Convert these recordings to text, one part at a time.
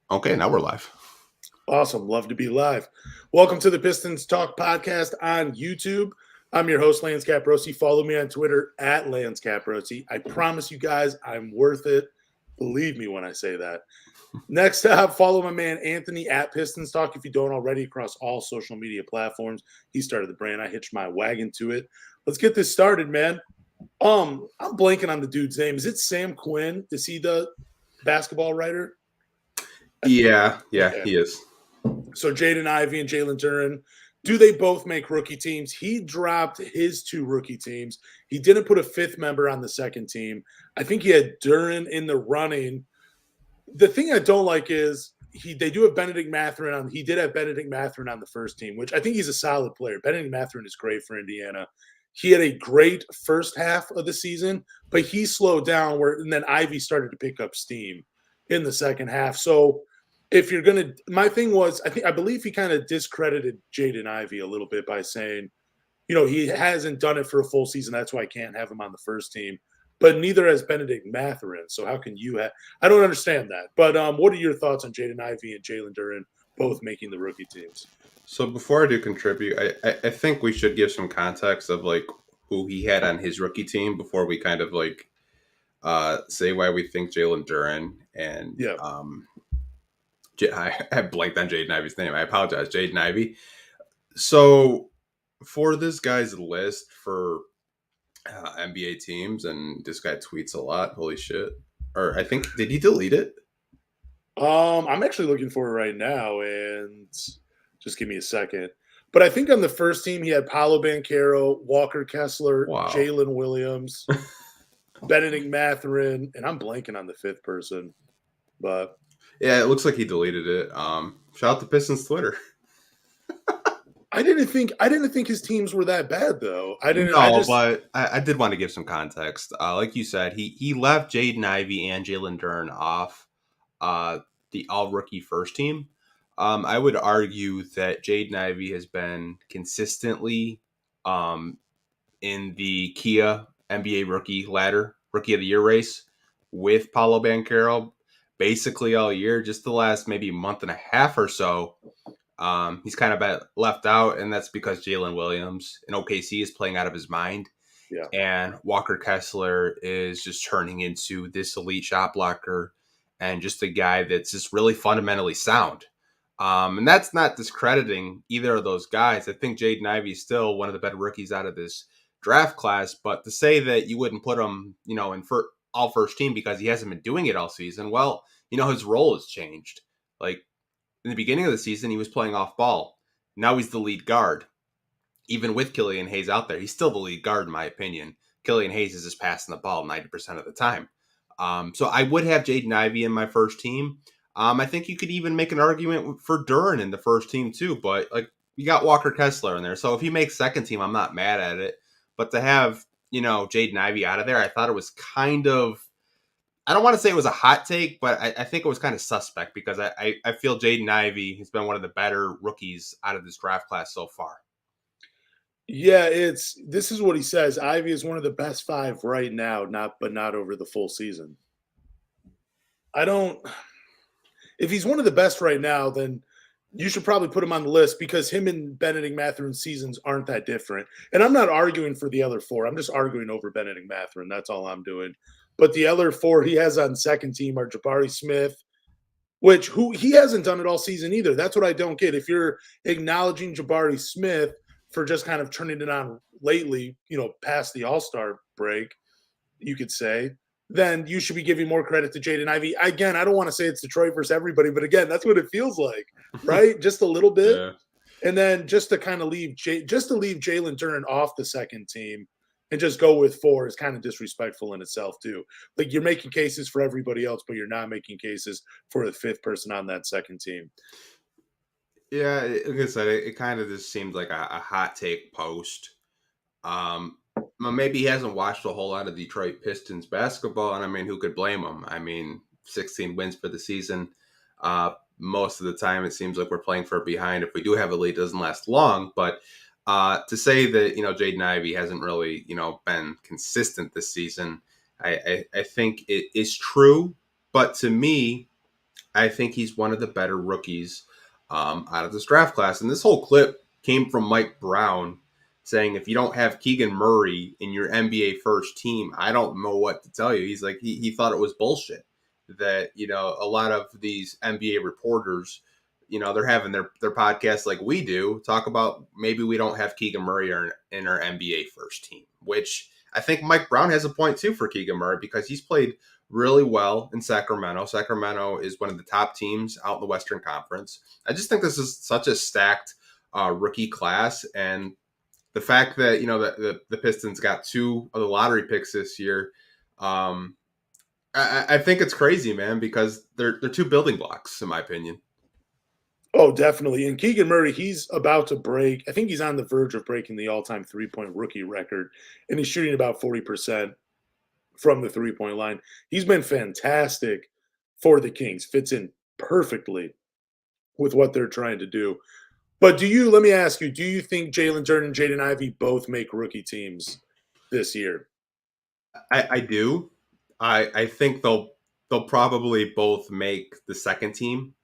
Okay, now we're live. Awesome. Love to be live. Welcome to the Pistons Talk Podcast on YouTube. I'm your host, Lance Caprosi. Follow me on Twitter at Lance Caprosi. I promise you guys I'm worth it. Believe me when I say that. Next up, follow my man Anthony at Pistons Talk if you don't already across all social media platforms. He started the brand. I hitched my wagon to it. Let's get this started, man. I'm blanking on the dude's name. Is it Sam Quinn? Is he the basketball writer? Yeah, he is. So Jaden Ivey and Jalen Duren, do they both make rookie teams? He dropped his two rookie teams. He didn't put a fifth member on the second team. I think he had Duren in the running. The thing I don't like is they do have Benedict Mathurin on. He did have Benedict Mathurin on the first team, which I think he's a solid player. Benedict Mathurin is great for Indiana. He had a great first half of the season, but he slowed down and then Ivy started to pick up steam in the second half. So if you're going to, my thing was, I believe he kind of discredited Jaden Ivey a little bit by saying, he hasn't done it for a full season. That's why I can't have him on the first team. But neither has Benedict Mathurin. So how can you have? I don't understand that. But what are your thoughts on Jaden Ivey and Jalen Duren both making the rookie teams? So before I do contribute, I think we should give some context of like who he had on his rookie team before we kind of like say why we think Jalen Duren and I blanked on Jaden Ivey's name. I apologize, Jaden Ivey. So for this guy's list for NBA teams, and this guy tweets a lot. Holy shit! Or I think did he delete it? I'm actually looking for it right now, and just give me a second. But I think on the first team he had Paolo Banchero, Walker Kessler, Jalen Williams, Benedict Mathurin, and I'm blanking on the fifth person. But yeah, it looks like he deleted it. Shout out to Pistons Twitter. I didn't think his teams were that bad though. But I did want to give some context. Like you said, he left Jaden Ivey and Jalen Duren off the all rookie first team. I would argue that Jaden Ivey has been consistently in the Kia NBA rookie of the year race with Paolo Banchero basically all year, just the last maybe month and a half or so. He's kind of been left out, and that's because Jalen Williams in OKC is playing out of his mind. Yeah. And Walker Kessler is just turning into this elite shot blocker and just a guy that's just really fundamentally sound. And that's not discrediting either of those guys. I think Jaden Ivey is still one of the better rookies out of this draft class, but to say that you wouldn't put him, in all first team because he hasn't been doing it all season, well, his role has changed. Like, in the beginning of the season, he was playing off ball. Now he's the lead guard. Even with Killian Hayes out there, he's still the lead guard, in my opinion. Killian Hayes is just passing the ball 90% of the time. So I would have Jaden Ivey in my first team. I think you could even make an argument for Duren in the first team too. But like you got Walker Kessler in there. So if he makes second team, I'm not mad at it. But to have, Jaden Ivey out of there, I thought it was kind of, I don't want to say it was a hot take, but I think it was kind of suspect because I feel Jaden Ivey has been one of the better rookies out of this draft class so far. Yeah, this is what he says. Ivey is one of the best five right now, but not over the full season. If he's one of the best right now, then you should probably put him on the list because him and Benedict Mathurin's seasons aren't that different. And I'm not arguing for the other four. I'm just arguing over Benedict Mathurin. That's all I'm doing. But the other four he has on second team are Jabari Smith, who he hasn't done it all season either. That's what I don't get. If you're acknowledging Jabari Smith for just kind of turning it on lately, past the All-Star break, you could say, then you should be giving more credit to Jaden Ivey. Again, I don't want to say it's Detroit versus everybody, but again, that's what it feels like, right? Just a little bit. Yeah. And then just to kind of leave Jalen Duren off the second team and just go with four is kind of disrespectful in itself too. Like you're making cases for everybody else, but you're not making cases for the fifth person on that second team. Yeah, like I said, it kind of just seemed like a hot take post. Maybe he hasn't watched a whole lot of Detroit Pistons basketball, and I mean, who could blame him? I mean, 16 wins for the season. Most of the time, it seems like we're playing for a behind. If we do have a lead, it doesn't last long. But to say that, Jaden Ivey hasn't really, been consistent this season, I think it is true. But to me, I think he's one of the better rookies out of this draft class. And this whole clip came from Mike Brown saying, if you don't have Keegan Murray in your NBA first team, I don't know what to tell you. He's like, he thought it was bullshit that, a lot of these NBA reporters, they're having their podcasts like we do, talk about maybe we don't have Keegan Murray in our NBA first team, which I think Mike Brown has a point too for Keegan Murray because he's played really well in Sacramento. Sacramento is one of the top teams out in the Western Conference. I just think this is such a stacked rookie class, and the fact that the Pistons got 2 of the lottery picks this year, I think it's crazy, man, because they're 2 building blocks in my opinion. Oh, definitely. And Keegan Murray, he's about to break. I think he's on the verge of breaking the all-time three-point rookie record, and he's shooting about 40% from the three-point line. He's been fantastic for the Kings. Fits in perfectly with what they're trying to do. But let me ask you, do you think Jalen Duren and Jaden Ivey both make rookie teams this year? I do. I think they'll probably both make the second team.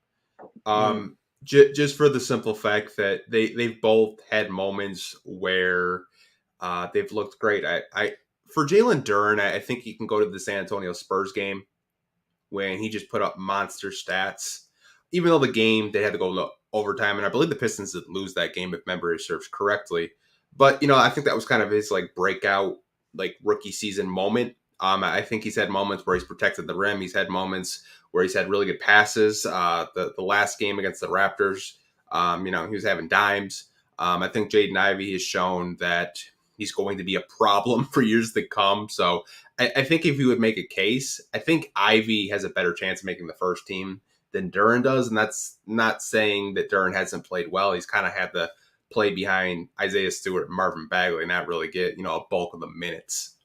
Just for the simple fact that they've both had moments where they've looked great. For Jalen Duren, I think he can go to the San Antonio Spurs game when he just put up monster stats. Even though the game, they had to go to overtime, and I believe the Pistons did lose that game if memory serves correctly. But, I think that was kind of his breakout, rookie season moment. I think he's had moments where he's protected the rim. He's had moments where he's had really good passes. The last game against the Raptors, he was having dimes. I think Jaden Ivey has shown that he's going to be a problem for years to come. So I think if you would make a case, I think Ivey has a better chance of making the first team than Duren does. And that's not saying that Duren hasn't played well. He's kind of had to play behind Isaiah Stewart and Marvin Bagley, not really get, a bulk of the minutes.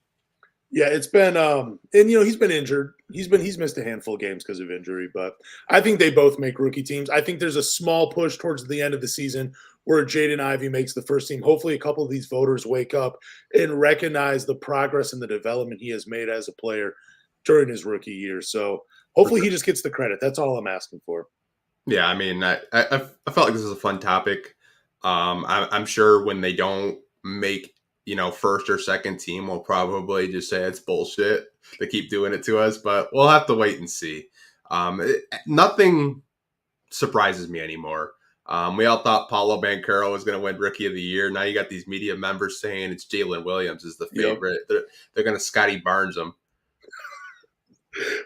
Yeah, it's been and he's been injured. He's missed a handful of games because of injury, but I think they both make rookie teams. I think there's a small push towards the end of the season where Jaden Ivey makes the first team. Hopefully a couple of these voters wake up and recognize the progress and the development he has made as a player during his rookie year. So hopefully he just gets the credit. That's all I'm asking for. Yeah, I mean, I felt like this was a fun topic. I'm sure when they don't make first or second team, we'll probably just say it's bullshit to keep doing it to us, but we'll have to wait and see. Nothing surprises me anymore. We all thought Paulo Banchero was going to win Rookie of the Year. Now you got these media members saying it's Jalen Williams is the favorite. Yep. They're going to Scotty Barnes him.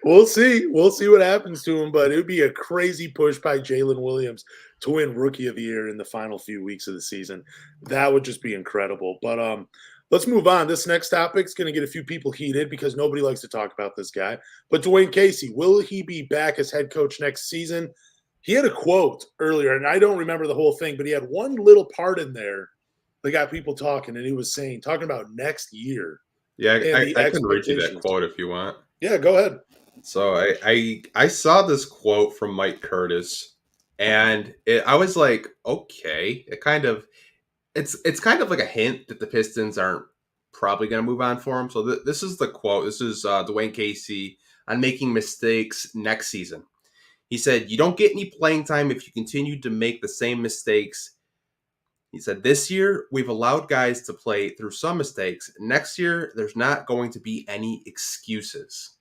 We'll see. We'll see what happens to him, but it would be a crazy push by Jalen Williams to win Rookie of the Year in the final few weeks of the season. That would just be incredible. But let's move on. This next topic is going to get a few people heated because nobody likes to talk about this guy. But Dwayne Casey, will he be back as head coach next season? He had a quote earlier, and I don't remember the whole thing, but he had one little part in there that got people talking, and he was talking about next year. Yeah, I can read you that quote if you want. Yeah, go ahead. So I saw this quote from Mike Curtis, and I was like, okay, it's kind of like a hint that the Pistons aren't probably going to move on for him. So this is the quote. This is Dwayne Casey on making mistakes next season. He said, "You don't get any playing time if you continue to make the same mistakes." He said, "This year, we've allowed guys to play through some mistakes. Next year, there's not going to be any excuses."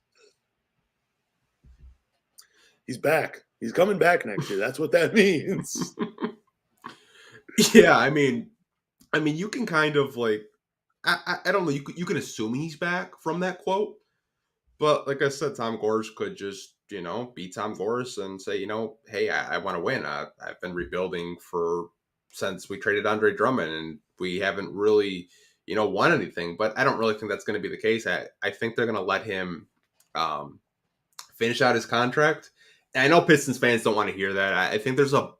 He's back. He's coming back next year. That's what that means. Yeah, I mean, you can kind of I don't know. You can assume he's back from that quote, but like I said, Tom Gores could just be Tom Gores and say, hey, I want to win. I've been rebuilding since we traded Andre Drummond, and we haven't really won anything. But I don't really think that's going to be the case. I think they're going to let him finish out his contract. And I know Pistons fans don't want to hear that. I think there's a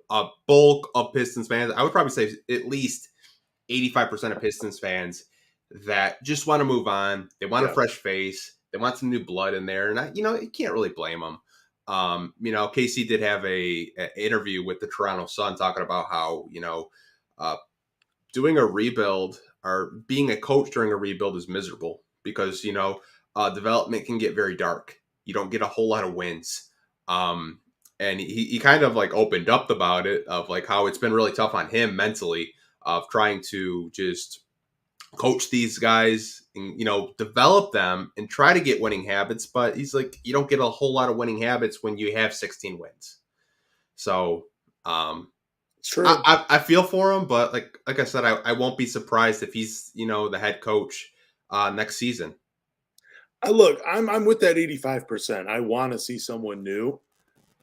bulk of Pistons fans. I would probably say at least 85% of Pistons fans that just want to move on. They want a fresh face. They want some new blood in there. And you can't really blame them. Casey did have a interview with the Toronto Sun talking about how, doing a rebuild or being a coach during a rebuild is miserable because, development can get very dark. You don't get a whole lot of wins. and he kind of like opened up about it of like how it's been really tough on him mentally of trying to just coach these guys and develop them and try to get winning habits. But he's like, you don't get a whole lot of winning habits when you have 16 wins. So True. I feel for him, but like I said, I won't be surprised if he's the head coach next season. Look, I'm with that 85%. I want to see someone new.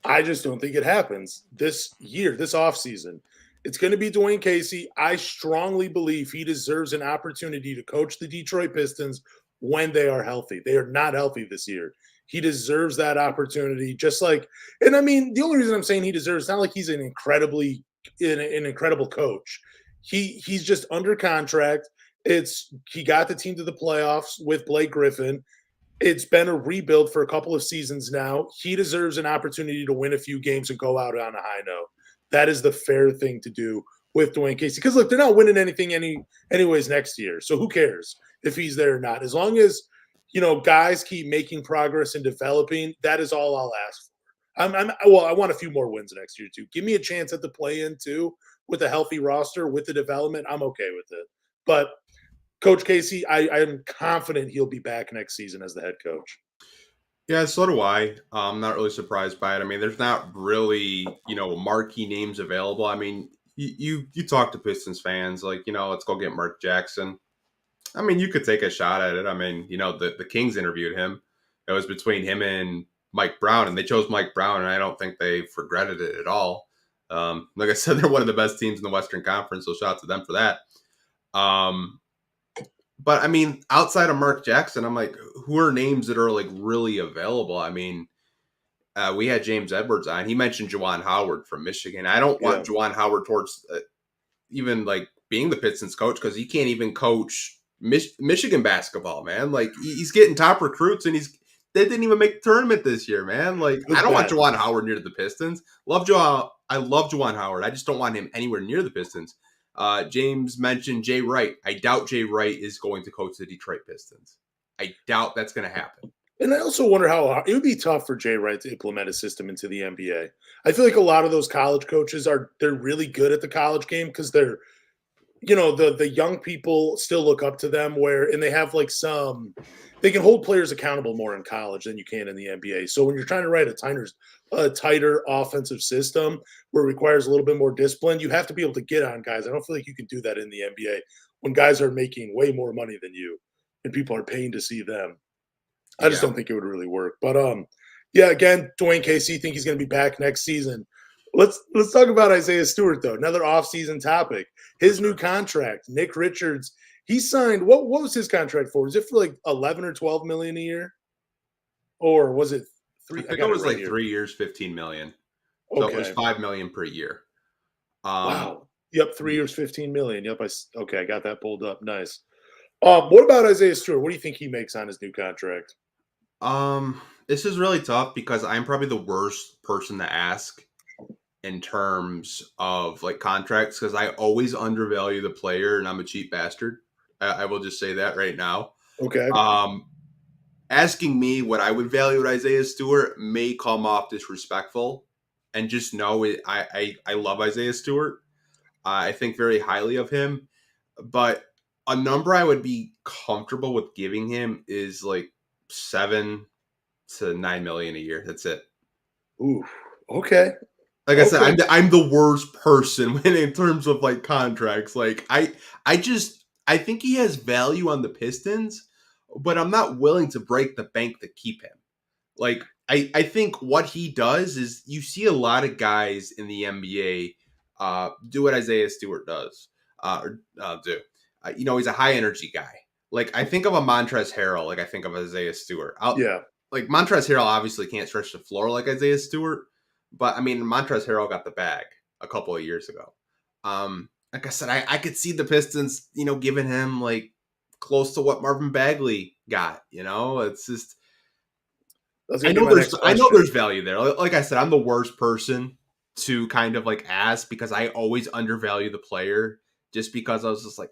I just don't think it happens this year, this offseason. It's going to be Dwayne Casey. I strongly believe he deserves an opportunity to coach the Detroit Pistons when they are healthy. They are not healthy this year. He deserves that opportunity. Just like, and I mean, the only reason I'm saying he deserves, it's not like he's an incredible coach. He's just under contract. He got the team to the playoffs with Blake Griffin. It's been a rebuild for a couple of seasons now. He deserves an opportunity to win a few games and go out on a high note. That is the fair thing to do with Dwayne Casey. Because, look, they're not winning anything anyways next year. So who cares if he's there or not? As long as, guys keep making progress and developing, that is all I'll ask for. I want a few more wins next year, too. Give me a chance at the play-in, too, with a healthy roster, with the development. I'm okay with it. But Coach Casey, I am confident he'll be back next season as the head coach. Yeah, so do I. I'm not really surprised by it. I mean, there's not really, marquee names available. I mean, you talk to Pistons fans, like, let's go get Mark Jackson. I mean, you could take a shot at it. I mean, the Kings interviewed him. It was between him and Mike Brown, and they chose Mike Brown, and I don't think they've regretted it at all. Like I said, they're one of the best teams in the Western Conference, so shout out to them for that. But I mean, outside of Mark Jackson, I'm like, who are names that are like really available? I mean, we had James Edwards on. He mentioned Juwan Howard from Michigan. I don't want Juwan Howard towards even like being the Pistons coach because he can't even coach Michigan basketball, man. Like he's getting top recruits and they didn't even make the tournament this year, man. Like I don't want Juwan Howard near the Pistons. I love Juwan Howard. I just don't want him anywhere near the Pistons. James mentioned Jay Wright. I doubt Jay Wright is going to coach the Detroit Pistons. I doubt that's going to happen. And I also wonder how it would be tough for Jay Wright to implement a system into the NBA. I feel like a lot of those college coaches they're really good at the college game because they're, the young people still look up to them and they have like they can hold players accountable more in college than you can in the NBA. So when you're trying to write a tighter offensive system where it requires a little bit more discipline, you have to be able to get on guys. I don't feel like you can do that in the NBA when guys are making way more money than you and people are paying to see them. I just don't think it would really work. But again, Dwayne Casey, think he's going to be back next season. Let's talk about Isaiah Stewart though. Another offseason topic. His new contract, Nick Richards. He signed. What was his contract for? Was it for like 11 or 12 million a year, or was it three? I think it was like 3 years, 15 million. So it was $5 million per year. Wow. Yep, 3 years, 15 million. Yep. I got that pulled up. Nice. What about Isaiah Stewart? What do you think he makes on his new contract? This is really tough because I'm probably the worst person to ask in terms of like contracts because I always undervalue the player and I'm a cheap bastard. I will just say that right now. Okay. Asking me what I would value at Isaiah Stewart may come off disrespectful, and just know it. I love Isaiah Stewart. I think very highly of him, but a number I would be comfortable with giving him is like 7 to 9 million a year. That's it. Ooh. Okay. Like I said, I'm the worst person when in terms of like contracts. Like I think he has value on the Pistons, but I'm not willing to break the bank to keep him. Like I think what he does is you see a lot of guys in the NBA do what Isaiah Stewart does. He's a high energy guy. Like I think of a Montrezl Harrell, like I think of Isaiah Stewart. Like Montrezl Harrell obviously can't stretch the floor like Isaiah Stewart. But, I mean, Montrezl Harrell got the bag a couple of years ago. Like I said, I could see the Pistons, giving him, like, close to what Marvin Bagley got, It's just – I know there's value there. Like I said, I'm the worst person to kind of, like, ask because I always undervalue the player just because I was just like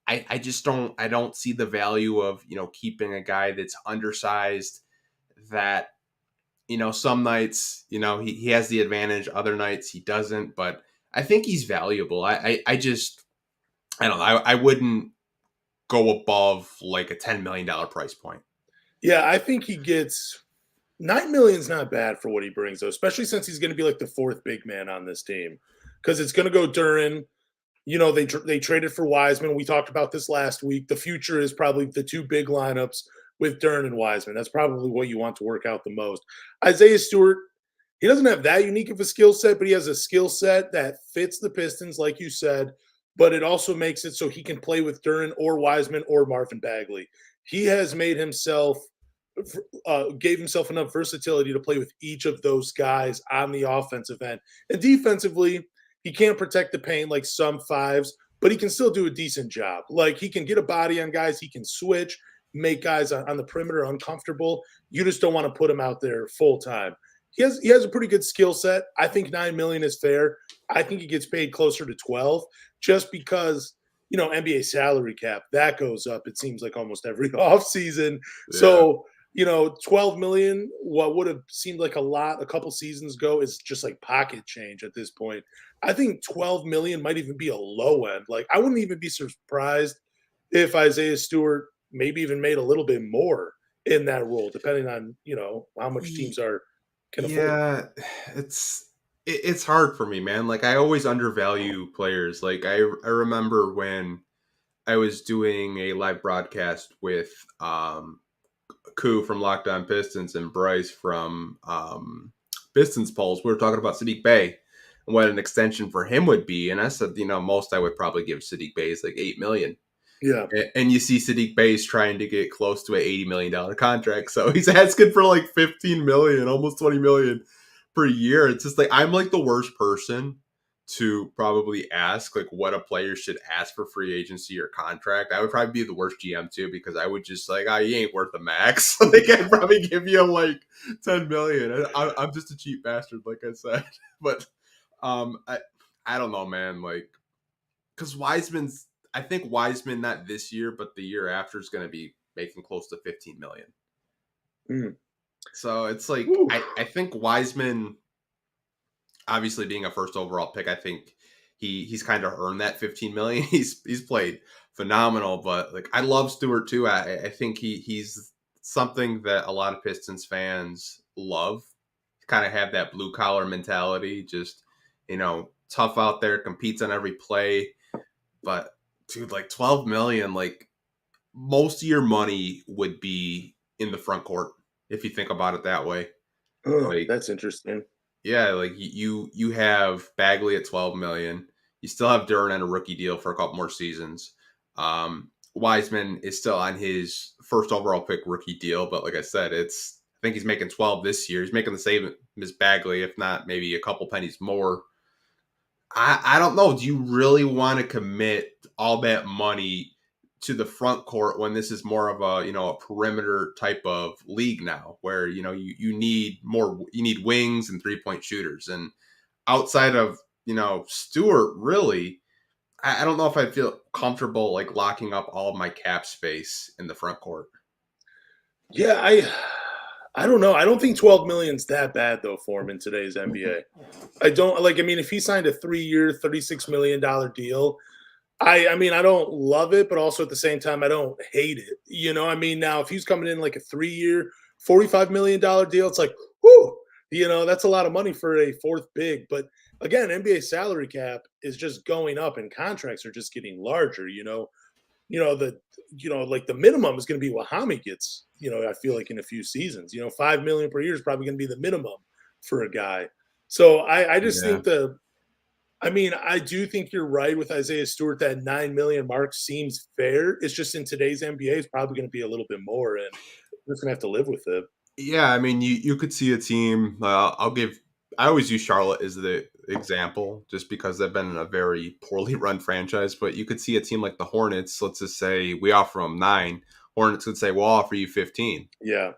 I just don't see the value of, keeping a guy that's undersized that – some nights, he has the advantage. Other nights he doesn't. But I think he's valuable. I just, I don't know. I wouldn't go above like a $10 million price point. Yeah, I think he gets $9 million is not bad for what he brings, though, especially since he's going to be like the fourth big man on this team. Because it's going to go Duren. They traded for Wiseman. We talked about this last week. The future is probably the two big lineups with Duren and Wiseman. That's probably what you want to work out the most. Isaiah Stewart, he doesn't have that unique of a skill set, but he has a skill set that fits the Pistons, like you said, but it also makes it so he can play with Duren or Wiseman or Marvin Bagley. He has made himself gave himself enough versatility to play with each of those guys on the offensive end. And defensively, he can't protect the paint like some fives, but he can still do a decent job. Like, he can get a body on guys, he can switch, make guys on the perimeter uncomfortable. You just don't want to put him out there full time. He has a pretty good skill set. I think $9 million is fair. I think he gets paid closer to 12 just because, NBA salary cap, that goes up, it seems like almost every offseason. Yeah. So, 12 million, what would have seemed like a lot a couple seasons ago, is just like pocket change at this point. I think 12 million might even be a low end. Like, I wouldn't even be surprised if Isaiah Stewart maybe even made a little bit more in that role, depending on, how much teams can afford. Yeah, it's hard for me, man. Like, I always undervalue players. Like, I remember when I was doing a live broadcast with Koo from Locked On Pistons and Bryce from Pistons Pulse. We were talking about Saddiq Bey and what an extension for him would be. And I said, most I would probably give Saddiq Bey is like $8 million. Yeah. And you see Saddiq Bey's trying to get close to an $80 million contract. So he's asking for like $15 million, almost $20 million per year. It's just like, I'm like the worst person to probably ask like what a player should ask for free agency or contract. I would probably be the worst GM too, because I would just like, you ain't worth the max. Like, I'd probably give you like 10 million. I'm just a cheap bastard, like I said. But I don't know, man. Like, because I think Wiseman, not this year, but the year after, is going to be making close to 15 million. Mm. So it's like, I think Wiseman, obviously being a first overall pick, I think he's kind of earned that 15 million. He's played phenomenal, but like, I love Stewart too. I think he's something that a lot of Pistons fans love. Kind of have that blue collar mentality, just, tough out there, competes on every play. But dude, like 12 million, like most of your money would be in the front court if you think about it that way. Like, that's interesting. Yeah, like you have Bagley at 12 million. You still have Duren on a rookie deal for a couple more seasons. Wiseman is still on his first overall pick rookie deal, but like I said, I think he's making 12 this year. He's making the same as Bagley, if not maybe a couple pennies more. I don't know. Do you really want to commit all that money to the front court when this is more of a perimeter type of league now, where you need wings and 3-point shooters, and outside of Stewart, really, I don't know if I feel comfortable like locking up all of my cap space in the front court. Yeah, I don't know. I don't think 12 million's that bad though for him in today's NBA. If he signed a 3-year, $36 million deal, I mean, I don't love it, but also at the same time, I don't hate it. Now if he's coming in like a 3-year, $45 million deal, it's like, whoo, that's a lot of money for a fourth big. But again, NBA salary cap is just going up and contracts are just getting larger, like the minimum is going to be what Hami gets, I feel like in a few seasons, $5 million per year is probably going to be the minimum for a guy. So I just think I do think you're right with Isaiah Stewart. That $9 million mark seems fair. It's just in today's NBA, it's probably going to be a little bit more, and we're just going to have to live with it. Yeah, I mean, you could see a team. I always use Charlotte as the example, just because they've been a very poorly run franchise. But you could see a team like the Hornets. Let's just say we offer them 9. Hornets would say, "We'll offer you 15." Yeah,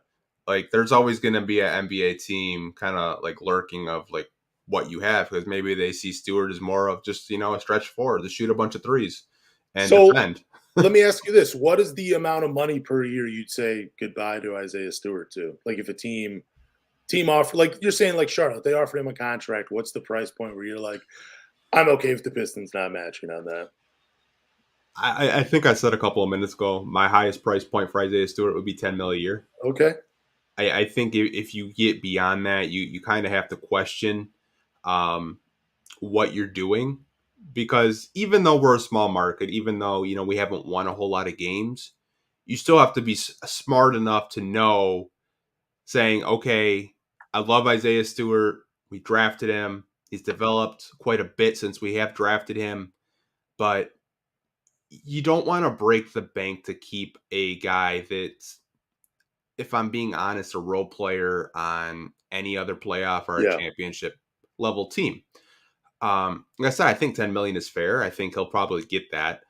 like there's always going to be an NBA team kind of like lurking of like what you have, because maybe they see Stewart as more of just a stretch forward to shoot a bunch of threes and defend. Let me ask you this. What is the amount of money per year you'd say goodbye to Isaiah Stewart to? Like, if a team Team offer, like you're saying, like Charlotte, they offered him a contract. What's the price point where you're like, I'm okay with the Pistons not matching on that? I think I said a couple of minutes ago, my highest price point for Isaiah Stewart would be 10 mil a year. Okay. I think if you get beyond that, you kind of have to question what you're doing, because even though we're a small market, even though we haven't won a whole lot of games, you still have to be smart enough to know, saying, okay, I love Isaiah Stewart. We drafted him. He's developed quite a bit since we have drafted him, but you don't want to break the bank to keep a guy that's, if I'm being honest, a role player on any other playoff or a Yeah. championship level team. Like I said, I think 10 million is fair. I think he'll probably get that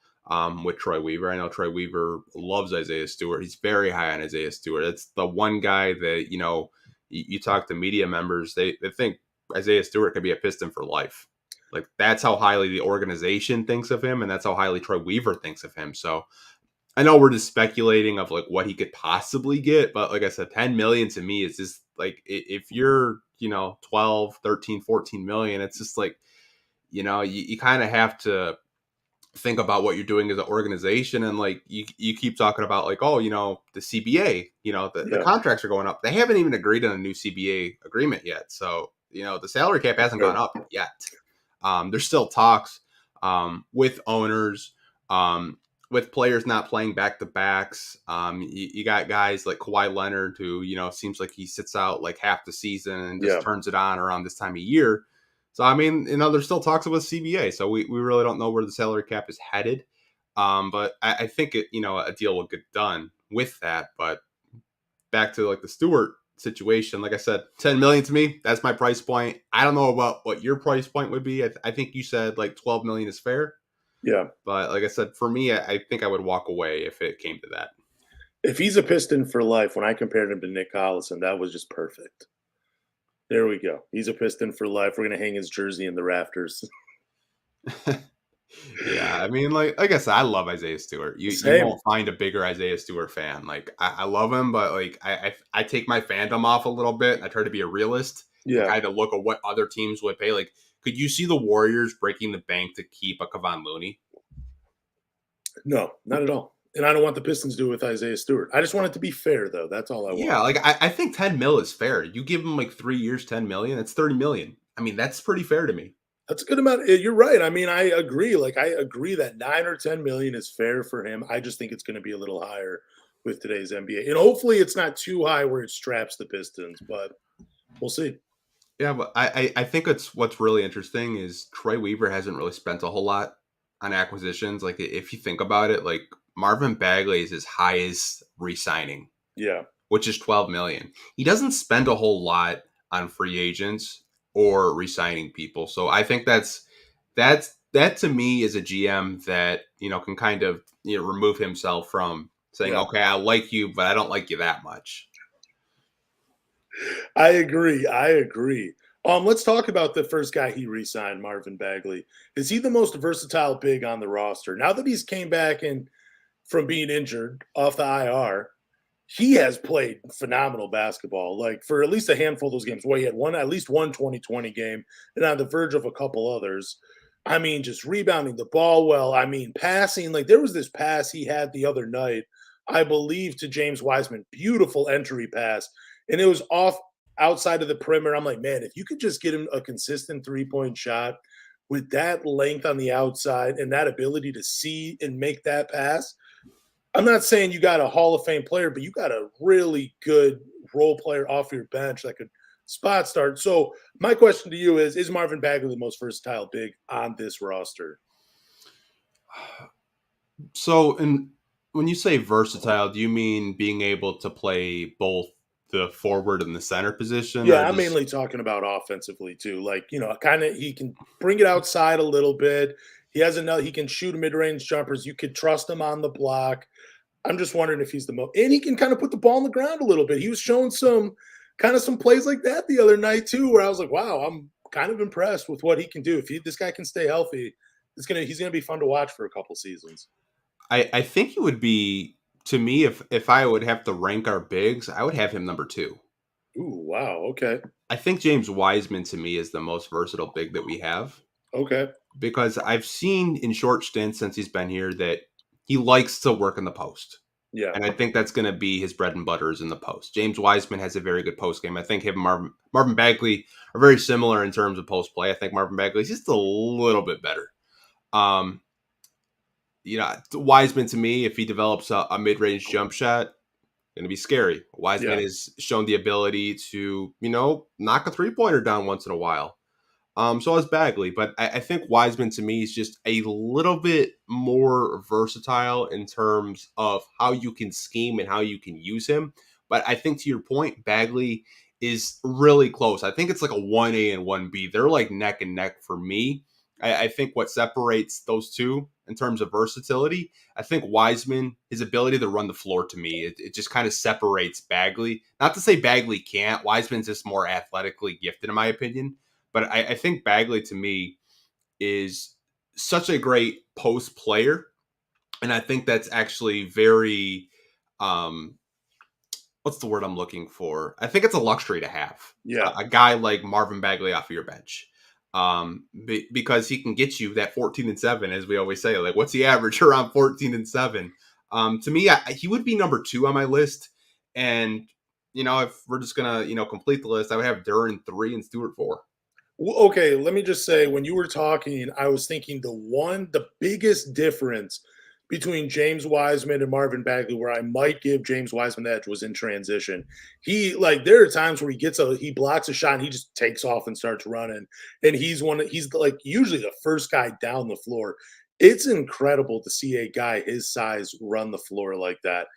with Troy Weaver. I know Troy Weaver loves Isaiah Stewart. He's very high on Isaiah Stewart. It's the one guy that, you talk to media members, they think Isaiah Stewart could be a Piston for life. Like, that's how highly the organization thinks of him, and that's how highly Troy Weaver thinks of him. So I know we're just speculating of like what he could possibly get, but like I said, 10 million to me is just like, if you're, 12, 13, 14 million, it's just like, you kind of have to think about what you're doing as an organization. And like, you keep talking about like, oh, the CBA, the contracts are going up. They haven't even agreed on a new CBA agreement yet. So, the salary cap hasn't gone up yet. There's still talks with owners, with players not playing back-to-backs. You got guys like Kawhi Leonard, who, seems like he sits out like half the season and just turns it on around this time of year. So, I mean, there's still talks about CBA. So we really don't know where the salary cap is headed. But I think a deal will get done with that. But back to like the Stewart situation, like I said, 10 million to me, that's my price point. I don't know about what your price point would be. I think you said like 12 million is fair. Yeah. But like I said, for me, I think I would walk away if it came to that. If he's a Piston for life, when I compared him to Nick Collison, that was just perfect. There we go. He's a Piston for life. We're going to hang his jersey in the rafters. Yeah, I mean, like I said, I love Isaiah Stewart. You won't find a bigger Isaiah Stewart fan. Like, I love him, but like I take my fandom off a little bit. I try to be a realist. Yeah. Kind of look at what other teams would pay. Like, could you see the Warriors breaking the bank to keep a Kevon Looney? No, not at all. And I don't want the Pistons to do it with Isaiah Stewart. I just want it to be fair, though. That's all I want. Yeah, like I think 10 mil is fair. You give him like 3 years, 10 million, it's 30 million. I mean, that's pretty fair to me. That's a good amount. You're right. I mean, I agree. Like, I agree that 9 or 10 million is fair for him. I just think it's going to be a little higher with today's NBA. And hopefully it's not too high where it straps the Pistons, but we'll see. Yeah, but I think what's really interesting is Troy Weaver hasn't really spent a whole lot on acquisitions. Like, if you think about it, like Marvin Bagley is his highest re-signing. Yeah. Which is 12 million. He doesn't spend a whole lot on free agents or re-signing people. So I think that to me is a GM that, can kind of, remove himself from saying, okay, I like you, but I don't like you that much. I agree. Let's talk about the first guy he re-signed, Marvin Bagley. Is he the most versatile big on the roster? Now that he's came back and from being injured off the IR, he has played phenomenal basketball, like for at least a handful of those games. Well, he had at least one 2020 game and on the verge of a couple others. I mean, just rebounding the ball well. I mean, passing. Like, there was this pass he had the other night, I believe, to James Wiseman. Beautiful entry pass. And it was off outside of the perimeter. I'm like, man, if you could just get him a consistent three-point shot with that length on the outside and that ability to see and make that pass, I'm not saying you got a Hall of Fame player, but you got a really good role player off your bench that could spot start. So my question to you is Marvin Bagley the most versatile big on this roster? So, when you say versatile, do you mean being able to play both the forward and the center position? Yeah, I'm mainly talking about offensively too. Like, kind of he can bring it outside a little bit. He can shoot mid-range jumpers. You could trust him on the block. I'm just wondering if he's the most, and he can kind of put the ball on the ground a little bit. He was showing some plays like that the other night too, where I was like, wow, I'm kind of impressed with what he can do. If this guy can stay healthy, he's gonna be fun to watch for a couple seasons. I think he would be, to me, if I would have to rank our bigs, I would have him number 2. Ooh, wow. Okay. I think James Wiseman to me is the most versatile big that we have Okay. because I've seen in short stints since he's been here that he likes to work in the post. Yeah. And I think that's going to be his bread and butter is in the post. James Wiseman has a very good post game. I think him and Marvin Bagley are very similar in terms of post play. I think Marvin Bagley is just a little bit better. Um, Wiseman to me, if he develops a mid range jump shot, going to be scary. Wiseman Yeah. has shown the ability to, knock a 3-pointer down once in a while. So has Bagley, but I think Wiseman to me is just a little bit more versatile in terms of how you can scheme and how you can use him. But I think to your point, Bagley is really close. I think it's like a 1A and 1B. They're like neck and neck for me. I think what separates those two in terms of versatility, I think Wiseman, his ability to run the floor to me, it just kind of separates Bagley. Not to say Bagley can't. Wiseman's just more athletically gifted, in my opinion. But I think Bagley to me is such a great post player. And I think that's actually very, um, what's the word I'm looking for? I think it's a luxury to have Yeah. a guy like Marvin Bagley off of your bench. Because he can get you that 14-7, as we always say. Like, what's the average around 14-7? To me, he would be number 2 on my list. And, if we're just going to, complete the list, I would have Duren 3 and Stewart 4. Well, okay, let me just say, when you were talking, I was thinking the biggest difference between James Wiseman and Marvin Bagley, where I might give James Wiseman the edge, was in transition. There are times where he blocks a shot and he just takes off and starts running. And he's like usually the first guy down the floor. It's incredible to see a guy his size run the floor like that.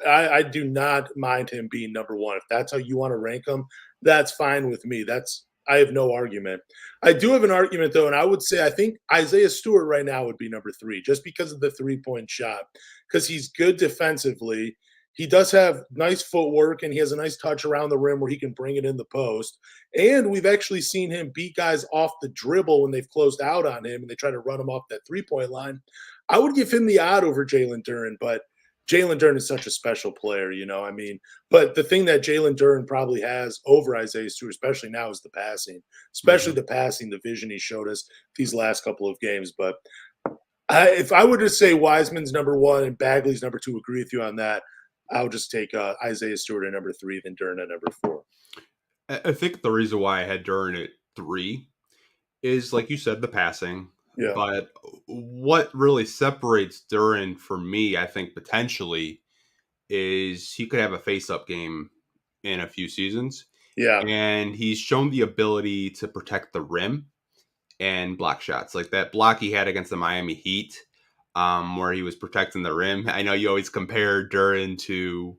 I do not mind him being number 1. If that's how you want to rank him, that's fine with me. I have no argument. I do have an argument though, and I would say I think Isaiah Stewart right now would be number 3 just because of the 3-point shot. Because he's good defensively. He does have nice footwork and he has a nice touch around the rim where he can bring it in the post. And we've actually seen him beat guys off the dribble when they've closed out on him and they try to run him off that 3-point line. I would give him the odd over Jalen Duren, but Jalen Duren is such a special player, but the thing that Jalen Duren probably has over Isaiah Stewart, especially now, is the passing, the vision he showed us these last couple of games. But if I were to say Wiseman's number 1 and Bagley's number 2, agree with you on that, I'll just take Isaiah Stewart at number 3, then Duren at number 4. I think the reason why I had Duren at 3 is, like you said, the passing. Yeah. But what really separates Duren for me, I think, potentially, is he could have a face-up game in a few seasons. Yeah. And he's shown the ability to protect the rim and block shots. Like that block he had against the Miami Heat, where he was protecting the rim. I know you always compare Duren to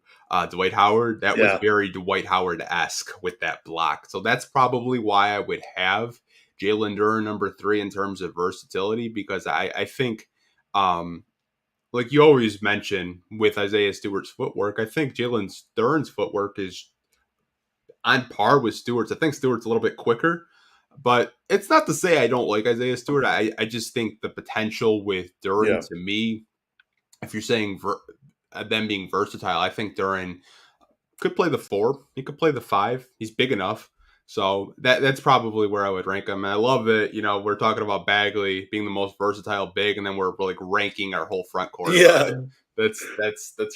Dwight Howard. That was very Dwight Howard-esque with that block. So that's probably why I would have Jalen Duren number 3 in terms of versatility, because I think, like you always mention with Isaiah Stewart's footwork, I think Jalen Duren's footwork is on par with Stewart's. I think Stewart's a little bit quicker, but it's not to say I don't like Isaiah Stewart. I just think the potential with Duren to me, if you're saying them being versatile, I think Duren could play the 4. He could play the 5. He's big enough. So that's probably where I would rank him. And I love that, we're talking about Bagley being the most versatile big, and then we're like ranking our whole front court. Yeah. That's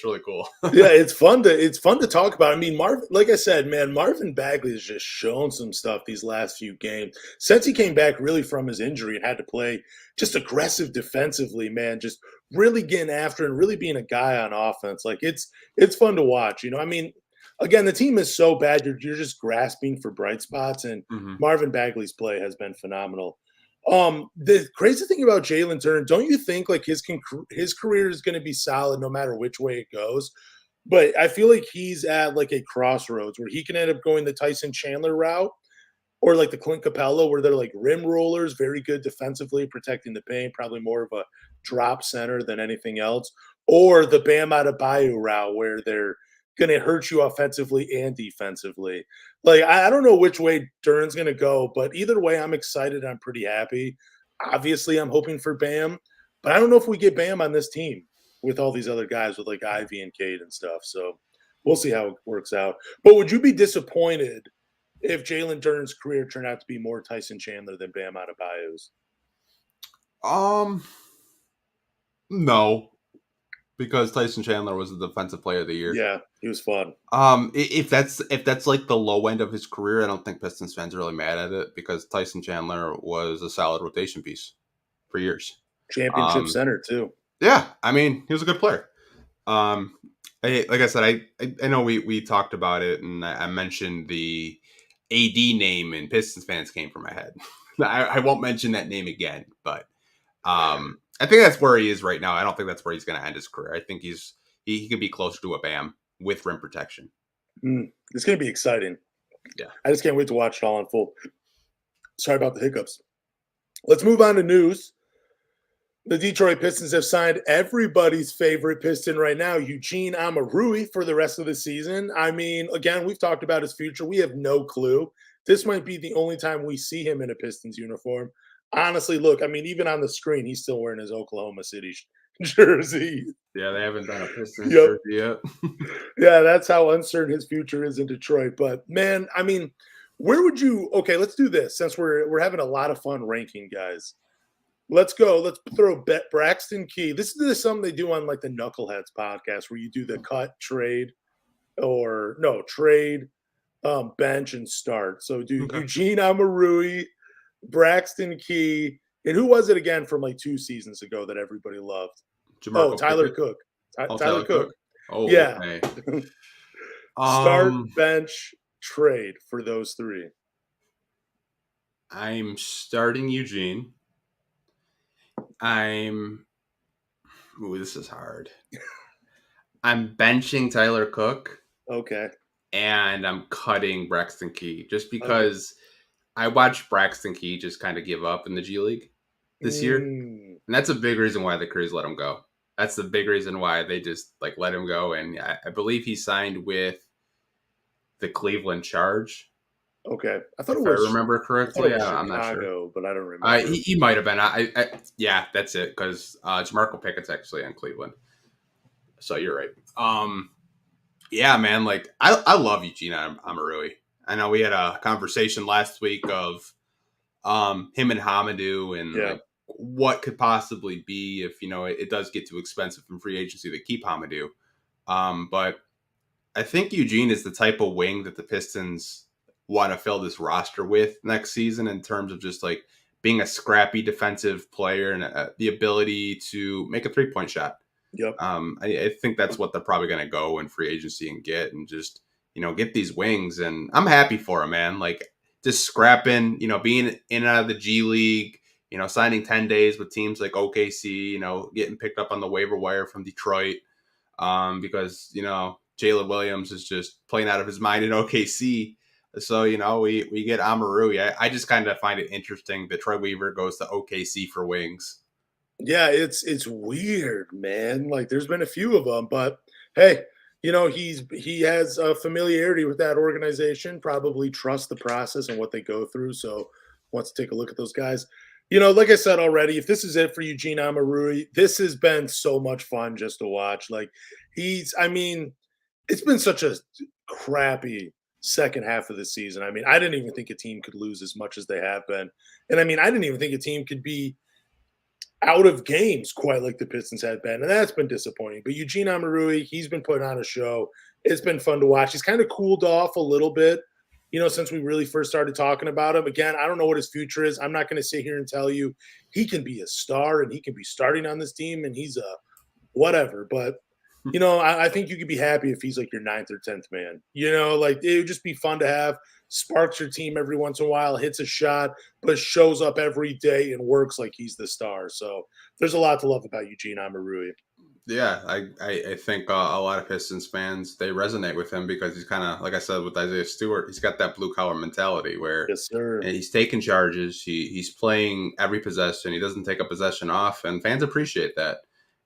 really cool. Yeah, it's fun to talk about. I mean, like I said, man, Marvin Bagley has just shown some stuff these last few games since he came back really from his injury and had to play just aggressive defensively, man, just really getting after and really being a guy on offense. Like it's fun to watch, I mean, again, the team is so bad, you're just grasping for bright spots, and Marvin Bagley's play has been phenomenal. The crazy thing about Jalen Duren, don't you think like his career is going to be solid no matter which way it goes? But I feel like he's at like a crossroads where he can end up going the Tyson Chandler route, or like the Clint Capella, where they're like rim rollers, very good defensively, protecting the paint, probably more of a drop center than anything else, or the Bam Adebayo route, where they're going to hurt you offensively and defensively. Like, I don't know which way Duren's going to go, but either way, I'm excited. I'm pretty happy. Obviously, I'm hoping for Bam, but I don't know if we get Bam on this team with all these other guys with like Ivy and Cade and stuff. So We'll see how it works out. But would you be disappointed if Jalen Duren's career turned out to be more Tyson Chandler than Bam Adebayo's? No, because Tyson Chandler was the defensive player of the year. Yeah, he was fun. If that's like the low end of his career, I don't think Pistons fans are really mad at it because Tyson Chandler was a solid rotation piece for years. Championship center too. Yeah, I mean, he was a good player. Like I said, I know we talked about it, and I mentioned the AD name, and Pistons fans came from my head. I won't mention that name again, but I think that's where he is right now. I don't think that's where he's going to end his career. I think he could be closer to a Bam with rim protection. It's going to be exciting. Yeah, I just can't wait to watch it all unfold. Sorry about the hiccups. Let's move on to news. The Detroit Pistons have signed everybody's favorite Piston right now, Eugene Omoruyi, for the rest of the season. I mean, again, we've talked about his future. We have no clue. This might be the only time we see him in a Pistons uniform. Honestly, look, I mean, even on the screen, he's still wearing his Oklahoma City jersey. Yeah, they haven't done a Pistons jersey yet. Yeah, that's how uncertain his future is in Detroit. But, man, I mean, where would you – okay, let's do this since we're having a lot of fun ranking guys. Let's go. Let's throw Braxton Key. This is something they do on like the Knuckleheads podcast where you do the cut, trade, bench, and start. So do Eugene Omoruyi, Braxton Key, and who was it again from like 2 seasons ago that everybody loved? Tyler Cook. Tyler Cook. Oh, yeah. Okay. Start, bench, trade for those 3. I'm starting Eugene. This is hard. I'm benching Tyler Cook. Okay. And I'm cutting Braxton Key just because I watched Braxton Key just kind of give up in the G League this year. And that's a big reason why the Crews let him go. That's the big reason why they just like let him go. And I believe he signed with the Cleveland Charge. Okay, I remember correctly. I'm not sure, but I don't remember. He might have been. Yeah, that's it. Because Jamarco Pickett's actually on Cleveland. So you're right. Yeah, man. Like I love Eugene Omoruyi. I know we had a conversation last week of him and Hamidou and like, what could possibly be if it does get too expensive in free agency to keep Hamidou. But I think Eugene is the type of wing that the Pistons want to fill this roster with next season in terms of just like being a scrappy defensive player and the ability to make a 3-point shot. Yep. I think that's what they're probably going to go in free agency and get just, get these wings. And I'm happy for him, man. Like just scrapping, being in and out of the G League, signing 10 days with teams like OKC, getting picked up on the waiver wire from Detroit because, Jalen Williams is just playing out of his mind in OKC. So, we get Omoruyi. I just kind of find it interesting that Troy Weaver goes to OKC for wings. Yeah, it's weird, man. Like there's been a few of them, but hey, he has a familiarity with that organization, probably trusts the process and what they go through. So wants to take a look at those guys. Like I said already, if this is it for Eugene Omoruyi, this has been so much fun just to watch. Like it's been such a crappy second half of the season. I mean, I didn't even think a team could lose as much as they have been. And I mean, I didn't even think a team could be out of games quite like the Pistons had been. And that's been disappointing. But Eugene Omoruyi, he's been putting on a show. It's been fun to watch. He's kind of cooled off a little bit, since we really first started talking about him. Again, I don't know what his future is. I'm not going to sit here and tell you he can be a star and he can be starting on this team and he's a whatever. But I think you could be happy if he's like your 9th or 10th man. Like it would just be fun to have. Sparks your team every once in a while, hits a shot, but shows up every day and works like he's the star. So there's a lot to love about Eugene Omoruyi. Yeah, I think a lot of Pistons fans, they resonate with him because he's kind of, like I said with Isaiah Stewart, he's got that blue-collar mentality where yes, sir. He's taking charges, he's playing every possession, he doesn't take a possession off, and fans appreciate that.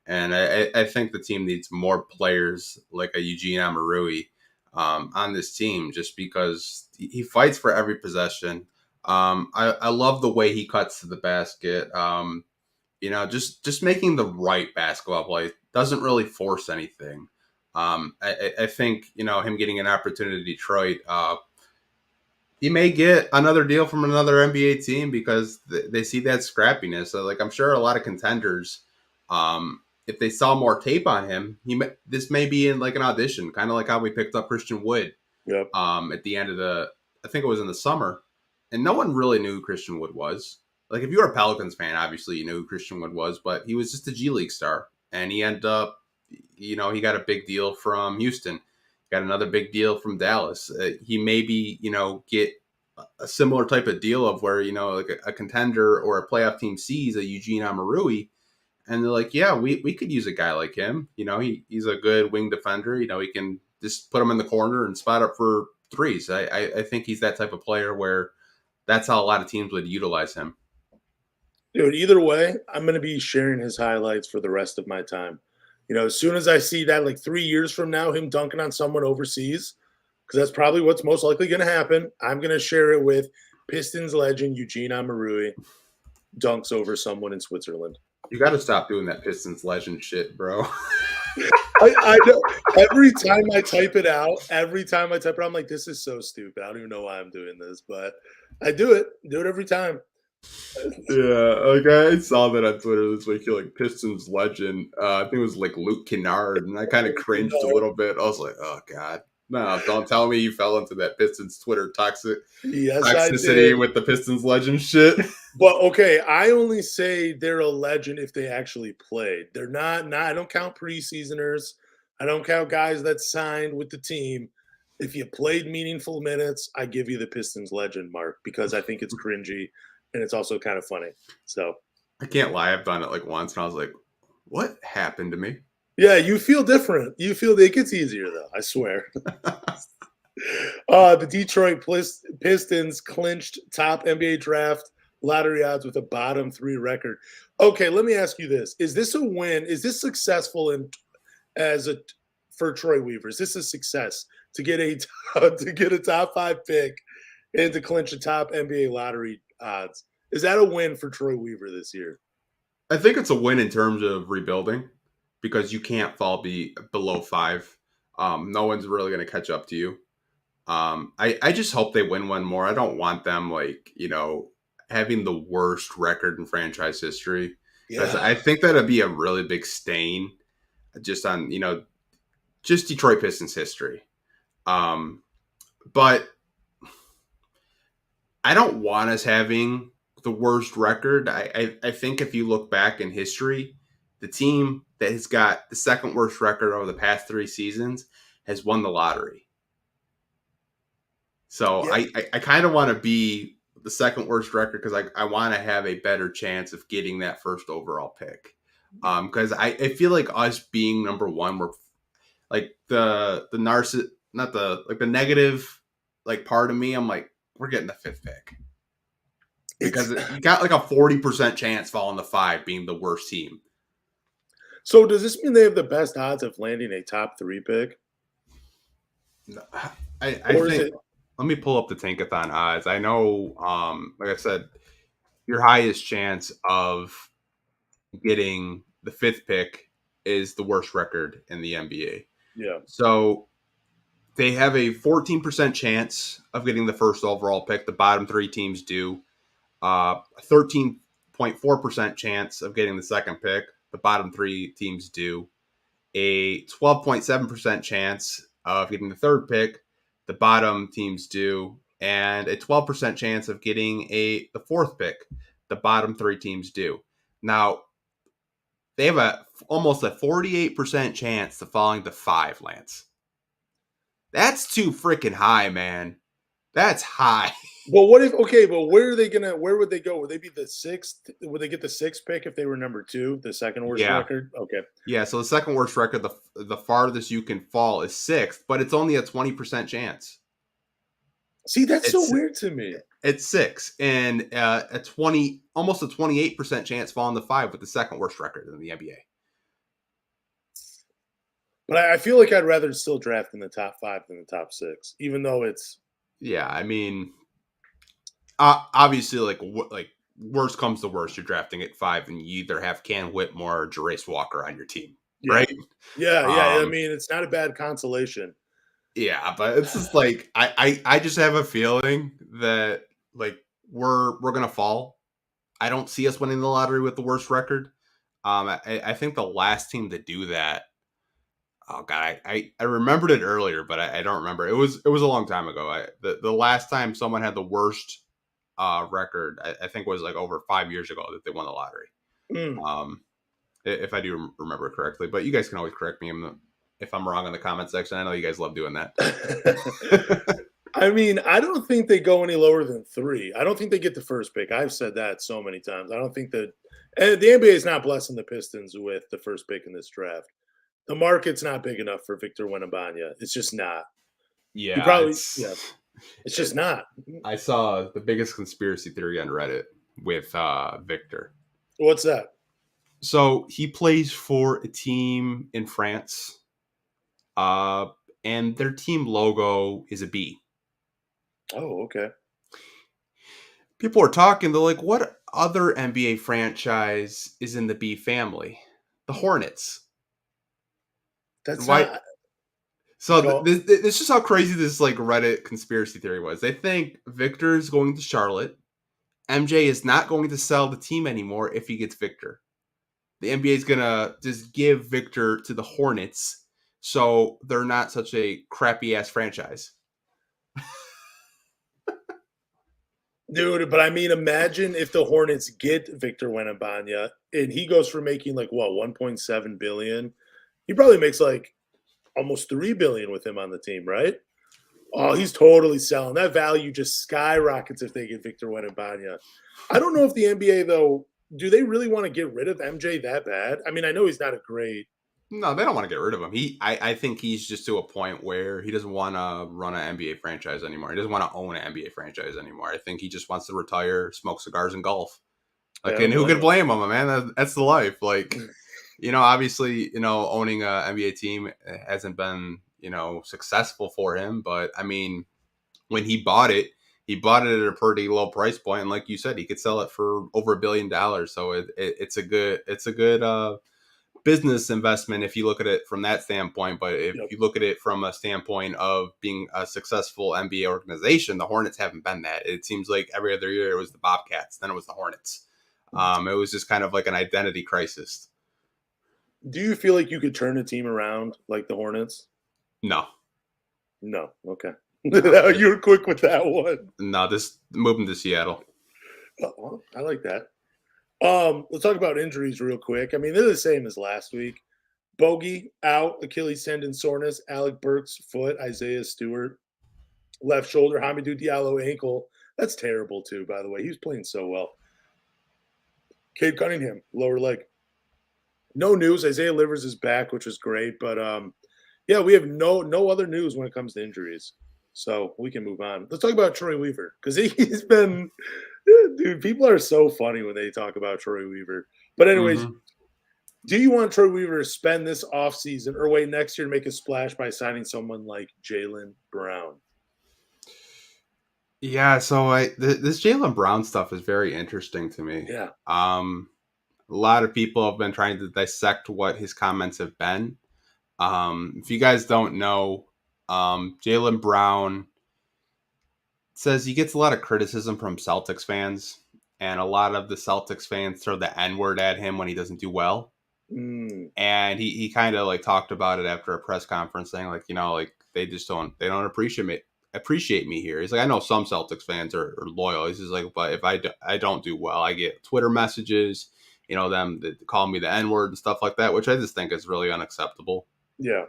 And I think the team needs more players like a Eugene Omoruyi on this team just because he fights for every possession. I love the way he cuts to the basket. Just making the right basketball play. Doesn't really force anything. I think, him getting an opportunity to Detroit, he may get another deal from another NBA team because they see that scrappiness. So, like, I'm sure a lot of contenders, if they saw more tape on him, this may be in like an audition, kind of like how we picked up Christian Wood. Yep. At the end of I think it was in the summer, and no one really knew who Christian Wood was. Like, if you were a Pelicans fan, obviously you knew who Christian Wood was, but he was just a G League star, and he ended up, he got a big deal from Houston, got another big deal from Dallas. He maybe, get a similar type of deal of where, like a contender or a playoff team sees a Eugene Omoruyi, and they're like, yeah, we could use a guy like him. He's a good wing defender. He can just put him in the corner and spot up for threes. I think he's that type of player where that's how a lot of teams would utilize him. Dude, either way, I'm going to be sharing his highlights for the rest of my time. As soon as I see that, like 3 years from now, him dunking on someone overseas, because that's probably what's most likely going to happen, I'm going to share it with Pistons legend Eugene Omoruyi dunks over someone in Switzerland. You got to stop doing that Pistons legend shit, bro. I know. Every time I type it out, I'm like, this is so stupid. I don't even know why I'm doing this, but I do it. Do it every time. Yeah, like I saw that on Twitter this week. Like Pistons legend. I think it was like Luke Kennard, and I kind of cringed a little bit. I was like, oh god, no! Don't tell me you fell into that Pistons Twitter toxicity with the Pistons legend shit. But okay, I only say they're a legend if they actually played. They're not. I don't count preseasoners. I don't count guys that signed with the team. If you played meaningful minutes, I give you the Pistons legend mark because I think it's cringy. And it's also kind of funny. So I can't lie. I've done it like once, and I was like, what happened to me? Yeah, you feel different. You feel it gets easier, though. I swear. The Detroit Pistons clinched top NBA draft lottery odds with a bottom 3 record. Okay, let me ask you this. Is this a win? Is this successful for Troy Weaver? Is this a success to get a top 5 pick and to clinch a top NBA lottery odds? Is that a win for Troy Weaver this year? I think it's a win in terms of rebuilding because you can't fall below 5. No one's really going to catch up to you. I just hope they win one more. I don't want them having the worst record in franchise history. Yeah. I think that'd be a really big stain just on, just Detroit Pistons history. But I don't want us having the worst record. I think if you look back in history, the team that has got the second worst record over the past 3 seasons has won the lottery. So yeah. I kind of want to be the second worst record because I want to have a better chance of getting that first overall pick. Because I feel like us being number 1, we're like the negative part of me. I'm like, we're getting the 5th pick. Because you got like a 40% chance falling to 5 being the worst team. So does this mean they have the best odds of landing a top 3 pick? No, I think. Let me pull up the Tankathon odds. I know, like I said, your highest chance of getting the 5th pick is the worst record in the NBA. Yeah. So they have a 14% chance of getting the first overall pick. The bottom 3 teams do. A 13.4% chance of getting the second pick. The bottom 3 teams do. A 12.7% chance of getting the third pick. The bottom teams do. And a 12% chance of getting the 4th pick. The bottom 3 teams do. Now, they have almost a 48% chance of falling to 5, Lance. That's too freaking high, man. That's high. Well, where would they go? Would they be the 6th? Would they get the 6th pick if they were number 2, the second worst record? Okay. Yeah, so the second worst record, the farthest you can fall is 6th, but it's only a 20% chance. See, that's so weird to me. It's 6, and almost a 28% chance falling to 5 with the second worst record in the NBA. But I feel like I'd rather still draft in the top 5 than the top 6, even though it's. Yeah, I mean, obviously, worst comes to worst, you're drafting at 5, and you either have Cam Whitmore or Jarace Walker on your team. Yeah. right? Yeah. I Um, mean, it's not a bad consolation. yeah, but it's just like I just have a feeling that like we're gonna fall. I don't see us winning the lottery with the worst record. I think the last team to do that. Oh god, I remembered it earlier, but I don't remember. It was a long time ago. The last time someone had the worst record, I think was like over 5 years ago that they won the lottery. Mm. Um, if I do remember correctly, but you guys can always correct me if I'm wrong in the comment section. I know you guys love doing that. I mean, I don't think they go any lower than 3. I don't think they get the first pick. I've said that so many times. I don't think that, and the NBA is not blessing the Pistons with the first pick in this draft. The market's not big enough for Victor Wembanyama. It's just not. He Yeah, probably, yeah, it's just not. I saw the biggest conspiracy theory on Reddit with Victor. What's that? So he plays for a team in France, uh, and their team logo is a bee. Oh, okay. People are talking. They're like, "What other NBA franchise is in the bee family?" The Hornets. That's Why? not. So Go. this is how crazy this like Reddit conspiracy theory was. They think Victor is going to Charlotte. MJ is not going to sell the team anymore if he gets Victor. The NBA is gonna just give Victor to the Hornets, so they're not such a crappy ass franchise. Dude, but I mean, imagine if the Hornets get Victor Wembanyama and he goes for making like what 1.7 billion. He probably makes like almost 3 billion with him on the team, right? Oh, he's totally selling. That value just skyrockets if they get Victor Wembanyama. I don't know if the NBA though, do they really want to get rid of MJ that bad? I mean, I know he's not a great. No, they don't want to get rid of him. I think he's just to a point where he doesn't want to run an NBA franchise anymore. He doesn't want to own an NBA franchise anymore. I think he just wants to retire, smoke cigars, and golf. I Like, and don't who blame could him. blame him, man? That's the life. Like, obviously, owning an NBA team hasn't been, successful for him. But I mean, when he bought it at a pretty low price point, and like you said, he could sell it for over $1 billion. So it's a good business investment if you look at it from that standpoint. But if Yep. you look at it from a standpoint of being a successful NBA organization, the Hornets haven't been that. It seems like every other year it was the Bobcats, then it was the Hornets. It was just kind of like an identity crisis. Do you feel like you could turn a team around like the Hornets? No, No. Okay. no, You were quick with that one. no. This moving to Seattle. Oh, well, I like that. Let's talk about injuries real quick. I mean, they're the same as last week. Bogey out, Achilles tendon soreness, Alec Burks foot, Isaiah Stewart left shoulder, Hamidou Diallo ankle. That's terrible too, by the way. He was playing so well. Cade Cunningham lower leg. No news. Isaiah Livers is back, which is great, but yeah, we have no other news when it comes to injuries, so we can move on. Let's talk about Troy Weaver because he's been, dude. People are so funny when they talk about Troy Weaver. But anyways, Mm-hmm. do you want Troy Weaver to spend this offseason or wait next year to make a splash by signing someone like Jaylen Brown? Yeah, so this Jaylen Brown stuff is very interesting to me. Yeah. A lot of people have been trying to dissect what his comments have been. If you guys don't know, Jaylen Brown says he gets a lot of criticism from Celtics fans, and a lot of the Celtics fans throw the N-word at him when he doesn't do well. Mm, And he kind of like talked about it after a press conference, saying like, like they don't appreciate me here. He's like, I know some Celtics fans are loyal. He's just like, but if I don't do well, I get Twitter messages, them that call me the N-word and stuff like that, which I just think is really unacceptable. yeah.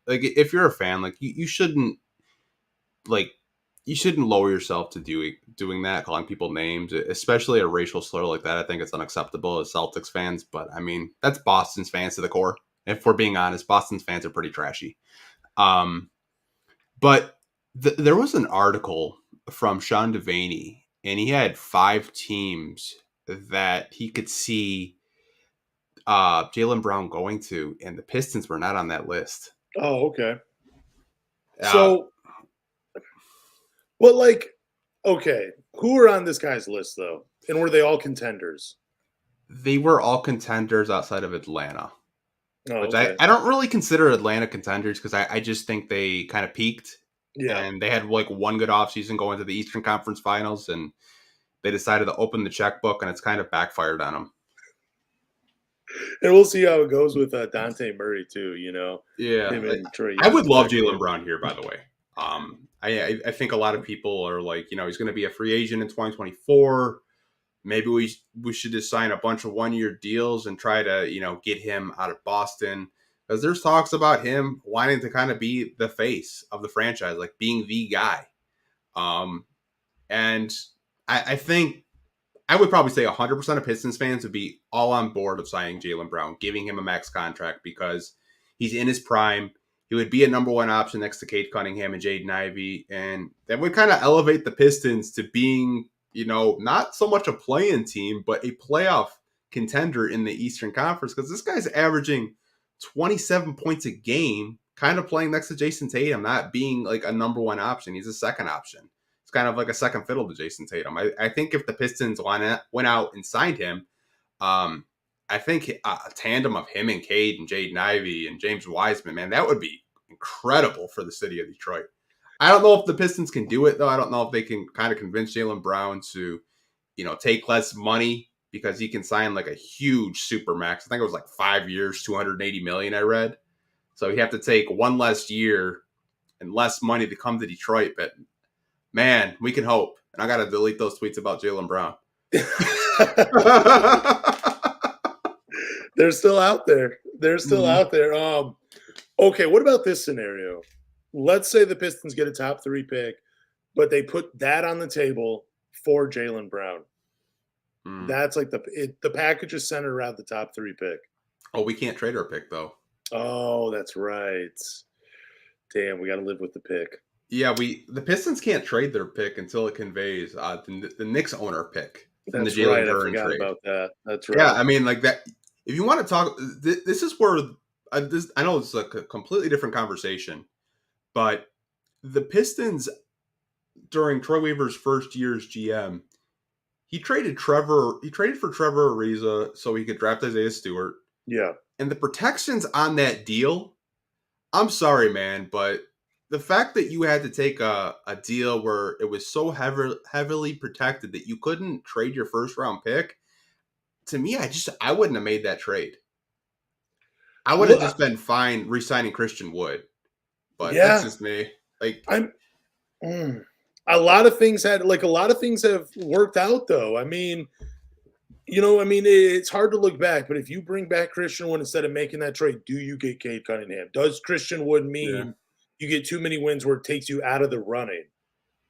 Like if you're a fan, like you shouldn't lower yourself to doing that, calling people names, especially a racial slur like that. I think it's unacceptable as Celtics fans, but I mean, that's Boston's fans to the core. If we're being honest, Boston's fans are pretty trashy. But there was an article from Sean Devaney, and he had 5 teams that he could see Jaylen Brown going to, and the Pistons were not on that list. Oh, okay. Uh, So, but like, okay, who are on this guy's list though? And were they all contenders? they were all contenders outside of Atlanta. Oh, which okay. I don't really consider Atlanta contenders because I just think they kind of peaked Yeah. and they had like one good offseason going to the Eastern Conference Finals, and they decided to open the checkbook, and it's kind of backfired on them. And we'll see how it goes with Dante Murray too. Yeah, Him and Trey I Young's would love backcourt. Jaylen Brown here, by the way. I think a lot of people are like, he's going to be a free agent in 2024. Maybe we should just sign a bunch of 1-year deals and try to get him out of Boston, because there's talks about him wanting to kind of be the face of the franchise, like being the guy. And I think I would probably say 100% of Pistons fans would be all on board of signing Jaylen Brown, giving him a max contract because he's in his prime. He would be a number one option next to Cade Cunningham and Jaden Ivey, and that would kind of elevate the Pistons to being, not so much a play-in team, but a playoff contender in the Eastern Conference, because this guy's averaging 27 points a game, kind of playing next to Jason Tatum, not being like a number one option. He's a second option. It's kind of like a second fiddle to Jason Tatum. I think if the Pistons went out and signed him, I think a tandem of him and Cade and Jaden Ivey and James Wiseman, man, that would be incredible for the city of Detroit. I don't know if the Pistons can do it, though. I don't know if they can kind of convince Jaylen Brown to, take less money, because he can sign like a huge super max. I think it was like 5 years, $280 million, I read. So you have to take one less year and less money to come to Detroit. But man, we can hope. And I got to delete those tweets about Jaylen Brown. They're still out there. They're still out there. Okay, what about this scenario? Let's say the Pistons get a top 3 pick, but they put that on the table for Jaylen Brown. That's like the package is centered around the top 3 pick. Oh, we can't trade our pick, though. Oh, that's right. Damn, we got to live with the pick. Yeah, the Pistons can't trade their pick until it conveys the Knicks owner pick. That's right. I forgot about that. That's right. Yeah, I mean, like that. If you want to talk, this is where I know it's like a completely different conversation, but the Pistons during Troy Weaver's first year as GM, he traded for Trevor Ariza so he could draft Isaiah Stewart. Yeah, and the protections on that deal, I'm sorry, man, but the fact that you had to take a deal where it was so heavily protected that you couldn't trade your first round pick, to me, I wouldn't have made that trade. I would have just been fine re-signing Christian Wood, but that's just me. Like a lot of things have worked out, though. I mean, it's hard to look back, but if you bring back Christian Wood instead of making that trade, do you get Cade Cunningham? Does Christian Wood mean you get too many wins where it takes you out of the running?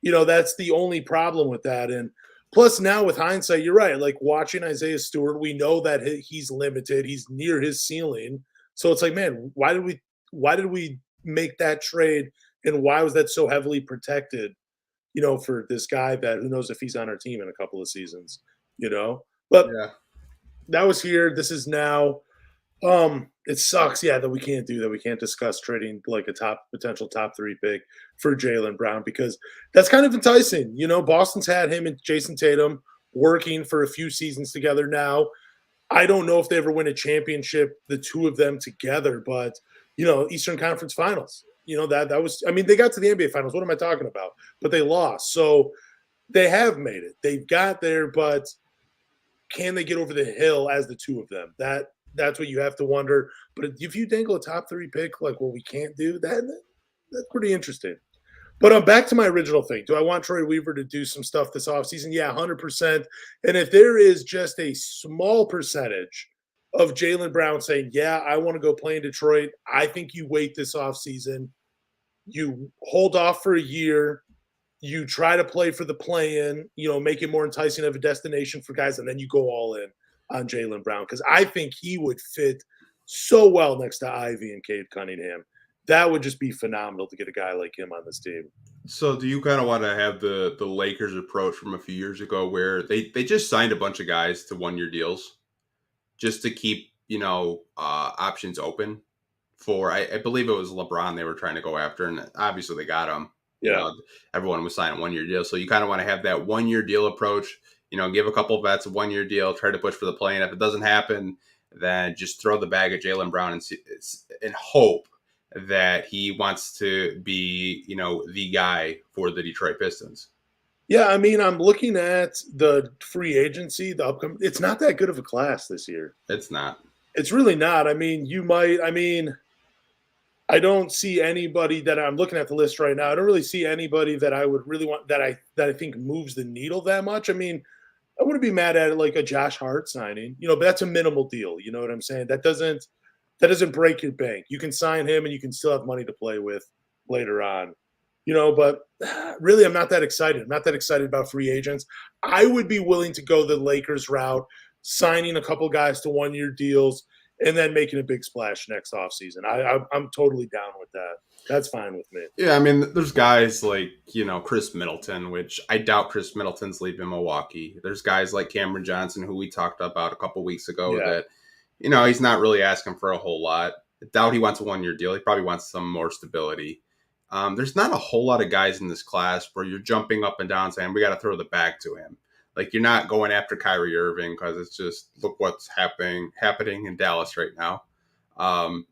That's the only problem with that. And plus, now with hindsight, you're right. Like watching Isaiah Stewart, we know that he's limited. He's near his ceiling. So it's like, man, why did we make that trade, and why was that so heavily protected? For this guy that who knows if he's on our team in a couple of seasons. But that was here. This is now. It sucks, that we can't do that. We can't discuss trading like a potential top 3 pick for Jaylen Brown, because that's kind of enticing. Boston's had him and Jason Tatum working for a few seasons together now. I don't know if they ever win a championship, the two of them together, but Eastern Conference Finals. That was. I mean, they got to the NBA Finals. What am I talking about? But they lost, so they have made it. They've got there, but can they get over the hill as the two of them? That's what you have to wonder. But if you dangle a top 3 pick, like what we can't do, that's pretty interesting. But back to my original thing. Do I want Troy Weaver to do some stuff this offseason? Yeah, 100%. And if there is just a small percentage of Jaylen Brown saying, yeah, I want to go play in Detroit, I think you wait this offseason. You hold off for a year. You try to play for the play-in, make it more enticing of a destination for guys, and then you go all in on Jaylen Brown, because I think he would fit so well next to Ivy and Cade Cunningham. That would just be phenomenal to get a guy like him on this team. So do you kind of want to have the Lakers approach from a few years ago where they just signed a bunch of guys to 1-year deals just to keep, options open for, I believe it was LeBron they were trying to go after, and obviously they got him. Yeah. Everyone was signing 1-year deals. So you kind of want to have that 1-year deal approach, give a couple of vets a 1-year deal, try to push for the play-in. If it doesn't happen, than just throw the bag at Jaylen Brown and hope that he wants to be, the guy for the Detroit Pistons. Yeah, I mean, I'm looking at the free agency, the upcoming. It's not that good of a class this year. It's not. It's really not. I mean, I don't see anybody that I'm looking at the list right now. I don't really see anybody that I would really want that I think moves the needle that much. I mean, I wouldn't be mad at it like a Josh Hart signing, but that's a minimal deal. You know what I'm saying? That doesn't break your bank. You can sign him and you can still have money to play with later on. But really I'm not that excited. I'm not that excited about free agents. I would be willing to go the Lakers route, signing a couple guys to 1-year deals and then making a big splash next offseason. I'm totally down with that. That's fine with me. Yeah, I mean, there's guys like, Chris Middleton, which I doubt Chris Middleton's leaving Milwaukee. There's guys like Cameron Johnson, who we talked about a couple weeks ago, that, he's not really asking for a whole lot. I doubt he wants a 1-year deal. He probably wants some more stability. There's not a whole lot of guys in this class where you're jumping up and down saying, we got to throw the bag to him. Like, you're not going after Kyrie Irving because it's just, look what's happening in Dallas right now.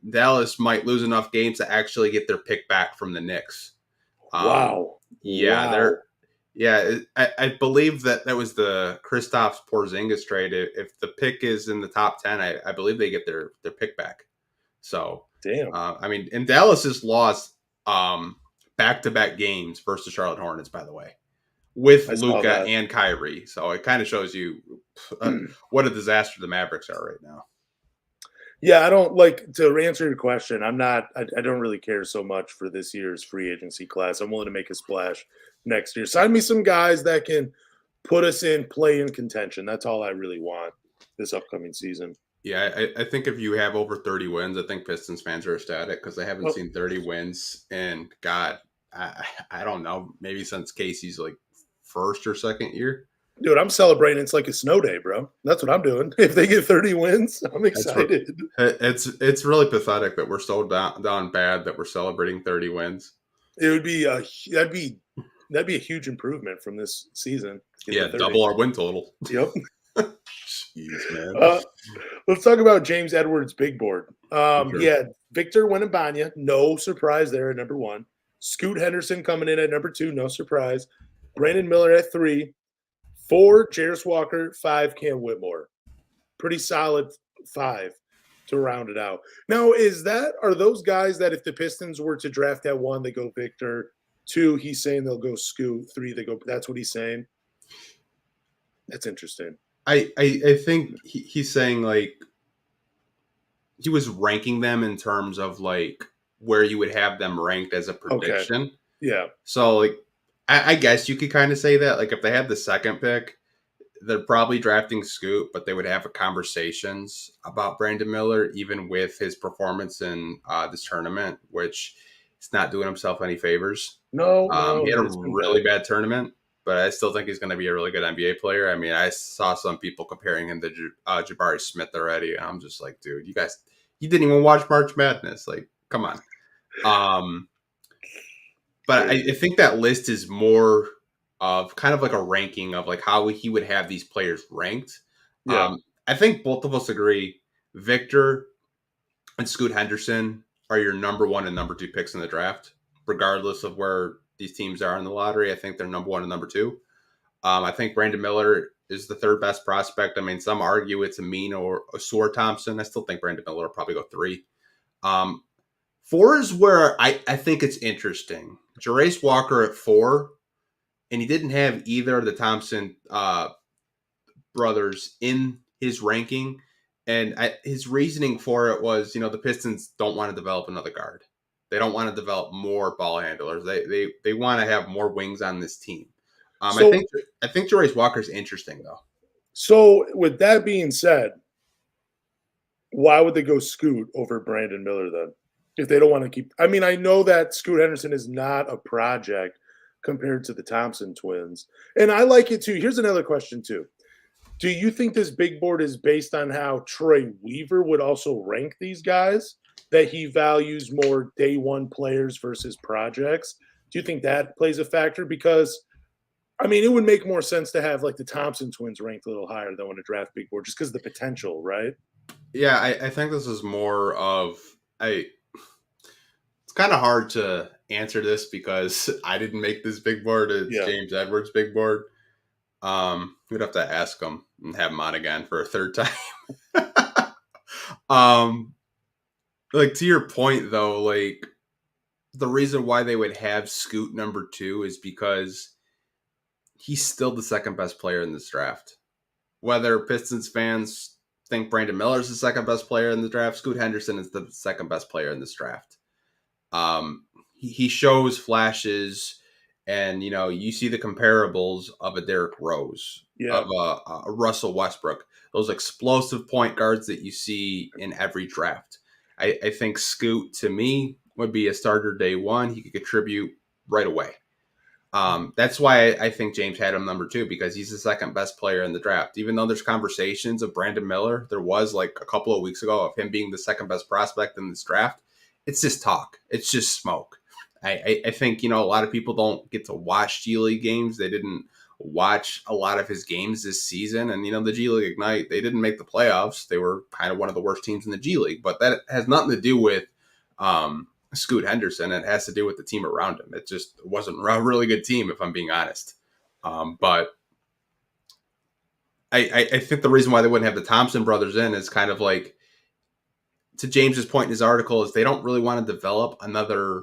Dallas might lose enough games to actually get their pick back from the Knicks. Wow. Yeah, I believe that was the Kristaps Porzingis trade. If the pick is in the top 10, I believe they get their pick back. So, damn. And Dallas has lost back-to-back games versus the Charlotte Hornets, by the way, with Luka and Kyrie. So it kind of shows you what a disaster the Mavericks are right now. Yeah, I don't to answer your question. I don't really care so much for this year's free agency class. I'm willing to make a splash next year. Sign me some guys that can put us in play in contention. That's all I really want this upcoming season. Yeah, I think if you have over 30 wins, I think Pistons fans are ecstatic because they haven't seen 30 wins in, God, I don't know, maybe since Casey's first or second year. Dude, I'm celebrating. It's like a snow day, bro. That's what I'm doing. If they get 30 wins, I'm excited. It's really pathetic that we're so down bad that we're celebrating 30 wins. It would be that'd be a huge improvement from this season. Yeah, double our win total. Yep. Jeez, man. Let's talk about James Edwards' big board. He had Victor Wembanyama, no surprise there at number 1. Scoot Henderson coming in at number 2, no surprise. Brandon Miller at 3. 4, Jarris Walker. 5, Cam Whitmore. Pretty solid 5 to round it out. Now, are those guys that if the Pistons were to draft at 1, they go Victor? 2, he's saying they'll go Scoot. 3, they go. That's what he's saying. That's interesting. I think he's saying he was ranking them in terms of where you would have them ranked as a prediction. Okay. Yeah. So I guess you could kind of say that if they had the second pick, they're probably drafting Scoot, but they would have conversations about Brandon Miller, even with his performance in this tournament, which he's not doing himself any favors. No, he had a really bad tournament, but I still think he's going to be a really good NBA player. I mean, I saw some people comparing him to Jabari Smith already, and I'm just like, dude, you didn't even watch March Madness. Come on. But I think that list is more of kind of a ranking of how he would have these players ranked. Yeah. I think both of us agree Victor and Scoot Henderson are your number 1 and number 2 picks in the draft, regardless of where these teams are in the lottery. I think they're number 1 and number 2. I think Brandon Miller is the 3rd best prospect. I mean, some argue it's Amin or Ausar Thompson. I still think Brandon Miller will probably go 3. 4 is where I think it's interesting. Jarris Walker at 4, and he didn't have either of the Thompson brothers in his ranking. And his reasoning for it was, the Pistons don't want to develop another guard. They don't want to develop more ball handlers. They want to have more wings on this team. I think Jarris Walker's interesting, though. So with that being said, why would they go Scoot over Brandon Miller then? If they don't want to keep – I mean, I know that Scoot Henderson is not a project compared to the Thompson twins. And I like it too. Here's another question too. Do you think this big board is based on how Troy Weaver would also rank these guys? That he values more day 1 players versus projects? Do you think that plays a factor? Because, I mean, it would make more sense to have the Thompson twins ranked a little higher than on a draft big board just because of the potential, right? Yeah, I think this is more of I. It's kind of hard to answer this because I didn't make this big board. It's Yeah. James Edwards' big board. We'd have to ask him and have him on again for a third time. um, like to your point though, like the reason why they would have Scoot number 2 is because he's still the second best player in this draft. Whether Pistons fans think Brandon Miller is the second best player in the draft, Scoot Henderson is the second best player in this draft. He shows flashes, and you see the comparables of a Derrick Rose, Yeah. of a Russell Westbrook, those explosive point guards that you see in every draft. I think Scoot to me would be a starter day one. He could contribute right away. That's why I think James had him number 2 because he's the second best player in the draft. Even though there's conversations of Brandon Miller, there was like a couple of weeks ago of him being the second best prospect in this draft. It's just talk. It's just smoke. I think, a lot of people don't get to watch G League games. They didn't watch a lot of his games this season. And, the G League Ignite, they didn't make the playoffs. They were kind of one of the worst teams in the G League. But that has nothing to do with Scoot Henderson. It has to do with the team around him. It just wasn't a really good team, if I'm being honest. But I think the reason why they wouldn't have the Thompson brothers in is kind of like, to James's point in his article, is they don't really want to develop another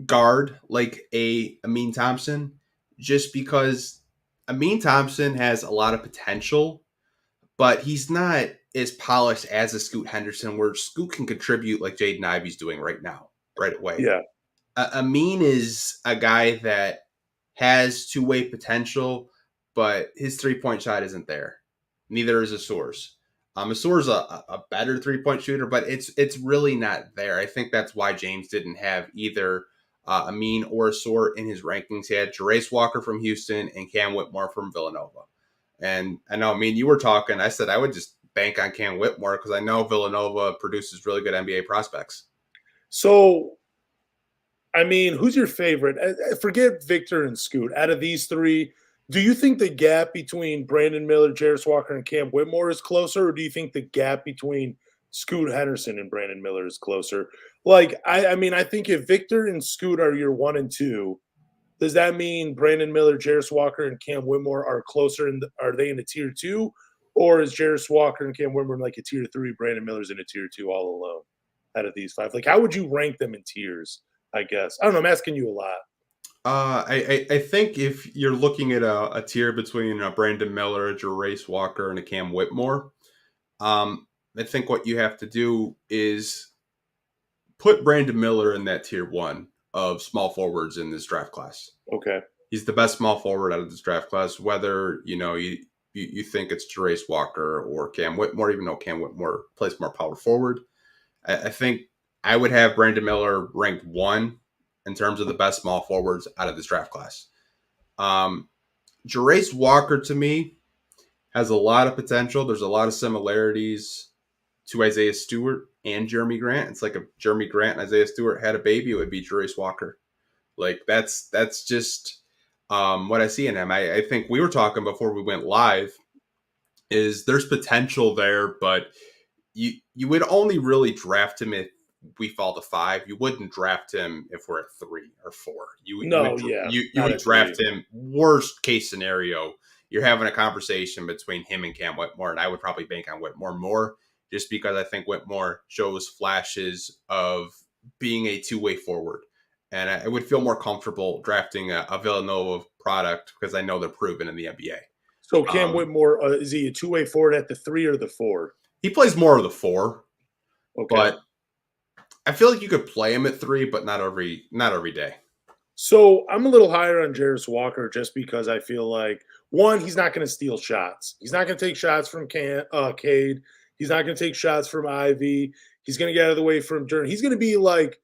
guard like a Amin Thompson, just because Amin Thompson has a lot of potential, but he's not as polished as a Scoot Henderson, where Scoot can contribute like Jaden Ivey's doing right now, right away. Yeah. Amin is a guy that has two-way potential, but his three-point shot isn't there. Neither is Asur's. Asur's a better three-point shooter, but it's really not there. I think that's why James didn't have either Amin or Asur in his rankings. He had Jarace Walker from Houston and Cam Whitmore from Villanova. And I know, you were talking. I said I would just bank on Cam Whitmore because I know Villanova produces really good NBA prospects. So, who's your favorite? Forget Victor and Scoot. Out of these three, do you think the gap between Brandon Miller, Jarace Walker, and Cam Whitmore is closer, or do you think the gap between Scoot Henderson and Brandon Miller is closer? Like, I think if Victor and Scoot are your 1 and 2, does that mean Brandon Miller, Jarace Walker, and Cam Whitmore are closer? Are they in a tier 2, or is Jarace Walker and Cam Whitmore in like a tier 3? Brandon Miller's in a tier 2 all alone out of these 5. Like, how would you rank them in tiers? I guess I don't know. I'm asking you a lot. I think if you're looking at a tier between a Brandon Miller, a Jarace Walker, and a Cam Whitmore, I think what you have to do is put Brandon Miller in that tier 1 of small forwards in this draft class. Okay. He's the best small forward out of this draft class, whether, you think it's Jarace Walker or Cam Whitmore, even though Cam Whitmore plays more power forward. I think I would have Brandon Miller ranked 1 in terms of the best small forwards out of this draft class. Jarace Walker, to me, has a lot of potential. There's a lot of similarities to Isaiah Stewart and Jeremy Grant. It's like if Jeremy Grant and Isaiah Stewart had a baby, it would be Jarace Walker. Like, that's just what I see in him. I think we were talking before we went live is there's potential there, but you would only really draft him if we fall to 5. You wouldn't draft him if we're at 3 or 4. You would draft him. Worst case scenario, you're having a conversation between him and Cam Whitmore, and I would probably bank on Whitmore more, just because I think Whitmore shows flashes of being a two-way forward, and I would feel more comfortable drafting a Villanova product because I know they're proven in the NBA. So Cam Whitmore, is he a two-way forward at the 3 or the 4? He plays more of the 4, okay. But I feel like you could play him at 3, but not every day. So I'm a little higher on Jarace Walker just because I feel like, one, he's not going to steal shots. He's not going to take shots from Cade. He's not going to take shots from Ivy. He's going to get out of the way from Durant. He's going to be like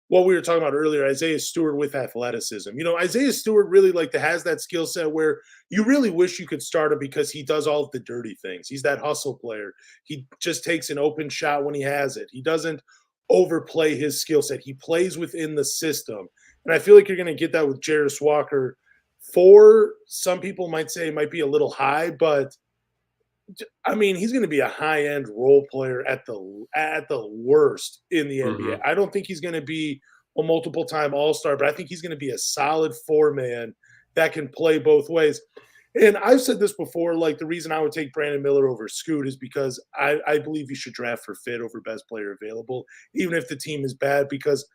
what we were talking about earlier, Isaiah Stewart with athleticism. Isaiah Stewart really has that skill set where you really wish you could start him because he does all of the dirty things. He's that hustle player. He just takes an open shot when he has it. He doesn't overplay his skill set. He plays within the system. And I feel like you're going to get that with Jarace Walker. 4, some people might say it might be a little high, but I mean, he's going to be a high-end role player at the worst in the NBA. Hmm. I don't think he's going to be a multiple-time All-Star, but I think he's going to be a solid four-man that can play both ways. And I've said this before, like the reason I would take Brandon Miller over Scoot is because I believe you should draft for fit over best player available, even if the team is bad, because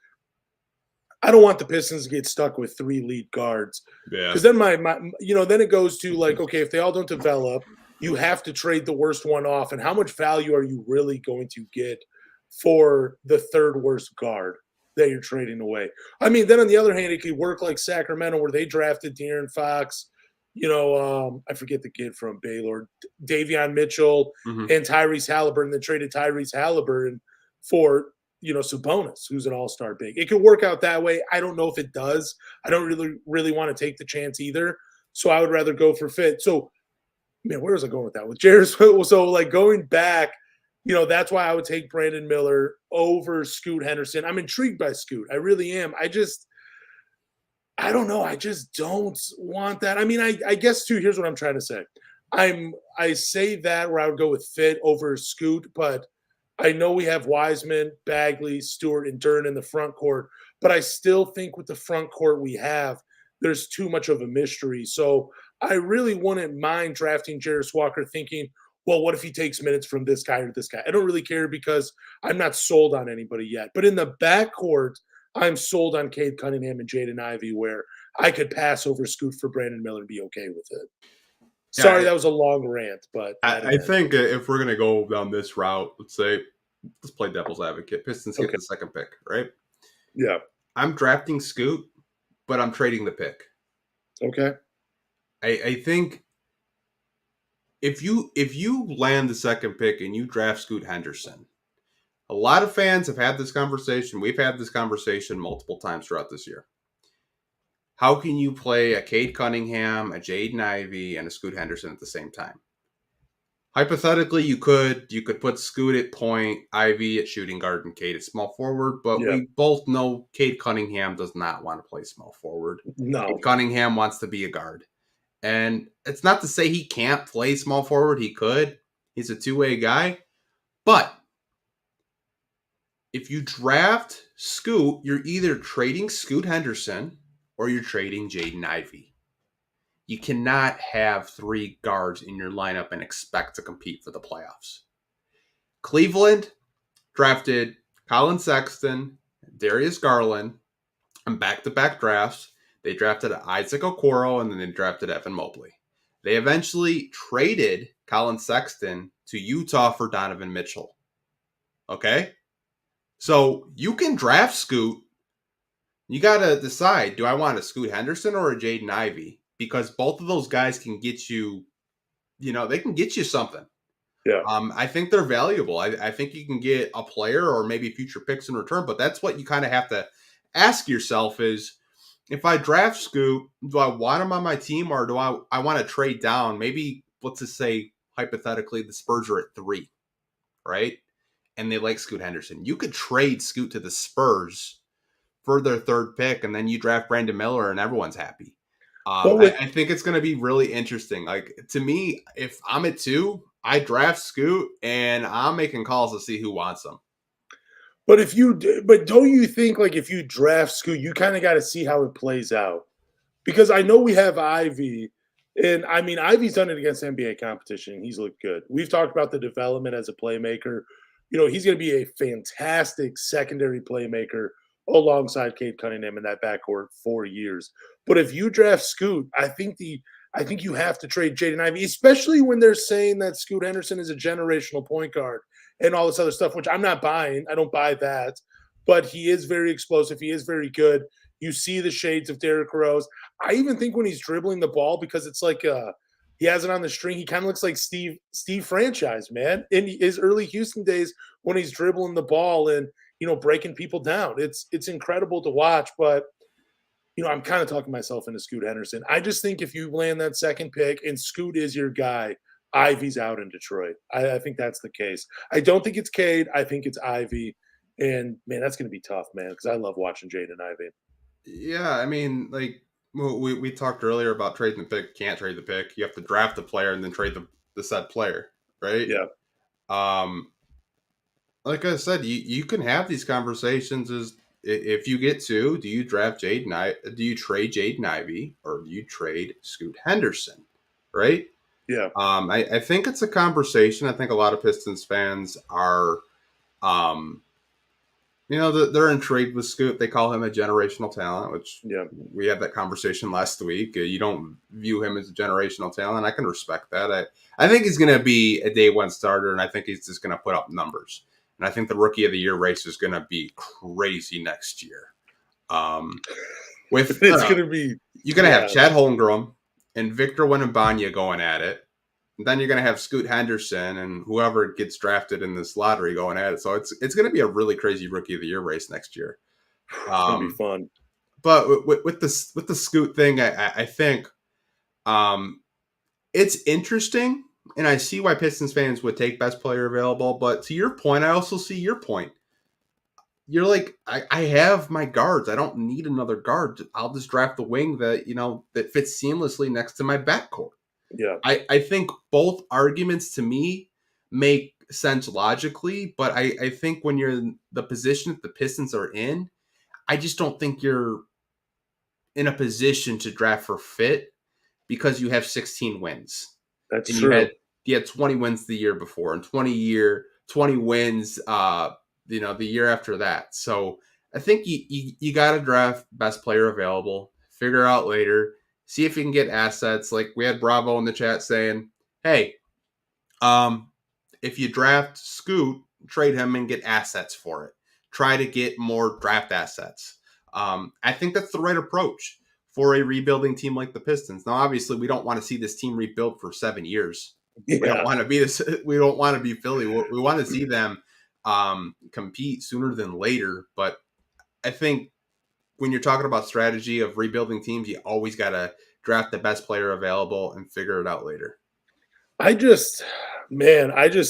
I don't want the Pistons to get stuck with three lead guards. Yeah. Because then then it goes to like, okay, if they all don't develop, you have to trade the worst one off. And how much value are you really going to get for the third worst guard that you're trading away? I mean, then on the other hand, it could work like Sacramento where they drafted De'Aaron Fox, I forget the kid from Baylor, Davion Mitchell Hmm. and Tyrese Halliburton, then traded Tyrese Halliburton for Sabonis, who's an all-star big. It could work out that way. I don't know if it does. I don't really want to take the chance either. So I would rather go for fit. So, man, where was I going with that? With Jared, so like going back, that's why I would take Brandon Miller over Scoot Henderson. I'm intrigued by Scoot. I really am. I don't know. I just don't want that. I mean, I guess too. Here's what I'm trying to say. I say that where I would go with fit over Scoot, but I know we have Wiseman, Bagley, Stewart, and Duren in the front court, but I still think with the front court we have, there's too much of a mystery. So I really wouldn't mind drafting Jarris Walker thinking, well, what if he takes minutes from this guy or this guy? I don't really care because I'm not sold on anybody yet. But in the backcourt, I'm sold on Cade Cunningham and Jaden Ivey, where I could pass over Scoot for Brandon Miller and be okay with it. Sorry, Yeah, that was a long rant, but I think if we're gonna go down this route, let's play devil's advocate. Pistons get okay. the second pick, right? Yeah. I'm drafting Scoot, but I'm trading the pick. Okay. I think if you land the second pick and you draft Scoot Henderson, a lot of fans have had this conversation. We've had this conversation multiple times throughout this year. How can you play a Cade Cunningham, a Jaden Ivey, and a Scoot Henderson at the same time? Hypothetically, you could put Scoot at point, Ivy at shooting guard, and Cade at small forward. But Yeah. we both know Cade Cunningham does not want to play small forward. No. Cade Cunningham wants to be a guard, and it's not to say he can't play small forward. He could. He's a two-way guy. But if you draft Scoot, you're either trading Scoot Henderson or you're trading Jaden Ivey. You cannot have three guards in your lineup and expect to compete for the playoffs. Cleveland drafted Colin Sexton, Darius Garland, and back-to-back drafts. They drafted Isaac Okoro, and then they drafted Evan Mobley. They eventually traded Colin Sexton to Utah for Donovan Mitchell. Okay? So you can draft Scoot. You got to decide, do I want a Scoot Henderson or a Jaden Ivey? Because both of those guys can get you, they can get you something. Yeah. I think they're valuable. I think you can get a player or maybe future picks in return, but that's what you kind of have to ask yourself is, if I draft Scoot, do I want him on my team or do I want to trade down? Maybe, let's just say, hypothetically, the Spurs are at 3, right? And they like Scoot Henderson. You could trade Scoot to the Spurs for their third pick, and then you draft Brandon Miller and everyone's happy. I think it's going to be really interesting. Like, to me, if I'm at 2, I draft Scoot, and I'm making calls to see who wants them. But don't you think, like, if you draft Scoot, you kind of got to see how it plays out? Because I know we have Ivy, and I mean, Ivy's done it against NBA competition. He's looked good. We've talked about the development as a playmaker. He's going to be a fantastic secondary playmaker alongside Cade Cunningham in that backcourt for years. But if you draft Scoot, I think you have to trade Jaden Ivey, especially when they're saying that Scoot Henderson is a generational point guard and all this other stuff, which I'm not buying. I don't buy that. But he is very explosive. He is very good. You see the shades of Derrick Rose. I even think when he's dribbling the ball, because it's like he has it on the string, he kind of looks like Steve Franchise, man. In his early Houston days when he's dribbling the ball and breaking people down. It's incredible to watch, but I'm kind of talking myself into Scoot Henderson. I just think if you land that second pick and Scoot is your guy, Ivy's out in Detroit. I think that's the case. I don't think it's Cade. I think it's Ivy. And, man, that's going to be tough, man, because I love watching Jaden Ivey. Yeah, I mean, like, we talked earlier about trading the pick. Can't trade the pick. You have to draft the player and then trade the said player. right? Yeah. Like I said, you can have these conversations as if you get to, do you draft do you trade Jaden Ivey or do you trade Scoot Henderson, right? Yeah. I think it's a conversation. I think a lot of Pistons fans are, um, they're intrigued with Scoot. They call him a generational talent, which Yeah. we had that conversation last week. You don't view him as a generational talent. I can respect that. I think he's going to be a day one starter, and I think he's just going to put up numbers. And I think the rookie of the year race is going to be crazy next year. With It's going to be. You're going to have Chad Holmgren and Victor Wembanyama going at it. And then you're going to have Scoot Henderson and whoever gets drafted in this lottery going at it. So it's going to be a really crazy rookie of the year race next year. It's going to be fun. But with the Scoot thing, I think it's interesting, and I see why Pistons fans would take best player available. But to your point, I also see your point. You're like, I have my guards. I don't need another guard. I'll just draft the wing that fits seamlessly next to my backcourt. Yeah. I think both arguments to me make sense logically, but I think when you're in the position that the Pistons are in, I just don't think you're in a position to draft for fit because you have 16 wins. That's and true. You had 20 wins the year before and 20 wins the year after that. So I think you got to draft best player available, figure out later, see if you can get assets. Like we had Bravo in the chat saying, hey, if you draft Scoot, trade him and get assets for it. Try to get more draft assets. I think that's the right approach for a rebuilding team like the Pistons. Now, obviously, we don't want to see this team rebuild for 7 years. Yeah. We don't want to be this. We don't want to be Philly. We want to see them compete sooner than later. But I think when you're talking about strategy of rebuilding teams, you always got to draft the best player available and figure it out later. I just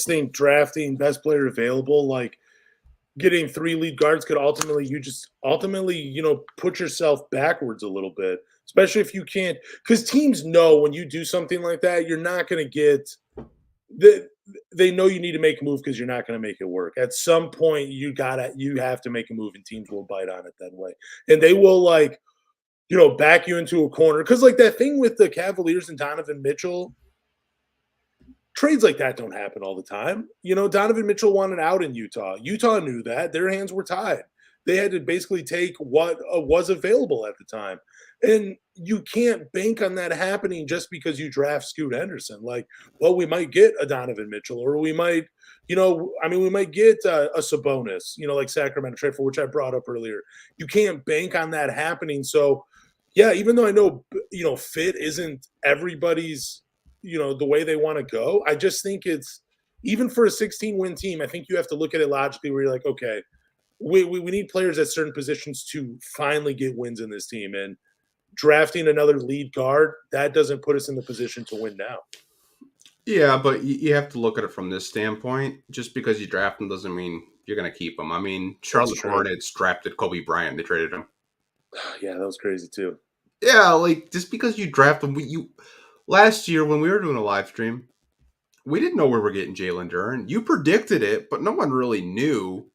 think drafting best player available, like getting 3 lead guards, could ultimately put yourself backwards a little bit, especially if you can't, because teams know when you do something like that, you're not going to get they know you need to make a move because you're not going to make it work. At some point, you have to make a move, and teams will bite on it that way, and they will back you into a corner, because like that thing with the Cavaliers and Donovan Mitchell. Trades like that don't happen all the time. Donovan Mitchell wanted out in Utah. Utah knew that. Their hands were tied. They had to basically take what was available at the time. And you can't bank on that happening just because you draft Scoot Henderson. Like, well, we might get a Donovan Mitchell, or we might, we might get a Sabonis, like Sacramento trade for, which I brought up earlier. You can't bank on that happening. So, yeah, even though I know, fit isn't everybody's the way they want to go. I just think it's, even for a 16-win team, I think you have to look at it logically, where you're like, okay, we need players at certain positions to finally get wins in this team. And drafting another lead guard, that doesn't put us in the position to win now. Yeah, but you have to look at it from this standpoint. Just because you draft them doesn't mean you're going to keep them. I mean, Charlotte Hornets drafted Kobe Bryant. They traded him. Yeah, that was crazy too. Yeah, like just because you draft them, last year, when we were doing a live stream, we didn't know we were getting Jalen Duren. You predicted it, but no one really knew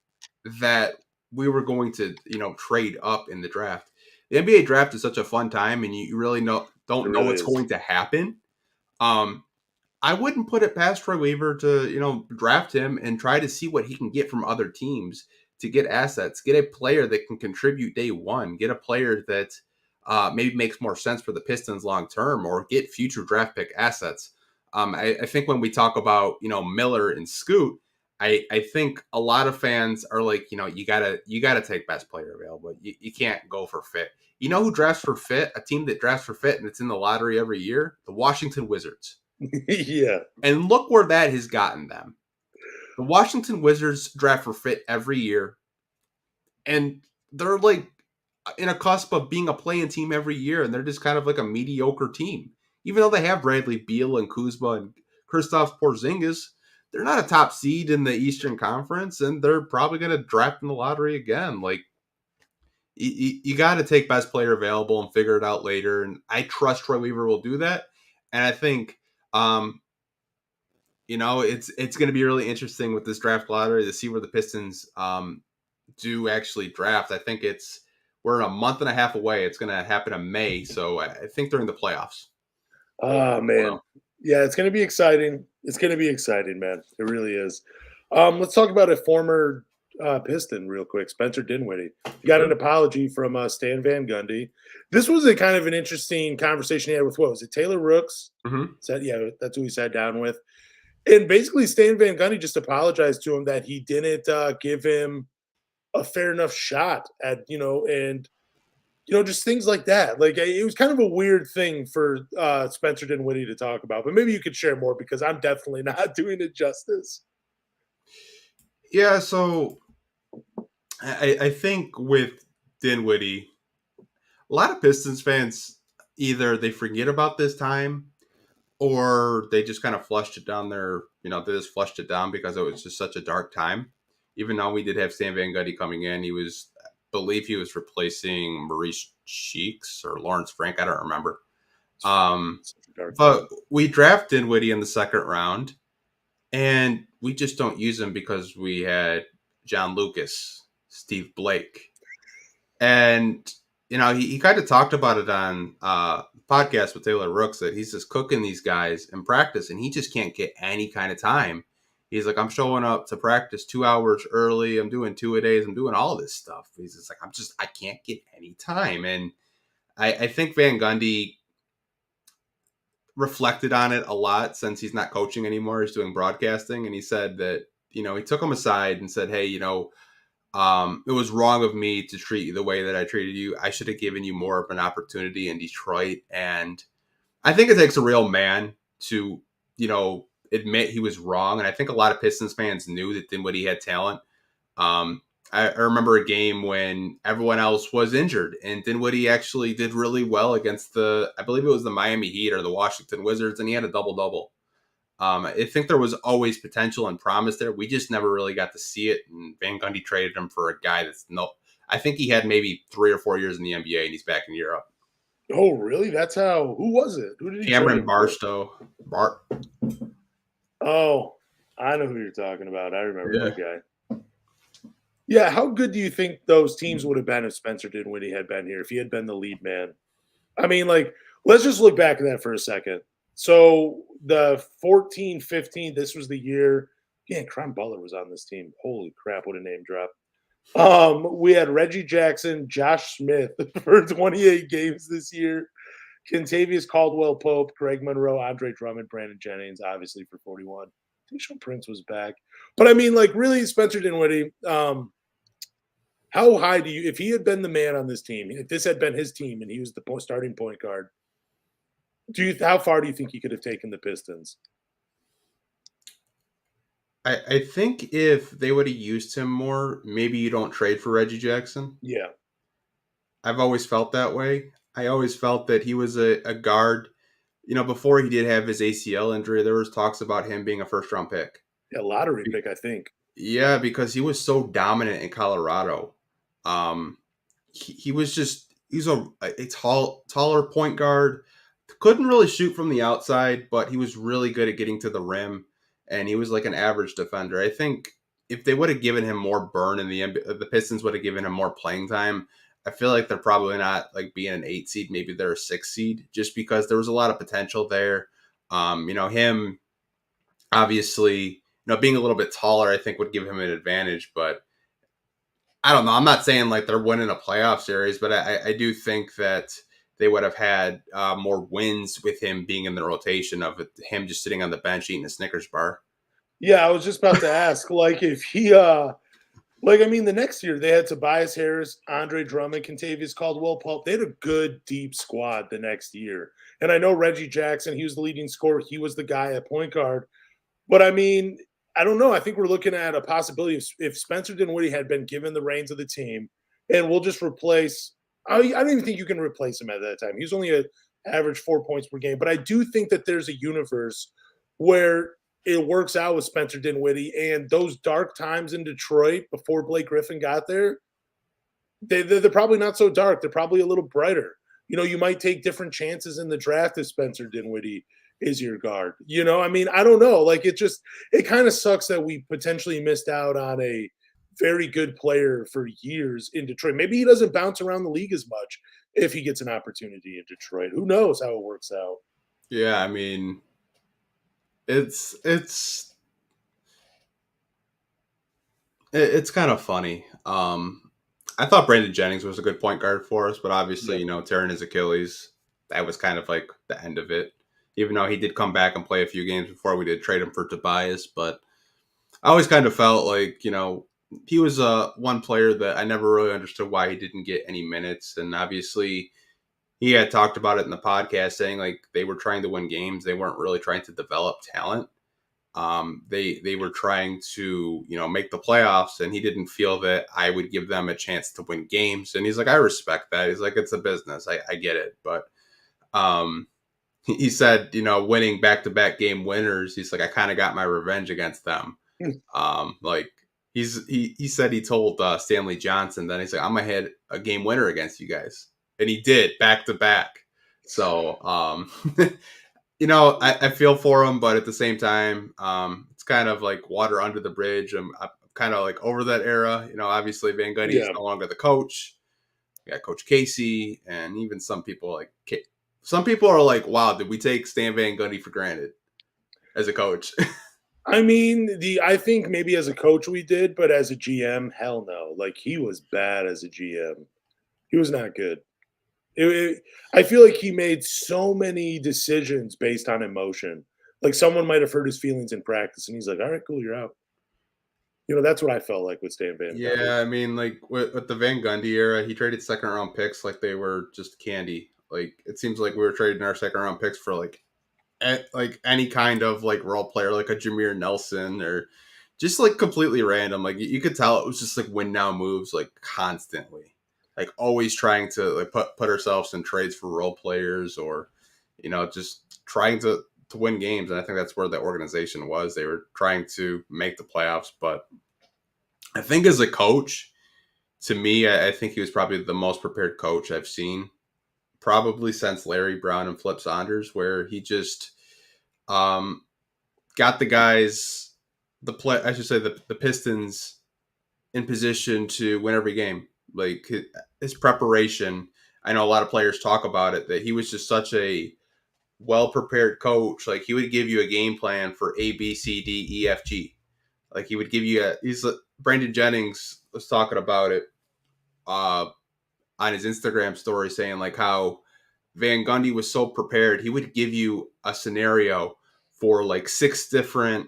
that we were going to, trade up in the draft. The NBA draft is such a fun time, and you really don't know what's going to happen. I wouldn't put it past Troy Weaver to, draft him and try to see what he can get from other teams to get assets, get a player that can contribute day one, get a player that maybe makes more sense for the Pistons long term, or get future draft pick assets. I think when we talk about Miller and Scoot, I think a lot of fans are like, you gotta take best player available. You can't go for fit. You know who drafts for fit? A team that drafts for fit and it's in the lottery every year? The Washington Wizards. Yeah. And look where that has gotten them. The Washington Wizards draft for fit every year, and they're like in a cusp of being a play-in team every year, and they're just kind of like a mediocre team. Even though they have Bradley Beal and Kuzma and Kristaps Porzingis, they're not a top seed in the Eastern Conference, and they're probably going to draft in the lottery again. Like, you got to take best player available and figure it out later, and I trust Troy Weaver will do that. And I think it's going to be really interesting with this draft lottery to see where the Pistons do actually draft. I think we're a month and a half away. It's going to happen in May, so I think during the playoffs. Oh man, yeah, it's going to be exciting. It's going to be exciting, man. It really is. Let's talk about a former Piston real quick, Spencer Dinwiddie. He got an apology from Stan Van Gundy. This was a kind of an interesting conversation he had with, what was it, Taylor Rooks? Mm-hmm. Yeah, that's who he sat down with. And basically, Stan Van Gundy just apologized to him that he didn't give him a fair enough shot at, and just things like that. Like, it was kind of a weird thing for Spencer Dinwiddie to talk about. But maybe you could share more because I'm definitely not doing it justice. Yeah, so I think with Dinwiddie, a lot of Pistons fans either they forget about this time or they just kind of flushed it down they just flushed it down because it was just such a dark time. Even though we did have Stan Van Gundy coming in, I believe he was replacing Maurice Cheeks or Lawrence Frank. I don't remember. But we draft Dinwiddie in the second round, and we just don't use him because we had John Lucas, Steve Blake, and he kind of talked about it on podcast with Taylor Rooks that he's just cooking these guys in practice and he just can't get any kind of time. He's like, I'm showing up to practice 2 hours early. I'm doing 2-a-days. I'm doing all this stuff. He's just like, I can't get any time. And I think Van Gundy reflected on it a lot since he's not coaching anymore. He's doing broadcasting. And he said that, he took him aside and said, hey, it was wrong of me to treat you the way that I treated you. I should have given you more of an opportunity in Detroit. And I think it takes a real man to, admit he was wrong. And I think a lot of Pistons fans knew that Dinwiddie had talent. I remember a game when everyone else was injured and Dinwiddie actually did really well against I believe it was the Miami Heat or the Washington Wizards, and he had a double-double. I think there was always potential and promise there. We just never really got to see it. And Van Gundy traded him for a guy I think he had maybe 3 or 4 years in the NBA and he's back in Europe. Oh, really? That's who was it? Who did he Cameron Barstow. Oh, I know who you're talking about. I remember that guy. Yeah, how good do you think those teams would have been if Spencer Dinwiddie had been here, if he had been the lead man? I mean, let's just look back at that for a second. So the 14-15, this was the year. Yeah, Cron Butler was on this team. Holy crap, what a name drop. We had Reggie Jackson, Josh Smith for 28 games this year. Kentavious Caldwell-Pope, Greg Monroe, Andre Drummond, Brandon Jennings, obviously for 41. Tayshaun Prince was back. But I mean, really, Spencer Dinwiddie, how high if he had been the man on this team, if this had been his team and he was the starting point guard, how far do you think he could have taken the Pistons? I think if they would have used him more, maybe you don't trade for Reggie Jackson. Yeah. I've always felt that way. I always felt that he was a guard. Before he did have his ACL injury, there was talks about him being a first-round pick. Yeah, lottery pick, I think. Yeah, because he was so dominant in Colorado. He was he's a taller point guard. Couldn't really shoot from the outside, but he was really good at getting to the rim, and he was like an average defender. I think if they would have given him more burn in the NBA, the Pistons would have given him more playing time. I feel like they're probably not being an 8 seed. Maybe they're a 6 seed just because there was a lot of potential there. Him obviously, being a little bit taller, I think would give him an advantage, but I don't know. I'm not saying they're winning a playoff series, but I do think that they would have had more wins with him being in the rotation of him just sitting on the bench eating a Snickers bar. Yeah, I was just about to ask, if he, the next year they had Tobias Harris, Andre Drummond, Kentavious Caldwell-Pope. They had a good, deep squad the next year. And I know Reggie Jackson, he was the leading scorer. He was the guy at point guard. But, I don't know. I think we're looking at a possibility if Spencer Dinwiddie had been given the reins of the team, and we'll just replace – I don't even think you can replace him at that time. He was only an average 4 points per game. But I do think that there's a universe where – it works out with Spencer Dinwiddie, and those dark times in Detroit before Blake Griffin got there, they're probably not so dark. They're probably a little brighter. You might take different chances in the draft if Spencer Dinwiddie is your guard. I mean, I don't know. Like, it kind of sucks that we potentially missed out on a very good player for years in Detroit. Maybe he doesn't bounce around the league as much if he gets an opportunity in Detroit. Who knows how it works out? Yeah, I mean, it's kind of funny. I thought Brandon Jennings was a good point guard for us, but obviously, tearing his Achilles, that was kind of like the end of it. Even though he did come back and play a few games before we did trade him for Tobias, but I always kind of felt like, he was one player that I never really understood why he didn't get any minutes. And obviously, he had talked about it in the podcast saying like they were trying to win games. They weren't really trying to develop talent. They were trying to, make the playoffs, and he didn't feel that I would give them a chance to win games. And he's like, I respect that. He's like, it's a business. I get it. But he said, winning back-to-back game winners, he's like, I kind of got my revenge against them. Like he said he told Stanley Johnson, then he's like, I'm going to hit a game winner against you guys. And he did back-to-back. So, I feel for him, but at the same time, it's kind of like water under the bridge. I'm kind of like over that era. Obviously Van Gundy is no longer the coach. We got Coach Casey, and even some people are like, wow, did we take Stan Van Gundy for granted as a coach? I mean, I think maybe as a coach we did, but as a GM, hell no. Like, he was bad as a GM. He was not good. I feel like he made so many decisions based on emotion. Like, someone might have hurt his feelings in practice, and he's like, all right, cool, you're out. That's what I felt like with Stan Van Gundy. Yeah, I mean, like, with the Van Gundy era, he traded second-round picks like they were just candy. Like, it seems like we were trading our second-round picks for, like any kind of, like, role player, like a Jameer Nelson, or just, like, completely random. Like, you could tell it was just, like, win-now moves, like, constantly. Like, always trying to like put ourselves in trades for role players, or just trying to win games. And I think that's where the organization was. They were trying to make the playoffs. But I think as a coach, to me, I think he was probably the most prepared coach I've seen, probably since Larry Brown and Flip Saunders, where he just got the guys, the Pistons in position to win every game. Like, his preparation, I know a lot of players talk about it, that he was just such a well-prepared coach. Like, he would give you a game plan for A, B, C, D, E, F, G. Like, he would give you Brandon Jennings was talking about it on his Instagram story, saying like how Van Gundy was so prepared. He would give you a scenario for like 6 different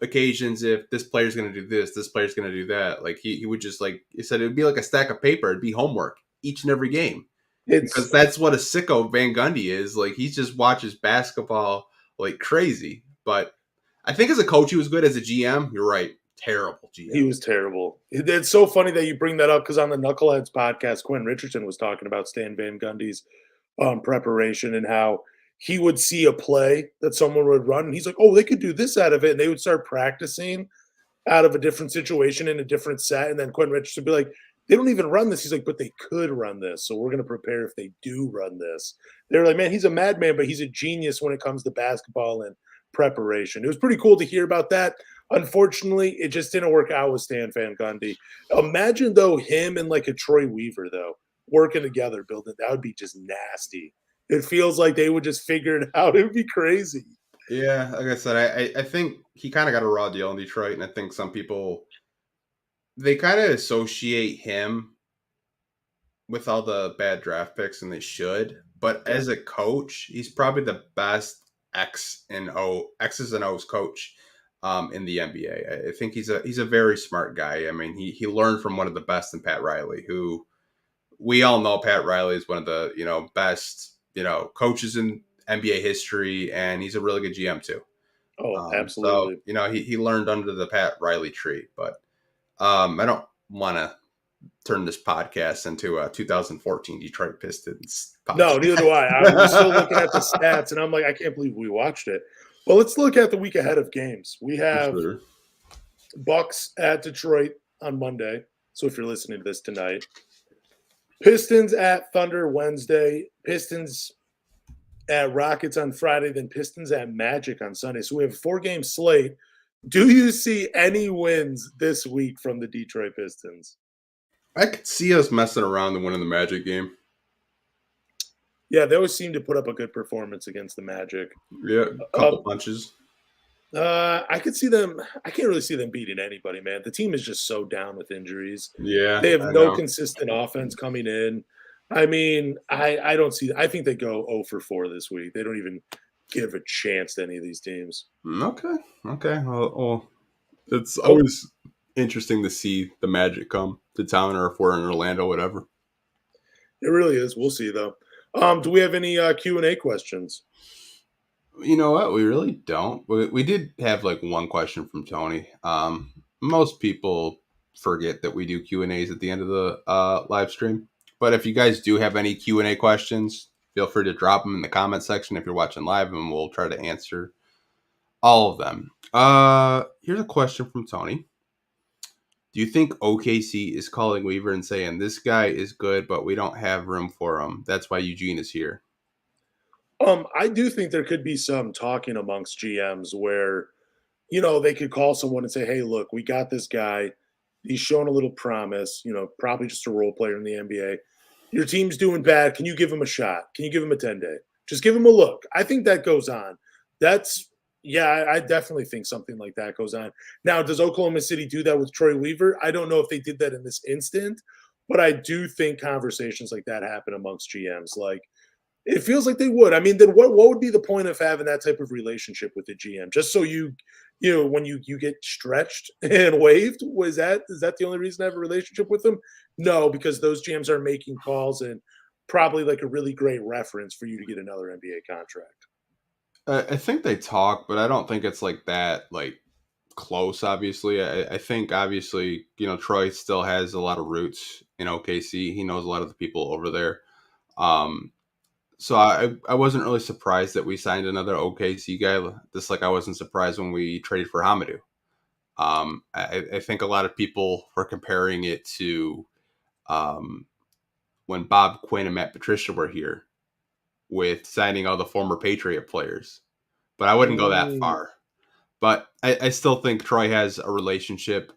occasions. If this player's going to do this player's going to do that. Like, he would just, like he said, it would be like a stack of paper. It'd be homework each and every game, because that's what a sicko Van Gundy is. Like, he just watches basketball like crazy. But I think as a coach, he was good. As a GM, you're right, terrible GM. He was terrible. It's so funny that you bring that up, because on the Knuckleheads podcast, Quinn Richardson was talking about Stan Van Gundy's preparation, and how he would see a play that someone would run, and he's like, oh, they could do this out of it. And they would start practicing out of a different situation in a different set. And then Quinn Richardson would be like, they don't even run this. He's like, but they could run this. So we're going to prepare if they do run this. They're like, man, he's a madman, but he's a genius when it comes to basketball and preparation. It was pretty cool to hear about that. Unfortunately, it just didn't work out with Stan Van Gundy. Imagine, though, him and like a Troy Weaver, though, working together, building. That would be just nasty. It feels like they would just figure it out. It would be crazy. Yeah, like I said, I think he kind of got a raw deal in Detroit, and I think some people, they kind of associate him with all the bad draft picks, and they should. But as a coach, he's probably the best X's and O's coach in the NBA. I think he's a very smart guy. I mean, he learned from one of the best in Pat Riley, who we all know Pat Riley is one of the best coaches in NBA history, and he's a really good GM too. Oh, absolutely. So, he learned under the Pat Riley tree. But I don't want to turn this podcast into a 2014 Detroit Pistons podcast. No, neither do I. I'm still looking at the stats, and I'm like, I can't believe we watched it. Well, let's look at the week ahead of games. We have Bucks at Detroit on Monday. So if you're listening to this tonight, Pistons at Thunder Wednesday. Pistons at Rockets on Friday, then Pistons at Magic on Sunday. So we have a 4-game slate. Do you see any wins this week from the Detroit Pistons? I could see us messing around and winning the Magic game. Yeah, they always seem to put up a good performance against the Magic. Yeah, a couple punches. I could see them. I can't really see them beating anybody, man. The team is just so down with injuries. Yeah, They have I no know. consistent offense coming in. I mean, I don't see. I think they go 0 for 4 this week. They don't even give a chance to any of these teams. Okay. Well, it's Oh, always interesting to see the Magic come to town, or if we're in Orlando, whatever. it really is. We'll see though. Do we have any Q&A questions? You know what? We really don't. We did have like one question from Tony. Most people forget that we do Q&As at the end of the live stream. But if you guys do have any Q&A questions, feel free to drop them in the comment section if you're watching live, and we'll try to answer all of them. Here's a question from Tony. Do you think OKC is calling Weaver and saying, this guy is good, but we don't have room for him? That's why Eugene is here. I do think there could be some talking amongst GMs where, they could call someone and say, hey, look, we got this guy. He's shown a little promise, probably just a role player in the NBA. Your team's doing bad. Can you give him a shot? Can you give him a 10-day? Just give him a look. I think that goes on. I definitely think something like that goes on. Now, does Oklahoma City do that with Troy Weaver? I don't know if they did that in this instant, but I do think conversations like that happen amongst GMs. Like, it feels like they would. I mean, then what would be the point of having that type of relationship with the GM? Just so when you get stretched and waived, is that the only reason to have a relationship with them? No, because those GMs are making calls and probably like a really great reference for you to get another NBA contract. I think they talk, but I don't think it's like that, like close. Obviously, I think obviously Troy still has a lot of roots in OKC. He knows a lot of the people over there. So I wasn't really surprised that we signed another OKC guy. Just like I wasn't surprised when we traded for Hamidou. I think a lot of people were comparing it to when Bob Quinn and Matt Patricia were here with signing all the former Patriot players. But I wouldn't go that far. But I still think Troy has a relationship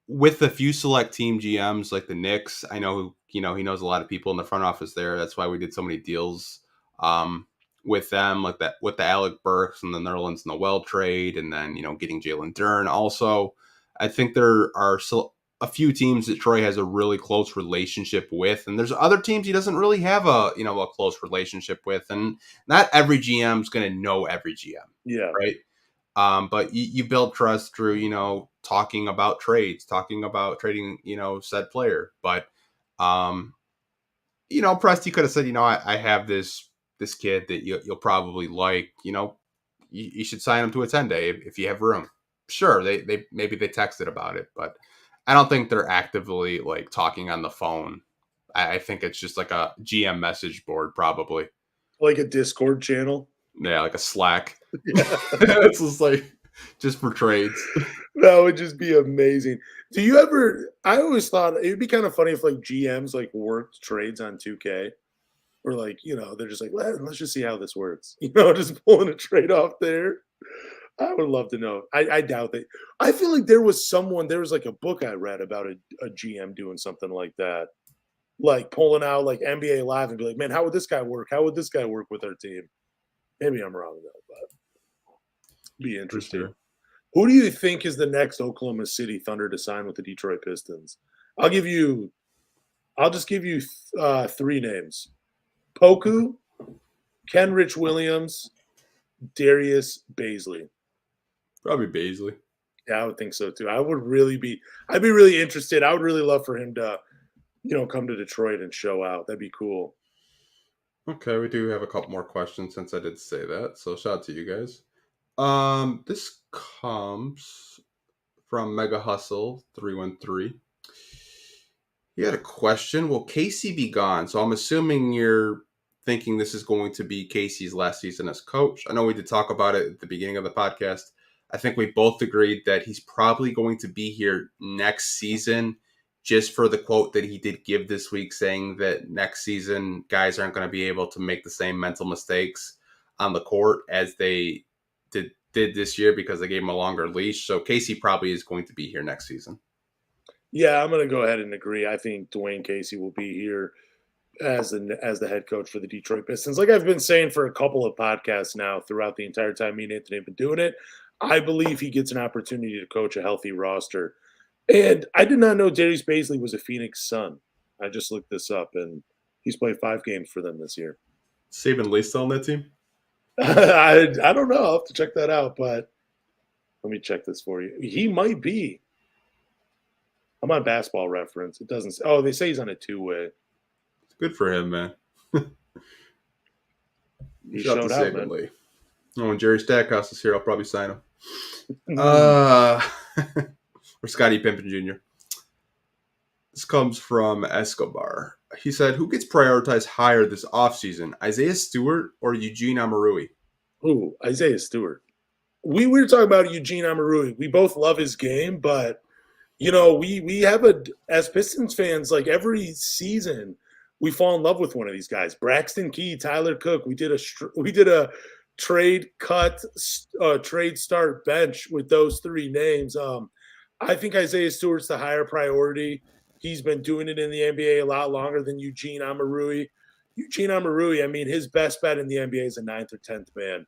with a few select team GMs like the Knicks. I know, he knows a lot of people in the front office there. That's why we did so many deals with them, like that with the Alec Burks and the Nerlens Noel trade, and then getting Jalen Duren. Also, I think there are still a few teams that Troy has a really close relationship with, and there's other teams he doesn't really have a close relationship with, and not every GM is going to know every GM. Yeah. Right. But you build trust through, talking about trades, talking about trading, said player. But, Presti could have said, I have this kid that you'll probably like, you should sign him to a 10-day if you have room. Sure. They maybe they texted about it, but I don't think they're actively like talking on the phone. I think it's just like a GM message board, probably. Like a Discord channel. Yeah, like a Slack. Yeah. It's just like just for trades. That would just be amazing. Do you ever? I always thought it'd be kind of funny if like GMs like worked trades on 2K, or like they're just like let's just see how this works. Just pulling a trade off there. I would love to know. I doubt that. I feel like there was like a book I read about a GM doing something like that, like pulling out like NBA Live and be like, man, how would this guy work? How would this guy work with our team? Maybe I'm wrong though, but be interesting. Sure. Who do you think is the next Oklahoma City Thunder to sign with the Detroit Pistons? I'll just give you 3 names: Poku, Kenrich Williams, Darius Baisley. Probably Baisley. Yeah, I would think so too. I'd be really interested. I would really love for him to, come to Detroit and show out. That'd be cool. Okay, we do have a couple more questions since I did say that. So shout out to you guys. This comes from Mega Hustle 313. He had a question. Will Casey be gone? So I'm assuming you're thinking this is going to be Casey's last season as coach. I know we did talk about it at the beginning of the podcast. I think we both agreed that he's probably going to be here next season, just for the quote that he did give this week saying that next season guys aren't going to be able to make the same mental mistakes. on the court as they did this year because they gave him a longer leash. So Casey probably is going to be here next season. Yeah, I'm going to go ahead and agree. I think Dwayne Casey will be here as the head coach for the Detroit Pistons. Like I've been saying for a couple of podcasts now throughout the entire time me and Anthony have been doing it, I believe he gets an opportunity to coach a healthy roster. And I did not know Darius Bazley was a Phoenix Sun. I just looked this up, and he's played 5 games for them this year. Saban Lee still on that team? I don't know. I'll have to check that out, but let me check this for you. He might be. I'm on Basketball Reference. It doesn't say. Oh, they say he's on a 2-way. Good for him, man. He showed out, man. Lee. Oh, when Jerry Stackhouse is here, I'll probably sign him. Or Scottie Pippen Jr. This comes from Escobar. He said, who gets prioritized higher this offseason, Isaiah Stewart or Eugene Omoruyi? Ooh, Isaiah Stewart. We were talking about Eugene Omoruyi. We both love his game, but, we have as Pistons fans, like every season, we fall in love with one of these guys. Braxton Key, Tyler Cook. We did a trade cut, trade start bench with those 3 names. I think Isaiah Stewart's the higher priority. He's been doing it in the NBA a lot longer than Eugene Omoruyi. Eugene Omoruyi, I mean, his best bet in the NBA is a 9th or 10th man.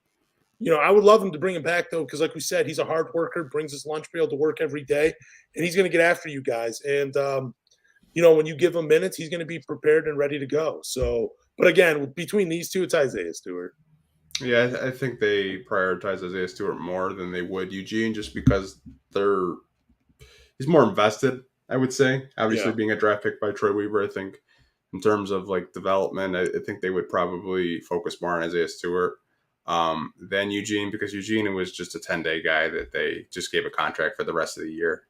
I would love him to bring him back, though, because like we said, he's a hard worker, brings his lunch pail to work every day, and he's going to get after you guys. And, when you give him minutes, he's going to be prepared and ready to go. So, but again, between these two, it's Isaiah Stewart. Yeah, I think they prioritize Isaiah Stewart more than they would Eugene just because he's more invested, I would say. Obviously, being a draft pick by Troy Weaver, I think in terms of like development, I think they would probably focus more on Isaiah Stewart than Eugene because Eugene was just a 10-day guy that they just gave a contract for the rest of the year.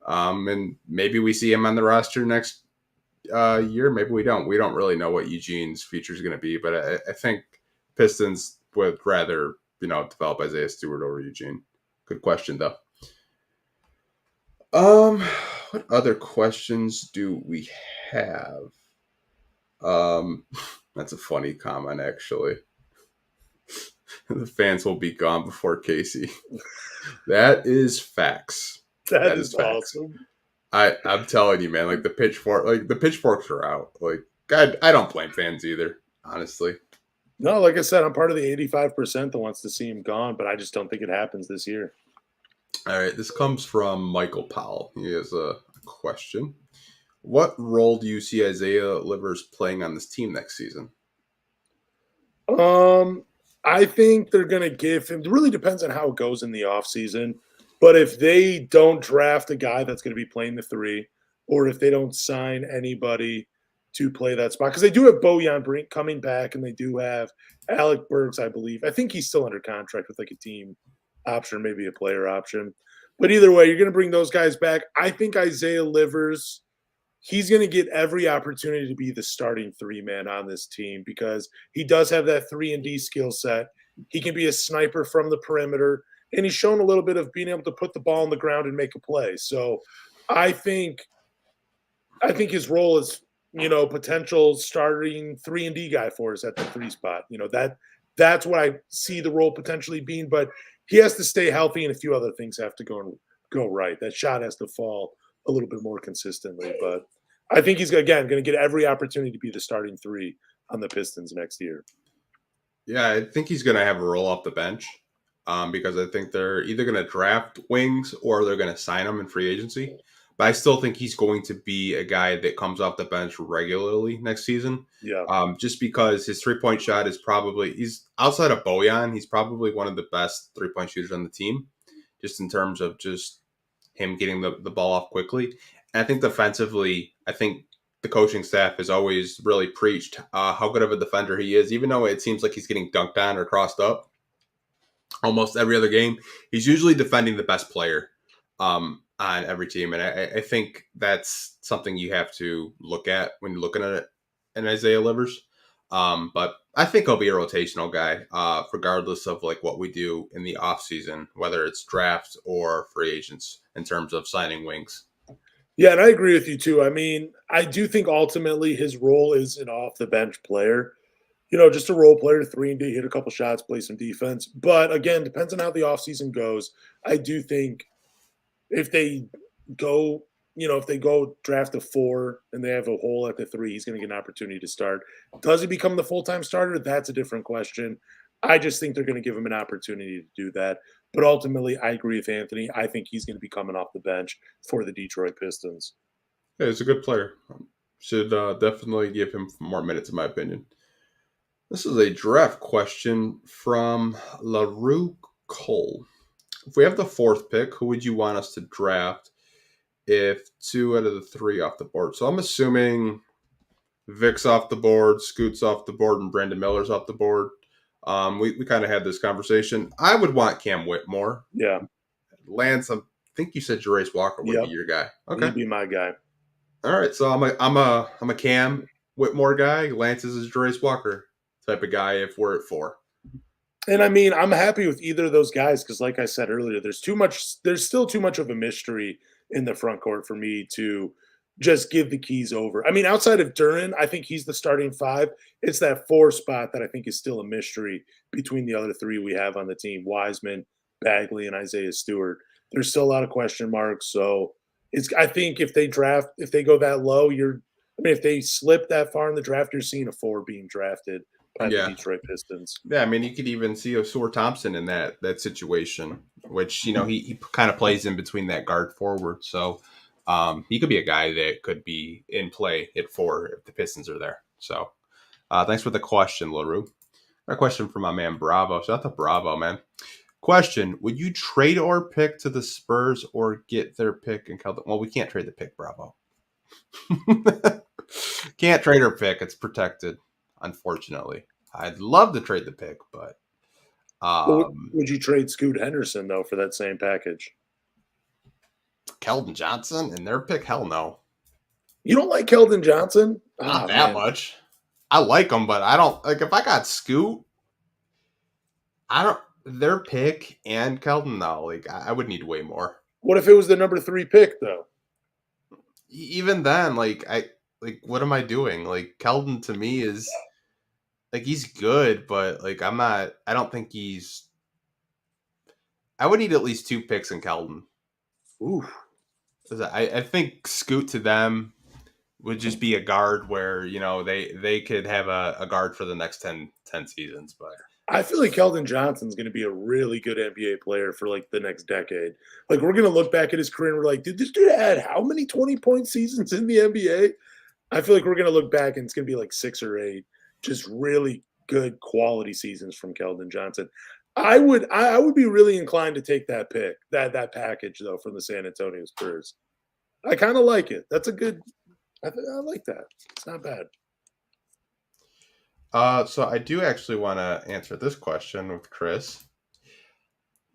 And maybe we see him on the roster next year. Maybe we don't. We don't really know what Eugene's future is going to be, but I think Pistons would rather, develop Isaiah Stewart over Eugene. Good question, though. What other questions do we have? That's a funny comment, actually. The fans will be gone before Casey. That is facts. That is awesome. I'm telling you, man, like the pitchforks are out. Like, I don't blame fans either, honestly. No, like I said, I'm part of the 85% that wants to see him gone, but I just don't think it happens this year. All right, this comes from Michael Powell. He has a question. What role do you see Isaiah Livers playing on this team next season? I think they're going to give him – it really depends on how it goes in the offseason. But if they don't draft a guy that's going to be playing the 3, or if they don't sign anybody to play that spot, because they do have Bojan Brink coming back, and they do have Alec Burks, I believe. I think he's still under contract with like a team option or maybe a player option. But either way, you're going to bring those guys back. I think Isaiah Livers, he's going to get every opportunity to be the starting 3-man on this team because he does have that 3-and-D skill set. He can be a sniper from the perimeter. And he's shown a little bit of being able to put the ball on the ground and make a play. So I think his role is, potential starting 3-and-D guy for us at the 3 spot. That's what I see the role potentially being. But he has to stay healthy and a few other things have to go right. That shot has to fall a little bit more consistently. But I think he's, again, going to get every opportunity to be the starting 3 on the Pistons next year. Yeah, I think he's going to have a role off the bench. Because I think they're either going to draft wings or they're going to sign him in free agency. But I still think he's going to be a guy that comes off the bench regularly next season. Yeah. Just because his 3-point shot is he's outside of Bojan, he's probably one of the best 3-point shooters on the team, just in terms of just him getting the ball off quickly. And I think defensively, the coaching staff has always really preached how good of a defender he is, even though it seems like he's getting dunked on or crossed up. Almost every other game, he's usually defending the best player on every team. And I think that's something you have to look at when you're looking at it in Isaiah Livers. But I think he'll be a rotational guy, regardless of like what we do in the offseason, whether it's drafts or free agents in terms of signing wings. Yeah, and I agree with you too. I mean, I do think ultimately his role is an off-the-bench player. just a role player, 3-and-D, hit a couple shots, play some defense. But again, depends on how the offseason goes. I do think if they go, if they go draft a 4 and they have a hole at the 3, he's going to get an opportunity to start. Does he become the full-time starter? That's a different question. I just think they're going to give him an opportunity to do that. But ultimately, I agree with Anthony. I think he's going to be coming off the bench for the Detroit Pistons. Yeah, he's a good player. Should definitely give him more minutes, in my opinion. This is a draft question from LaRue Cole. If we have the 4th pick, who would you want us to draft if 2 out of the 3 off the board? So I'm assuming Vic's off the board, Scoot's off the board, and Brandon Miller's off the board. We kind of had this conversation. I would want Cam Whitmore. Yeah. Lance, I think you said Jarace Walker would be your guy. Okay. He'd be my guy. All right. So I'm a Cam Whitmore guy. Lance is a Jarace Walker type of guy if we're at 4. And I mean, I'm happy with either of those guys because, like I said earlier, there's still too much of a mystery in the front court for me to just give the keys over. I mean, outside of Duren, I think he's the starting 5. It's that 4 spot that I think is still a mystery between the other 3 we have on the team, Wiseman, Bagley, and Isaiah Stewart. There's still a lot of question marks. So I think if they go that low, if they slip that far in the draft, you're seeing a 4 being drafted by the Detroit Pistons. Yeah, I mean, you could even see Osur Thompson in that situation, which, he kind of plays in between that guard forward. So he could be a guy that could be in play at 4 if the Pistons are there. So thanks for the question, LaRue. A question from my man Bravo. Shout out to Bravo, man. Question: would you trade or pick to the Spurs or get their pick and call them? Well, we can't trade the pick, Bravo. Can't trade or pick. It's protected, unfortunately. I'd love to trade the pick, but would you trade Scoot Henderson though for that same package? Keldon Johnson and their pick? Hell no. You don't like Keldon Johnson? Not that much. I like him, but I don't like. If I got Scoot, their pick and Keldon, no. Like I would need way more. What if it was the number 3 pick though? Even then, what am I doing? Like Keldon to me is like he's good, but like I don't think he's. I would need at least 2 picks in Keldon. Ooh. I think Scoot to them would just be a guard where, they could have a guard for the next 10 seasons. But I feel like Keldon Johnson's going to be a really good NBA player for like the next decade. Like we're going to look back at his career and we're like, did this dude had how many 20-point seasons in the NBA? I feel like we're going to look back and it's going to be like 6 or 8, just really good quality seasons from Keldon Johnson. I would be really inclined to take that pick, that package though from the San Antonio Spurs. I kind of like it. That's a good. I like that. It's not bad. So I do actually want to answer this question with Chris.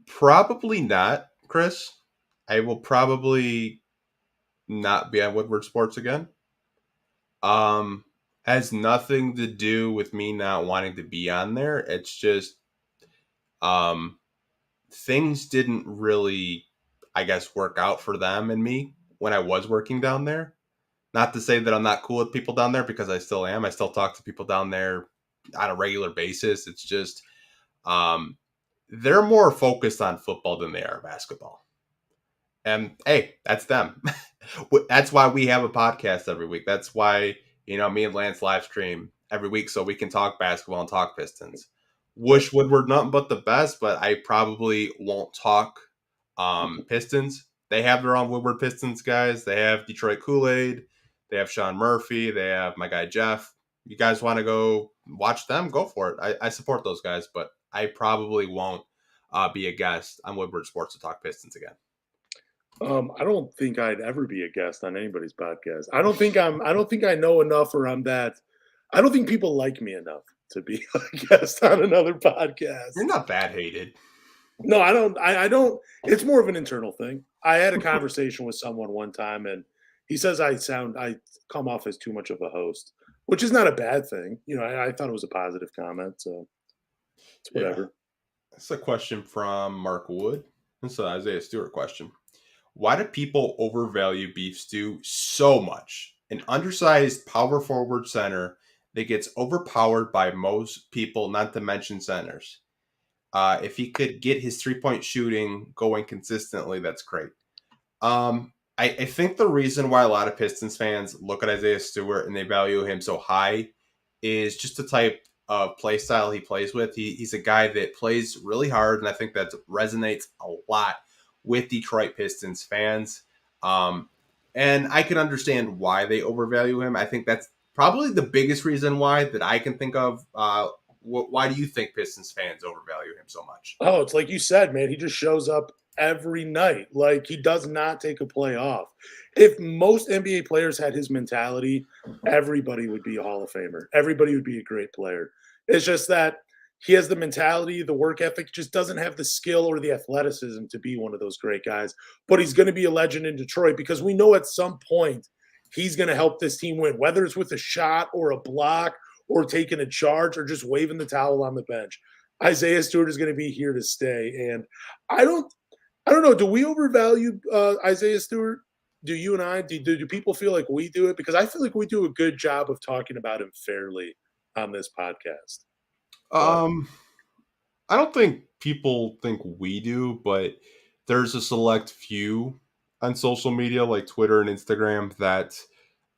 Probably not, Chris. I will probably not be on Woodward Sports again. Has nothing to do with me not wanting to be on there. It's just things didn't really, I guess, work out for them and me when I was working down there. Not to say that I'm not cool with people down there, because I still am. I still talk to people down there on a regular basis. It's just they're more focused on football than they are basketball. And hey, that's them. That's why we have a podcast every week. That's why, me and Lance live stream every week so we can talk basketball and talk Pistons. Wish Woodward nothing but the best, but I probably won't talk Pistons. They have their own Woodward Pistons guys. They have Detroit Kool-Aid. They have Sean Murphy. They have my guy Jeff. You guys want to go watch them? Go for it. I support those guys, but I probably won't be a guest on Woodward Sports to talk Pistons again. I don't think I'd ever be a guest on anybody's podcast. I don't think I know enough, or I'm that. I don't think people like me enough to be a guest on another podcast. You're not that hated. No, I don't. I don't. It's more of an internal thing. I had a conversation with someone one time, and he says I come off as too much of a host, which is not a bad thing. I thought it was a positive comment, so it's whatever. Yeah. That's a question from Mark Wood. It's an Isaiah Stewart question. Why do people overvalue Beef Stew so much? An undersized power forward center that gets overpowered by most people, not to mention centers. If he could get his 3-point shooting going consistently, that's great. I think the reason why a lot of Pistons fans look at Isaiah Stewart and they value him so high is just the type of play style he plays with. He's a guy that plays really hard, and I think that resonates a lot with Detroit Pistons fans. And I can understand why they overvalue him. I think that's probably the biggest reason why that I can think of. Why do you think Pistons fans overvalue him so much? Oh, it's like you said, man. He just shows up every night. Like, he does not take a play off. If most NBA players had his mentality, everybody would be a Hall of Famer. Everybody would be a great player. It's just that he has the mentality, the work ethic, just doesn't have the skill or the athleticism to be one of those great guys. But he's going to be a legend in Detroit because we know at some point he's going to help this team win, whether it's with a shot or a block or taking a charge or just waving the towel on the bench. Isaiah Stewart is going to be here to stay. And I don't know. Do we overvalue Isaiah Stewart? Do you and I? Do people feel like we do it? Because I feel like we do a good job of talking about him fairly on this podcast. I don't think people think we do, but there's a select few on social media like Twitter and Instagram that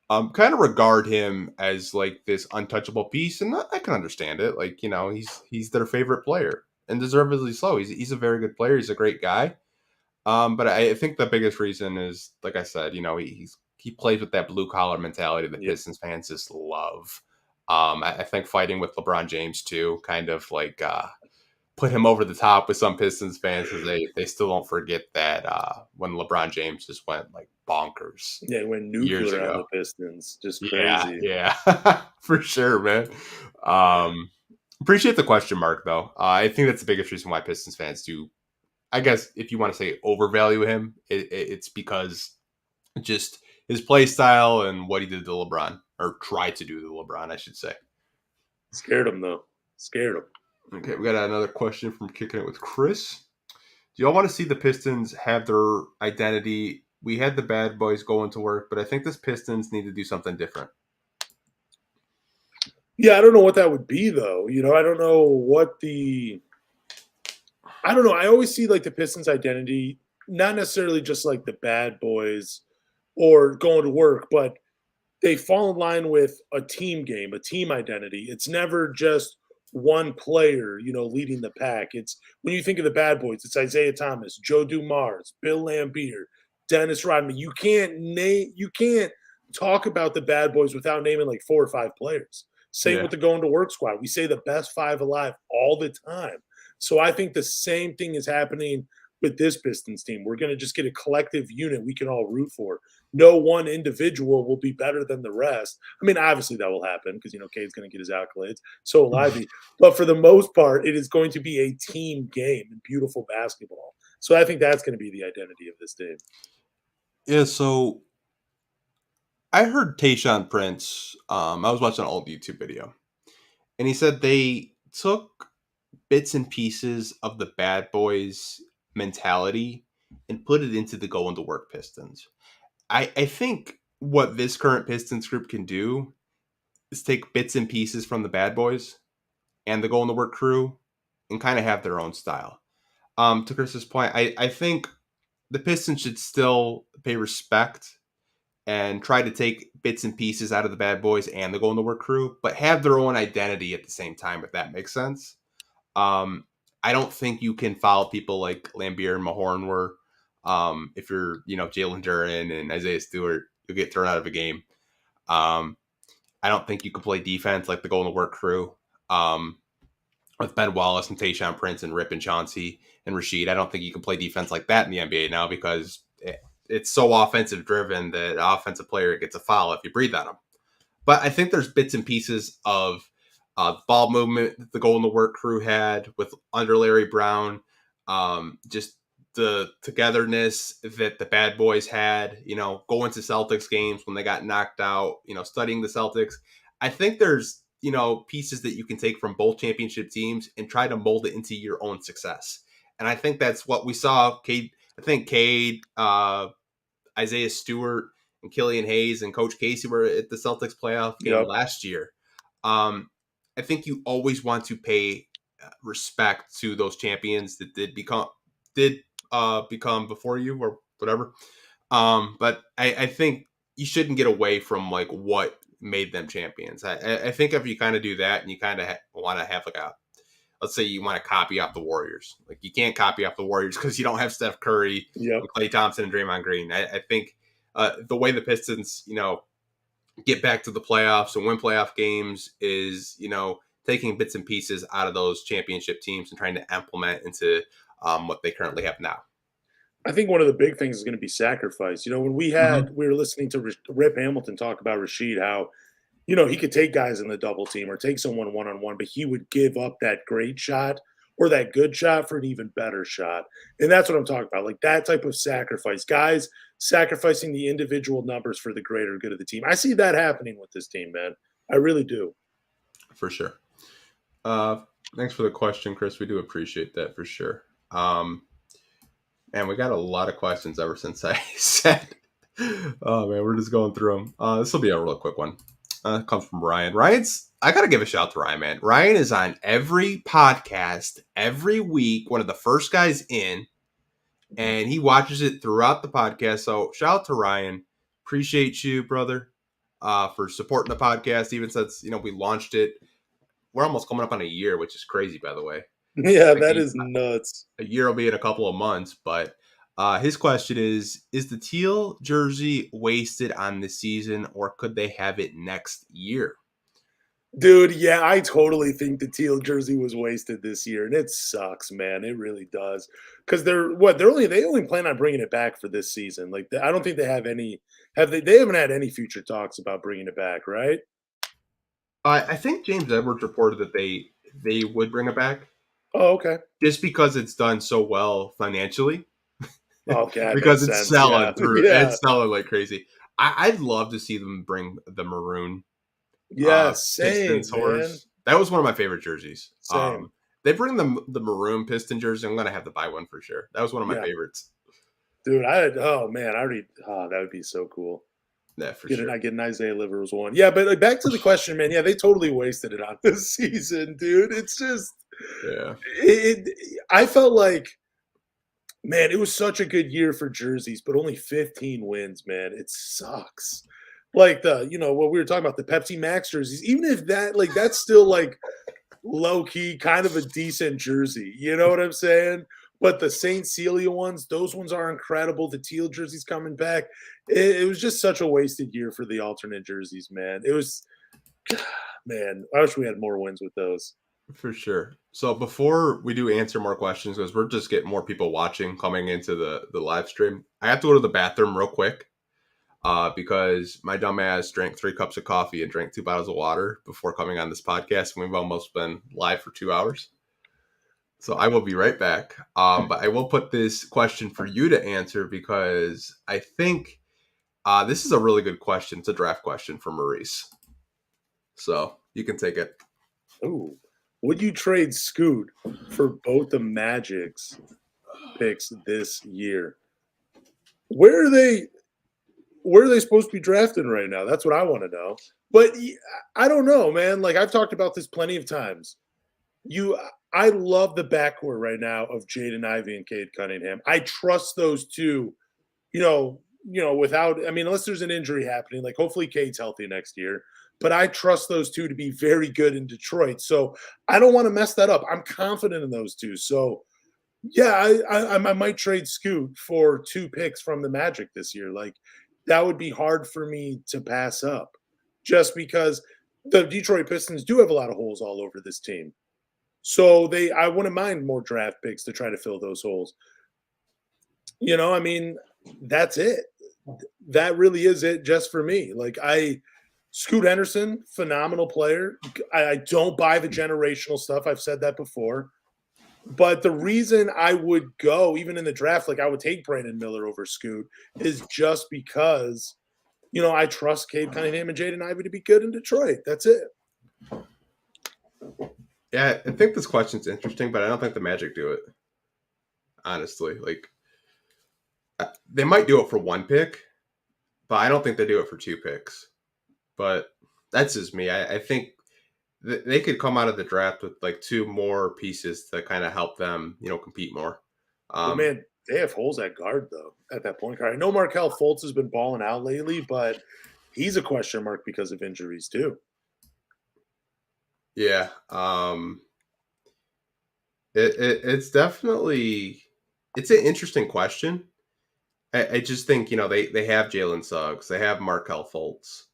kind of regard him as like this untouchable piece, and I can understand it. Like, he's their favorite player, and deservedly so. He's a very good player. He's a great guy. But I think the biggest reason is, like I said, he plays with that blue collar mentality that Pistons fans just love. I think fighting with LeBron James too, kind of like put him over the top with some Pistons fans because they still don't forget that when LeBron James just went like bonkers. Yeah, he went nuclear on the Pistons, just crazy. Yeah, for sure, man. Appreciate the question mark though. I think that's the biggest reason why Pistons fans do. I guess if you want to say overvalue him, it's because just his play style and what he did to LeBron, or tried to do to LeBron, I should say. Scared him, though. Scared him. Okay, we got another question from Kicking It with Chris. Do y'all want to see the Pistons have their identity? We had the bad boys going to work, but I think this Pistons need to do something different. Yeah, I don't know what that would be, though. I don't know what the... I don't know. I always see like the Pistons identity, not necessarily just like the bad boys or going to work, but they fall in line with a team game, a team identity. It's never just one player, leading the pack. It's when you think of the bad boys, it's Isaiah Thomas, Joe Dumars, Bill Laimbeer, Dennis Rodman. You can't talk about the bad boys without naming like 4 or 5 players. Same with the going to work squad. We say the best 5 alive all the time. So I think the same thing is happening with this Pistons team. We're going to just get a collective unit we can all root for. No one individual will be better than the rest. I mean, obviously that will happen because, Cade's going to get his accolades. So will I be. But for the most part, it is going to be a team game and beautiful basketball. So I think that's going to be the identity of this team. Yeah, so I heard Tayshaun Prince. I was watching an old YouTube video, and he said they took bits and pieces of the bad boys mentality and put it into the going to work Pistons. I think what this current Pistons group can do is take bits and pieces from the bad boys and the going to work crew and kind of have their own style. To Chris's point, I think the Pistons should still pay respect and try to take bits and pieces out of the bad boys and the going to work crew, but have their own identity at the same time, if that makes sense. I don't think you can follow people like Laimbeer and Mahorn were. If you're, Jalen Duren and Isaiah Stewart, you'll get thrown out of a game. I don't think you can play defense like the Golden Work crew. With Ben Wallace and Tayshaun Prince and Rip and Chauncey and Rasheed, I don't think you can play defense like that in the NBA now because it's so offensive driven that an offensive player gets a foul if you breathe on them. But I think there's bits and pieces of ball movement that the Golden Work crew had with under Larry Brown, just the togetherness that the bad boys had, going to Celtics games when they got knocked out, studying the Celtics. I think there's, pieces that you can take from both championship teams and try to mold it into your own success. And I think that's what we saw. Cade, Isaiah Stewart and Killian Hayes and Coach Casey were at the Celtics playoff game last year. I think you always want to pay respect to those champions that did become before you or whatever. But I think you shouldn't get away from like what made them champions. I think if you kind of do that and you kind of want to have like let's say you want to copy off the Warriors, like you can't copy off the Warriors because you don't have Steph Curry, Yep. and Klay Thompson, and Draymond Green. I think the way the Pistons, get back to the playoffs and win playoff games is, taking bits and pieces out of those championship teams and trying to implement into what they currently have now. I think one of the big things is going to be sacrifice. When we were listening to Rip Hamilton talk about Rasheed, how, he could take guys in the double team or take someone one-on-one, but he would give up that great shot or that good shot for an even better shot. And that's what I'm talking about. Like that type of sacrifice, guys sacrificing the individual numbers for the greater good of the team. I see that happening with this team, man. I really do. For sure. Thanks for the question, Chris. We do appreciate that for sure. And we got a lot of questions ever since I said, oh man, we're just going through them. This will be a real quick one. It comes from Ryan. I got to give a shout out to Ryan, man. Ryan is on every podcast every week, one of the first guys in, and he watches it throughout the podcast. So shout out to Ryan. Appreciate you, brother, for supporting the podcast, even since, we launched it. We're almost coming up on a year, which is crazy, by the way. Yeah, that is nuts. A year will be in a couple of months, but his question is the teal jersey wasted on this season, or could they have it next year? Dude, yeah, I totally think the teal jersey was wasted this year, and it sucks, man. It really does, because they only plan on bringing it back for this season. Like, I don't think they have any. They haven't had any future talks about bringing it back, right? I think James Edwards reported that they would bring it back. Oh, okay. Just because it's done so well financially. Okay, because it's selling through. Yeah. It's selling like crazy. I'd love to see them bring the maroon. Yeah, same, man. That was one of my favorite jerseys. Same. They bring the maroon Piston jersey. I'm gonna have to buy one for sure. That was one of my favorites. Dude, that would be so cool. Yeah, for sure. I get an Isaiah Livers one. Yeah, but like, back to the question, man. Yeah, they totally wasted it on this season, dude. It's just, I felt like, man, it was such a good year for jerseys, but only 15 wins, man. It sucks. Like what we were talking about, the Pepsi Max jerseys, even if that's still like low key, kind of a decent jersey. You know what I'm saying? But the St. Celia ones, those ones are incredible. The teal jerseys coming back. It was just such a wasted year for the alternate jerseys, man. It was, man, I wish we had more wins with those. For sure. So before we do answer more questions, because we're just getting more people watching coming into the live stream, I have to go to the bathroom real quick because my dumb ass drank 3 cups of coffee and drank 2 bottles of water before coming on this podcast. And we've almost been live for 2 hours. So I will be right back. But I will put this question for you to answer because I think this is a really good question. It's a draft question for Maurice. So you can take it. Ooh. Would you trade Scoot for both the Magic's picks this year? Where are they supposed to be drafting right now? That's what I want to know. But I don't know, man. Like, I've talked about this plenty of times. I love the backcourt right now of Jaden Ivey and Cade Cunningham. I trust those two, unless there's an injury happening, like hopefully Cade's healthy next year. But I trust those two to be very good in Detroit. So I don't want to mess that up. I'm confident in those two. So, yeah, I might trade Scoot for 2 picks from the Magic this year. Like, that would be hard for me to pass up just because the Detroit Pistons do have a lot of holes all over this team. So I wouldn't mind more draft picks to try to fill those holes. That's it. That really is it just for me. Like, Scoot Henderson, phenomenal player. I don't buy the generational stuff. I've said that before. But the reason I would go, even in the draft, like I would take Brandon Miller over Scoot, is just because, I trust Cade Cunningham and Jaden Ivey to be good in Detroit. That's it. Yeah, I think this question's interesting, but I don't think the Magic do it. Honestly. Like, they might do it for 1 pick, but I don't think they do it for 2 picks. But that's just me. I think they could come out of the draft with like 2 more pieces to kind of help them, compete more. Well, man, they have holes at guard though. At that point guard, I know Markelle Fultz has been balling out lately, but he's a question mark because of injuries too. Yeah. It's definitely it's an interesting question. I just think they have Jalen Suggs, they have Markelle Fultz.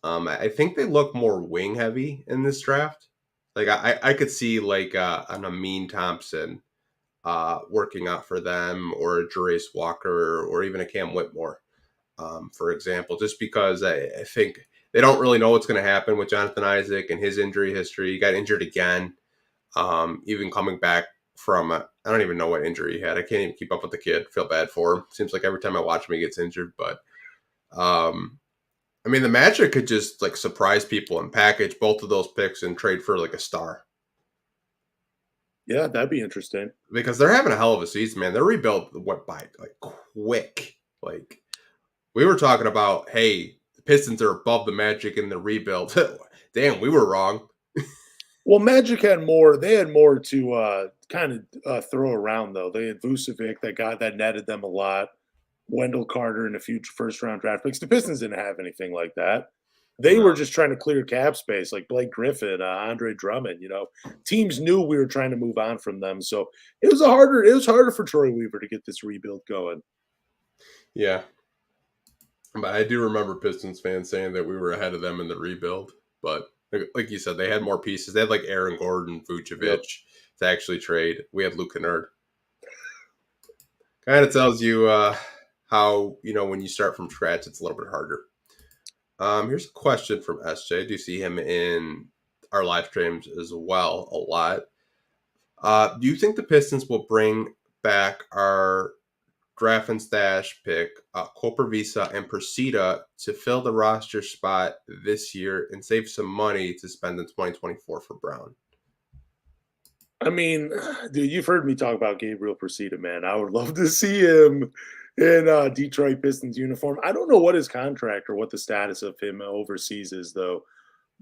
I think they look more wing heavy in this draft. Like I could see like an Amin Thompson working out for them, or a Jarace Walker, or even a Cam Whitmore, for example, just because I think they don't really know what's going to happen with Jonathan Isaac and his injury history. He got injured again, even coming back from I don't even know what injury he had. I can't even keep up with the kid. Feel bad for him. Seems like every time I watch him, he gets injured. But I mean, the Magic could just like surprise people and package both of those picks and trade for like a star. Yeah, that'd be interesting. Because they're having a hell of a season, man. Their rebuild went by like quick. Like we were talking about, hey, the Pistons are above the Magic in the rebuild. Damn, we were wrong. Well, Magic had more. They had more to kind of throw around, though. They had Vucevic, that netted them a lot. Wendell Carter and a few first-round draft picks. The Pistons didn't have anything like that. They were just trying to clear cap space, like Blake Griffin, Andre Drummond. Teams knew we were trying to move on from them, so it was harder for Troy Weaver to get this rebuild going. Yeah, but I do remember Pistons fans saying that we were ahead of them in the rebuild, but. Like you said, they had more pieces. They had like Aaron Gordon, Vucevic to actually trade. We had Luke Kennard. Kind of tells you how, when you start from scratch, it's a little bit harder. Here's a question from SJ. I do see him in our live streams as well a lot. Do you think the Pistons will bring back our draft and stash pick, Visa and Persida to fill the roster spot this year and save some money to spend in 2024 for Brown? I mean, dude, you've heard me talk about Gabriel Persida, man. I would love to see him in Detroit Pistons uniform. I don't know what his contract or what the status of him overseas is, though.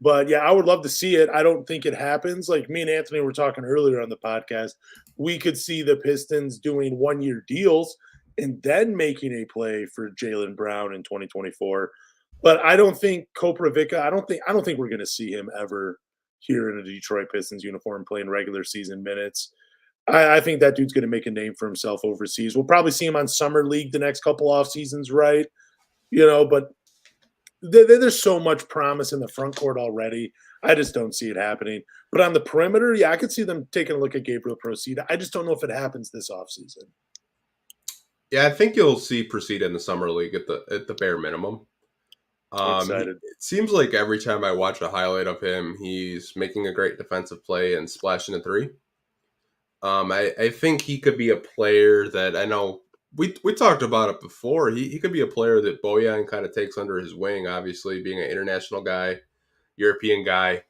But yeah, I would love to see it. I don't think it happens. Like me and Anthony were talking earlier on the podcast, we could see the Pistons doing 1-year deals and then making a play for Jaylen Brown in 2024. But I don't think Koprivica, I don't think we're going to see him ever here in a Detroit Pistons uniform playing regular season minutes. I think that dude's going to make a name for himself overseas. We'll probably see him on Summer League the next couple off seasons, right? But there's so much promise in the front court already. I just don't see it happening. But on the perimeter, yeah, I could see them taking a look at Gabriel Persida. I just don't know if it happens this offseason. Yeah, I think you'll see Persida in the Summer League at the bare minimum. Excited. It seems like every time I watch a highlight of him, he's making a great defensive play and splashing a three. I think he could be a player that I know we talked about it before. He could be a player that Bojan kind of takes under his wing, obviously being an international guy, European guy.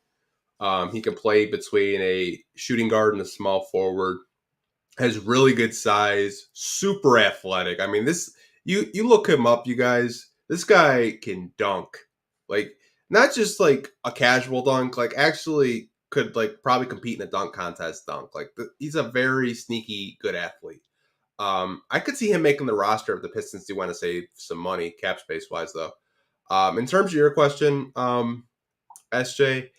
He can play between a shooting guard and a small forward. Has really good size, super athletic. I mean, you look him up, you guys. This guy can dunk, like not just like a casual dunk, like actually could like probably compete in a dunk contest dunk. Like he's a very sneaky good athlete. I could see him making the roster if the Pistons do want to save some money cap space wise, though. In terms of your question, SJ,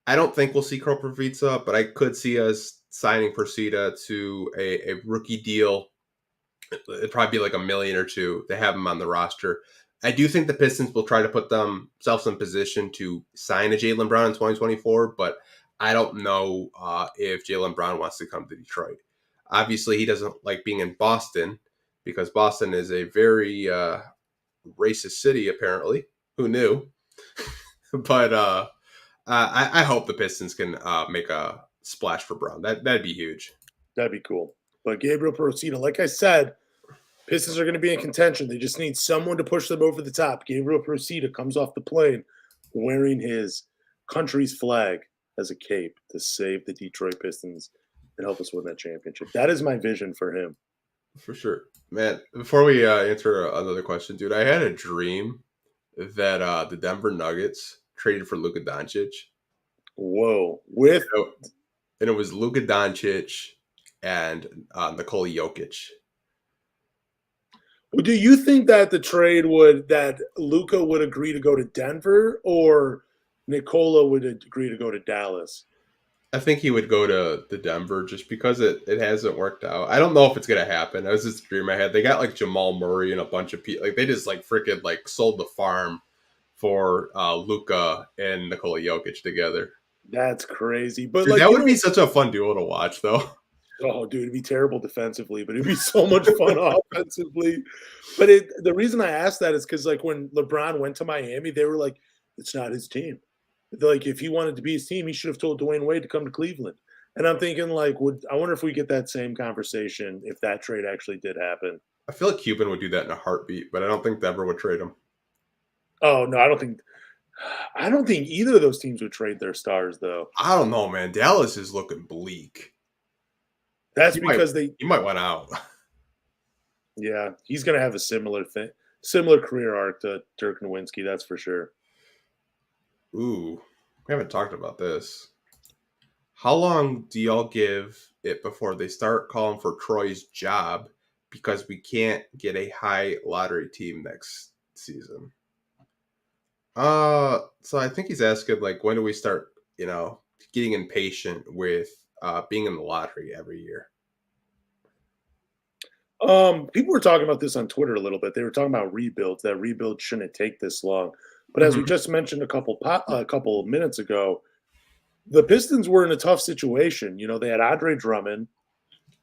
I don't think we'll see Kropovica, but I could see us signing Persida to a rookie deal. It'd probably be like $1 million or $2 million to have him on the roster. I do think the Pistons will try to put themselves in position to sign a Jaylen Brown in 2024, but I don't know if Jaylen Brown wants to come to Detroit. Obviously, he doesn't like being in Boston because Boston is a very racist city, apparently. Who knew? But I hope the Pistons can make a splash for Brown. That'd be huge. That'd be cool. But Gabriel Persida, like I said, Pistons are going to be in contention. They just need someone to push them over the top. Gabriel Persida comes off the plane wearing his country's flag as a cape to save the Detroit Pistons and help us win that championship. That is my vision for him. For sure. Man, before we answer another question, dude, I had a dream that the Denver Nuggets traded for Luka Doncic. Whoa. With And it was Luka Doncic and Nikola Jokic. do you think that that Luka would agree to go to Denver or Nikola would agree to go to Dallas? I think he would go to the Denver just because it hasn't worked out. I don't know if it's gonna happen. That was just a dream I had. They got like Jamal Murray and a bunch of people. Like they just like freaking like sold the farm for Luka and Nikola Jokic together. That's crazy. But Dude, like that would be such a fun duo to watch, though. oh, dude, it'd be terrible defensively, but it'd be so much fun offensively. But the reason I asked that is because like when LeBron went to Miami, they were like, it's not his team. Like if he wanted to be his team, he should have told Dwayne Wade to come to Cleveland. And I'm thinking like, I wonder if we get that same conversation if that trade actually did happen. I feel like Cuban would do that in a heartbeat, but I don't think Denver would trade him. Oh no, I don't think either of those teams would trade their stars though. I don't know, man. Dallas is looking bleak. That's He because might want out. yeah, he's gonna have a similar career arc to Dirk Nowitzki, that's for sure. Ooh, we haven't talked about this. How long do y'all give it before they start calling for Troy's job because we can't get a high lottery team next season? So I think he's asking like when do we start, getting impatient with being in the lottery every year? People were talking about this on Twitter a little bit. They were talking about rebuilds. That rebuild shouldn't take this long. But as we just mentioned a couple of minutes ago, the Pistons were in a tough situation. You know, they had Andre Drummond,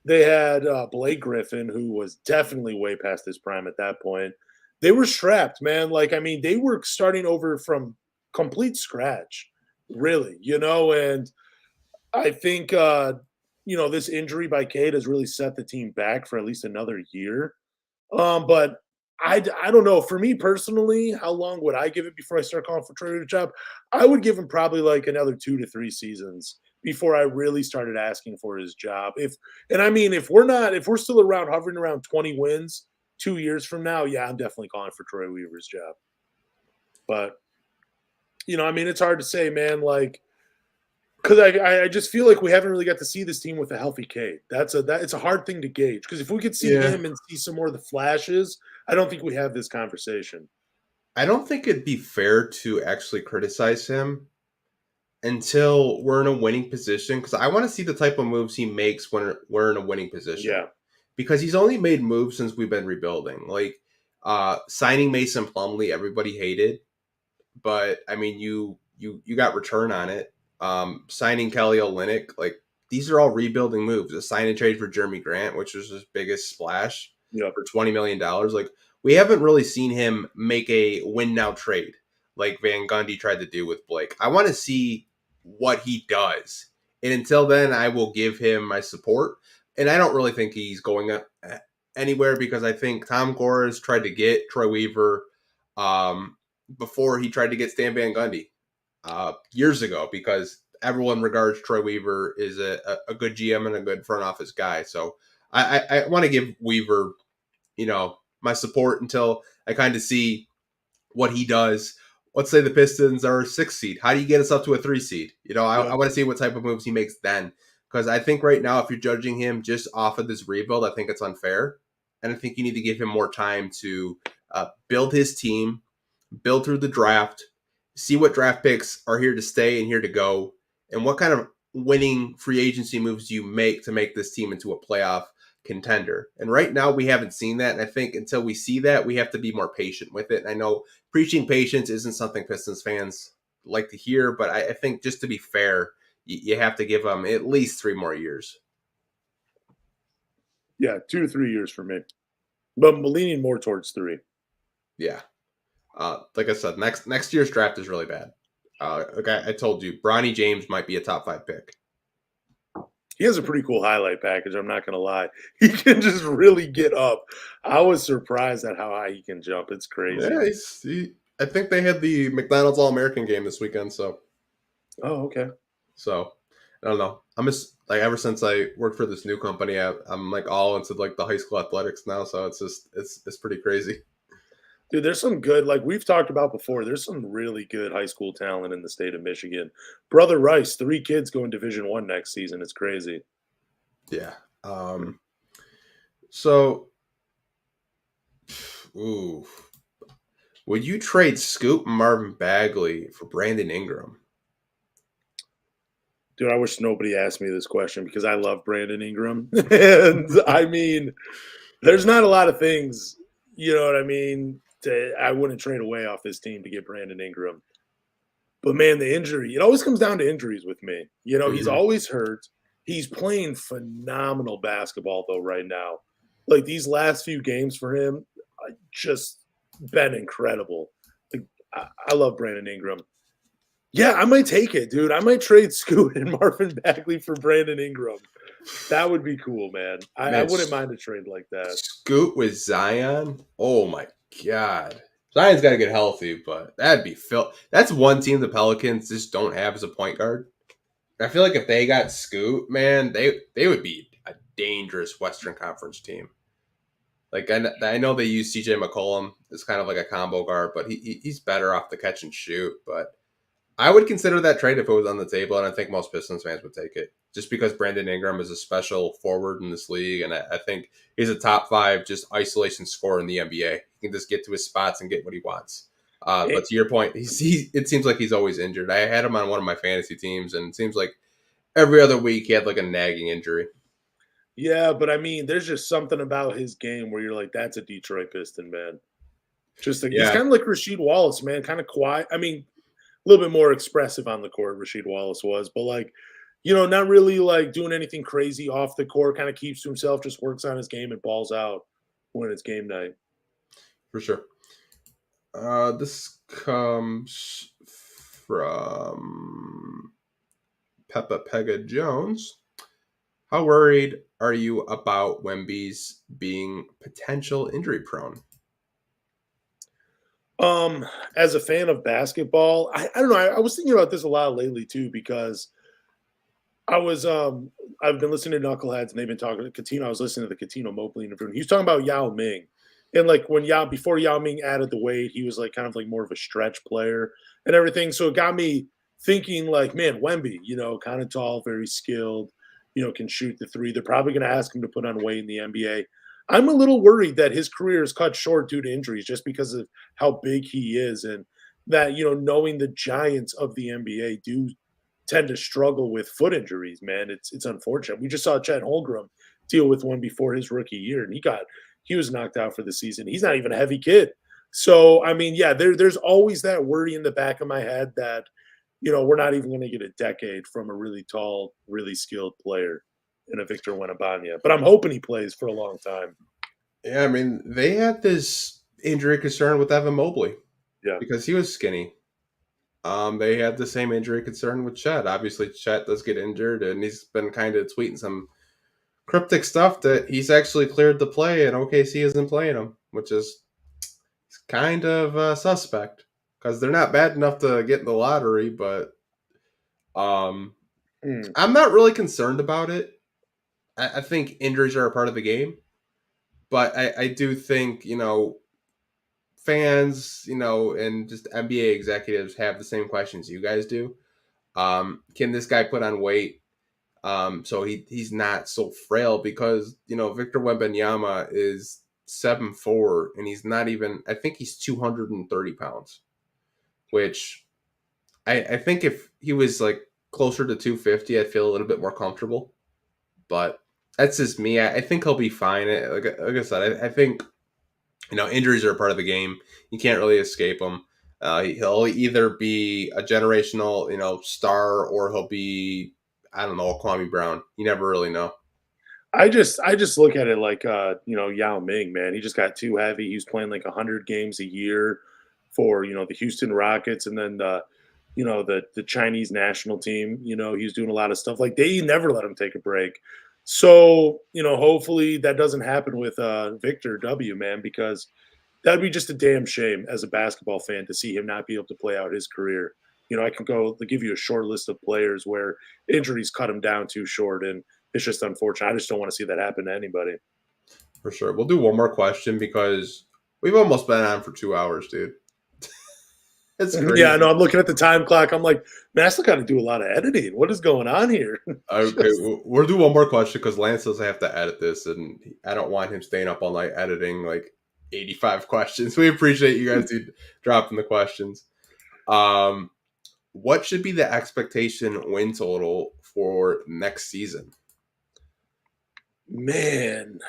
they had Blake Griffin, who was definitely way past his prime at that point. They were strapped, man. Like, I mean, they were starting over from complete scratch, really. And I think this injury by Cade has really set the team back for at least another year. But I don't know. For me personally, how long would I give it before I start calling for Troy to job? I would give him probably like another 2 to 3 seasons before I really started asking for his job. If we're still hovering around 20 wins 2 years from now, yeah, I'm definitely calling for Troy Weaver's job. But it's hard to say, man. Like, because I just feel like we haven't really got to see this team with a healthy Cade. It's a hard thing to gauge. Because if we could see him and see some more of the flashes, I don't think we have this conversation. I don't think it'd be fair to actually criticize him until we're in a winning position, because I want to see the type of moves he makes when we're in a winning position. Yeah. Because he's only made moves since we've been rebuilding. Like signing Mason Plumlee, everybody hated, but I mean, you got return on it. Signing Kelly Olynyk, like these are all rebuilding moves. A sign and trade for Jeremy Grant, which was his biggest splash for $20 million. Like we haven't really seen him make a win now trade like Van Gundy tried to do with Blake. I want to see what he does. And until then, I will give him my support. And I don't really think he's going anywhere because I think Tom Gores tried to get Troy Weaver before he tried to get Stan Van Gundy years ago, because everyone regards Troy Weaver is a good GM and a good front office guy. So I want to give Weaver, my support until I kind of see what he does. Let's say the Pistons are a 6 seed. How do you get us up to a 3 seed? I want to see what type of moves he makes then. Because I think right now, if you're judging him just off of this rebuild, I think it's unfair. And I think you need to give him more time to build his team, build through the draft, see what draft picks are here to stay and here to go, and what kind of winning free agency moves do you make to make this team into a playoff contender. And right now, we haven't seen that. And I think until we see that, we have to be more patient with it. And I know preaching patience isn't something Pistons fans like to hear, but I think just to be fair, you have to give them at least 3 more years. Yeah, 2 to 3 years for me. But I'm leaning more towards 3. Yeah. Like I said, next year's draft is really bad. Like I told you, Bronny James might be a top 5 pick. He has a pretty cool highlight package, I'm not going to lie. He can just really get up. I was surprised at how high he can jump. It's crazy. Yeah, I think they had the McDonald's All-American game this weekend, so. Oh, okay. So, I don't know. I'm just, like, ever since I worked for this new company, I'm like all into, like, the high school athletics now, so it's pretty crazy. Dude, there's some good, like we've talked about before, there's some really good high school talent in the state of Michigan. Brother Rice, 3 kids going Division I next season. It's crazy. Yeah. So, ooh, would you trade Scoop and Marvin Bagley for Brandon Ingram? Dude, I wish nobody asked me this question because I love Brandon Ingram. And I mean, there's not a lot of things, you know what I mean, I wouldn't trade away off this team to get Brandon Ingram. But man, the injury, it always comes down to injuries with me. You know, he's always hurt. He's playing phenomenal basketball though right now. Like these last few games for him, just been incredible. Like, I love Brandon Ingram. Yeah, I might take it, dude. I might trade Scoot and Marvin Bagley for Brandon Ingram. That would be cool, man. I wouldn't mind a trade like that. Scoot with Zion? Oh my God. Zion's got to get healthy, but that'd be That's one team the Pelicans just don't have as a point guard. I feel like if they got Scoot, man, they would be a dangerous Western Conference team. Like I know they use CJ McCollum as kind of like a combo guard, but he's better off the catch and shoot. But I would consider that trade if it was on the table, and I think most Pistons fans would take it. Just because Brandon Ingram is a special forward in this league, and I think he's a top 5 just isolation scorer in the NBA. He can just get to his spots and get what he wants. But to your point, it seems like he's always injured. I had him on one of my fantasy teams, and it seems like every other week he had like a nagging injury. Yeah, but I mean, there's just something about his game where you're like, that's a Detroit Piston, man. Just like, he's kind of like Rasheed Wallace, man, kind of quiet. I mean, a little bit more expressive on the court, Rasheed Wallace was, but like, you know, not really like doing anything crazy off the court, kind of keeps to himself, just works on his game and balls out when it's game night. For sure. This comes from Peppa Pega Jones. How worried are you about Wemby's being potential injury prone? As a fan of basketball, I don't know. I was thinking about this a lot lately too, because I've been listening to Knuckleheads and they've been talking to Catino. I was listening to the Catino Mobley interview, and he was talking about Yao Ming. And like before Yao Ming added the weight, he was like kind of like more of a stretch player and everything. So it got me thinking like, man, Wemby, you know, kind of tall, very skilled, you know, can shoot the 3. They're probably going to ask him to put on weight in the NBA. I'm a little worried that his career is cut short due to injuries just because of how big he is, and that, you know, knowing the giants of the NBA do tend to struggle with foot injuries, man. It's unfortunate. We just saw Chet Holmgren deal with one before his rookie year, and he was knocked out for the season. He's not even a heavy kid. So, I mean, yeah, there's always that worry in the back of my head that, you know, we're not even going to get a decade from a really tall, really skilled player in a Victor Wembanyama. But I'm hoping he plays for a long time. Yeah, I mean, they had this injury concern with Evan Mobley. Yeah. Because he was skinny. They had the same injury concern with Chet. Obviously, Chet does get injured, and he's been kind of tweeting some cryptic stuff that he's actually cleared to play, and OKC isn't playing him, which is kind of suspect because they're not bad enough to get in the lottery. But I'm not really concerned about it. I think injuries are a part of the game, but I do think, you know, fans, you know, and just NBA executives have the same questions you guys do. Can this guy put on weight so he's not so frail? Because, you know, Victor Wembanyama is 7'4", and he's not even, I think he's 230 pounds, which I think if he was like closer to 250, I'd feel a little bit more comfortable. But that's just me. I think he'll be fine. Like I said, I think, you know, injuries are a part of the game. You can't really escape them. He'll either be a generational, you know, star, or he'll be, I don't know, Kwame Brown. You never really know. I just look at it like, you know, Yao Ming, man. He just got too heavy. He was playing like 100 games a year for, you know, the Houston Rockets, and then you know, the Chinese national team. You know, he's doing a lot of stuff. Like, they never let him take a break. So, you know, hopefully that doesn't happen with Victor W, man, because that'd be just a damn shame as a basketball fan to see him not be able to play out his career. You know, I can go to give you a short list of players where injuries cut him down too short, and it's just unfortunate. I just don't want to see that happen to anybody. For sure. We'll do one more question because We've almost been on for 2 hours, dude. It's crazy. Yeah, I know. I'm looking at the time clock. I'm like, man, I still got to do a lot of editing. What is going on here? Okay, we'll do one more question because Lance doesn't have to edit this, and I don't want him staying up all night editing like 85 questions. We appreciate you guys dropping the questions. What should be the expectation win total for next season? Man,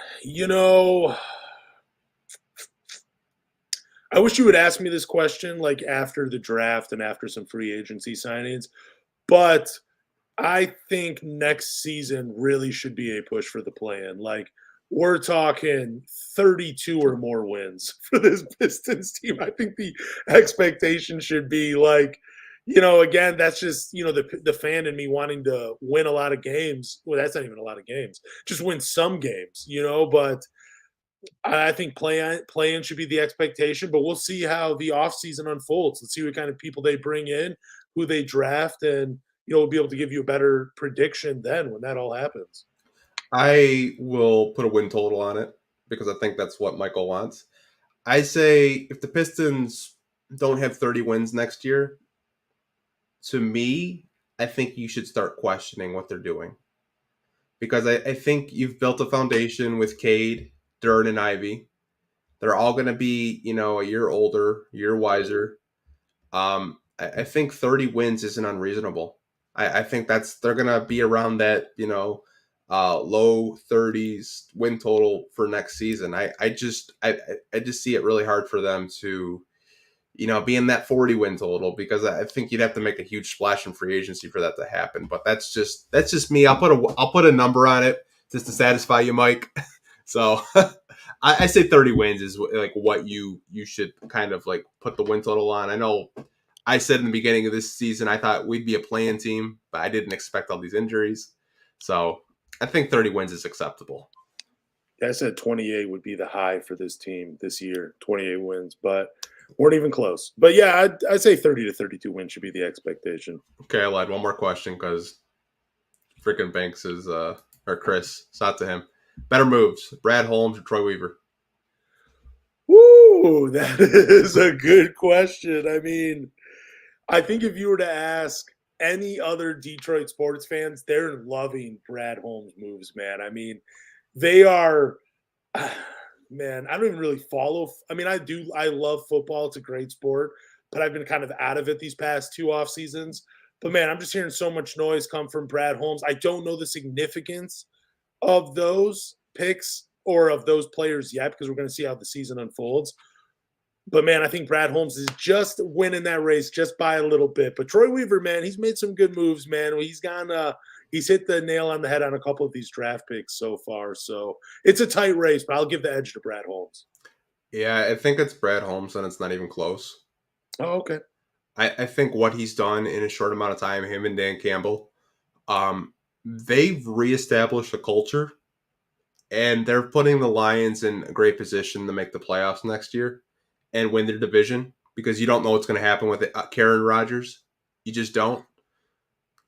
I wish you would ask me this question like after the draft and after some free agency signings, but I think next season really should be a push for the play-in. Like we're talking 32 or more wins for this Pistons team. I think the expectation should be like, again, that's just, the fan in me wanting to win a lot of games. Well, that's not even a lot of games. Just win some games, but I think play-in should be the expectation, but we'll see how the offseason unfolds. Let's see what kind of people they bring in, who they draft, and we'll be able to give you a better prediction then when that all happens. I will put a win total on it because I think that's what Michael wants. I say if the Pistons don't have 30 wins next year, to me, I think you should start questioning what they're doing. Because I think you've built a foundation with Cade, Dern, and Ivy. They're all going to be, a year older, a year wiser. I think 30 wins isn't unreasonable. I think they're going to be around that, low 30s win total for next season. I just see it really hard for them to, be in that 40 win total because I think you'd have to make a huge splash in free agency for that to happen. But that's just me. I'll put a number on it just to satisfy you, Mike. So I say 30 wins is like what you should kind of like put the win total on. I know I said in the beginning of this season I thought we'd be a play-in team, but I didn't expect all these injuries. So I think 30 wins is acceptable. Yeah, I said 28 would be the high for this team this year, 28 wins, but weren't even close. But yeah, I'd say 30 to 32 wins should be the expectation. Okay, I'll add one more question because freaking Banks is, or Chris, it's not to him. Better moves, Brad Holmes or Troy Weaver? Woo, that is a good question. I mean, I think if you were to ask any other Detroit sports fans, they're loving Brad Holmes' moves, man. I mean, they are, man, I don't even really follow. I mean, I love football. It's a great sport, but I've been kind of out of it these past 2 off seasons. But man, I'm just hearing so much noise come from Brad Holmes. I don't know the significance of those picks or of those players yet because we're going to see how the season unfolds. But, man, I think Brad Holmes is just winning that race just by a little bit. But Troy Weaver, man, he's made some good moves, man. He's hit the nail on the head on a couple of these draft picks so far. So it's a tight race, but I'll give the edge to Brad Holmes. Yeah, I think it's Brad Holmes, and it's not even close. Oh, okay. I think what he's done in a short amount of time, him and Dan Campbell, they've reestablished a culture, and they're putting the Lions in a great position to make the playoffs next year and win their division because you don't know what's going to happen with Karen Rodgers. You just don't.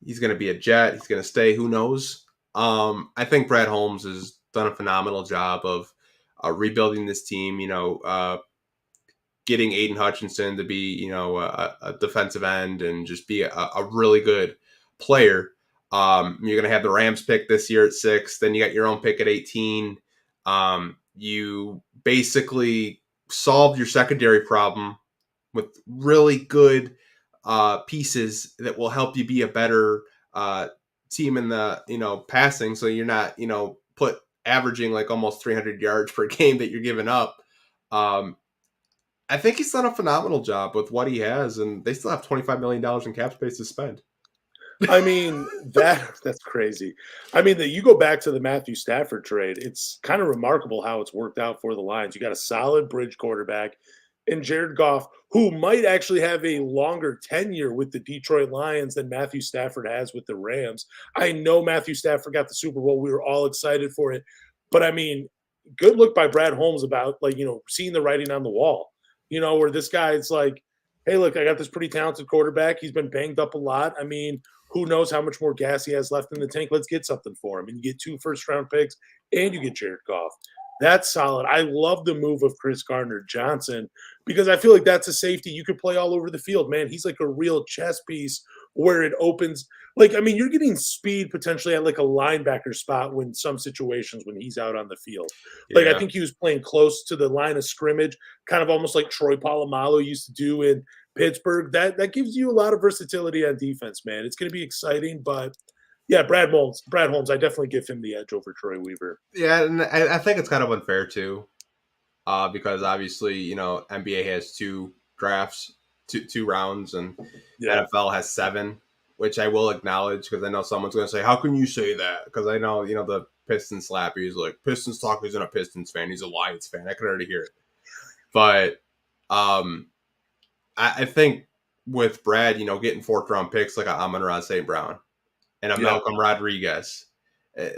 He's going to be a Jet. He's going to stay. Who knows? I think Brad Holmes has done a phenomenal job of rebuilding this team, getting Aiden Hutchinson to be, a defensive end and just be a really good player. You're going to have the Rams pick this year at 6. Then you got your own pick at 18. You basically solved your secondary problem with really good pieces that will help you be a better team in the, passing. So you're not, averaging like almost 300 yards per game that you're giving up. I think he's done a phenomenal job with what he has, and they still have $25 million in cap space to spend. I mean, that's crazy. I mean, you go back to the Matthew Stafford trade, it's kind of remarkable how it's worked out for the Lions. You got a solid bridge quarterback in Jared Goff, who might actually have a longer tenure with the Detroit Lions than Matthew Stafford has with the Rams. I know Matthew Stafford got the Super Bowl. We were all excited for it. But, I mean, good look by Brad Holmes about, seeing the writing on the wall, where this guy's like, hey, look, I got this pretty talented quarterback. He's been banged up a lot. I mean, who knows how much more gas he has left in the tank? Let's get something for him. And you get 2 first-round picks, and you get Jared Goff. That's solid. I love the move of Chris Gardner-Johnson because I feel like that's a safety you could play all over the field, man. He's like a real chess piece where it opens. Like, I mean, you're getting speed potentially at like a linebacker spot when some situations when he's out on the field. Like, I think he was playing close to the line of scrimmage, kind of almost like Troy Polamalu used to do in Pittsburgh. That gives you a lot of versatility on defense, man. It's going to be exciting, but yeah, Brad Holmes, I definitely give him the edge over Troy Weaver. Yeah, and I think it's kind of unfair too, because obviously, you know, NBA has 2 drafts, two rounds, and NFL has 7, which I will acknowledge because I know someone's going to say, "How can you say that?" Because I know, you know, the Pistons slappy is like, Pistons Talk isn't a Pistons fan; he's a Lions fan. I can already hear it, but I think with Brad, you know, getting 4th round picks like a Amon-Ra St. Brown and a Malcolm Rodriguez.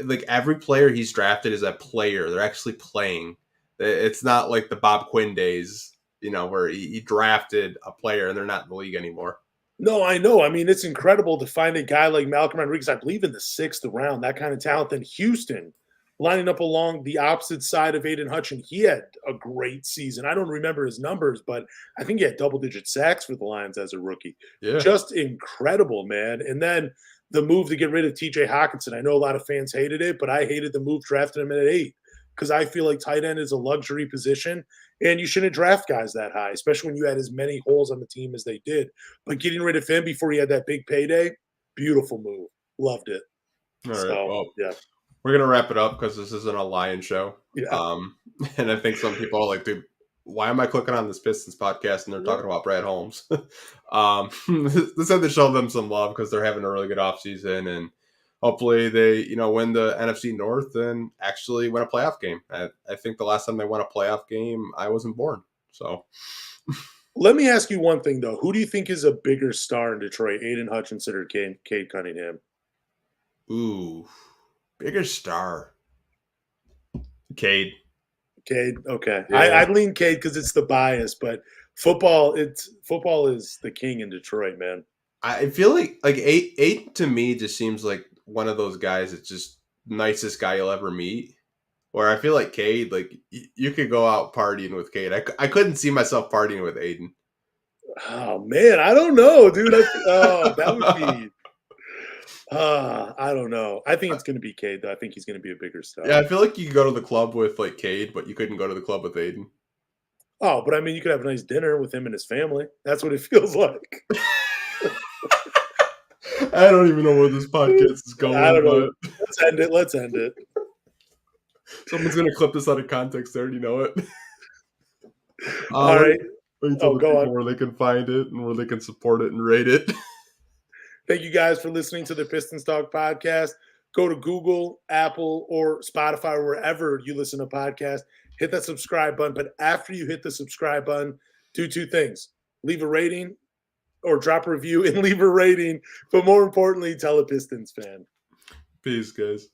Like every player he's drafted is a player. They're actually playing. It's not like the Bob Quinn days, you know, where he drafted a player and they're not in the league anymore. No, I know. I mean, it's incredible to find a guy like Malcolm Rodriguez, I believe in the 6th round, that kind of talent. Then Houston lining up along the opposite side of Aiden Hutchinson. He had a great season. I don't remember his numbers, but I think he had double-digit sacks for the Lions as a rookie. Yeah. Just incredible, man. And then the move to get rid of TJ Hawkinson. I know a lot of fans hated it, but I hated the move drafting him at 8 because I feel like tight end is a luxury position and you shouldn't draft guys that high, especially when you had as many holes on the team as they did. But getting rid of him before he had that big payday, beautiful move. Loved it. All right. Well, yeah. We're going to wrap it up because this isn't a Lion show. Yeah. And I think some people are like, dude, why am I clicking on this Pistons podcast and they're talking about Brad Holmes? Let's have to show them some love because they're having a really good offseason and hopefully they, you know, win the NFC North and actually win a playoff game. I think the last time they won a playoff game, I wasn't born. So let me ask you one thing, though. Who do you think is a bigger star in Detroit, Aiden Hutchinson or Cade Cunningham? Ooh, bigger star. Cade. Okay. Yeah. I'd lean Cade because it's the bias, but football is the king in Detroit, man. I feel like Aiden to me just seems like one of those guys that's just nicest guy you'll ever meet. Or I feel like Cade, like you could go out partying with Cade. I couldn't see myself partying with Aiden. Oh man, I don't know, dude. That would be. I don't know. I think it's going to be Cade, though. I think he's going to be a bigger star. Yeah, I feel like you could go to the club with like Cade, but you couldn't go to the club with Aiden. Oh, but I mean, you could have a nice dinner with him and his family. That's what it feels like. I don't even know where this podcast is going. I don't know. Let's end it. Someone's going to clip this out of context. They already know it. All right. Go on. Where they can find it and where they can support it and rate it. Thank you guys for listening to the Pistons Talk podcast. Go to Google, Apple, or Spotify, or wherever you listen to podcasts. Hit that subscribe button. But after you hit the subscribe button, do 2 things. Leave a rating or drop a review and leave a rating. But more importantly, tell a Pistons fan. Peace, guys.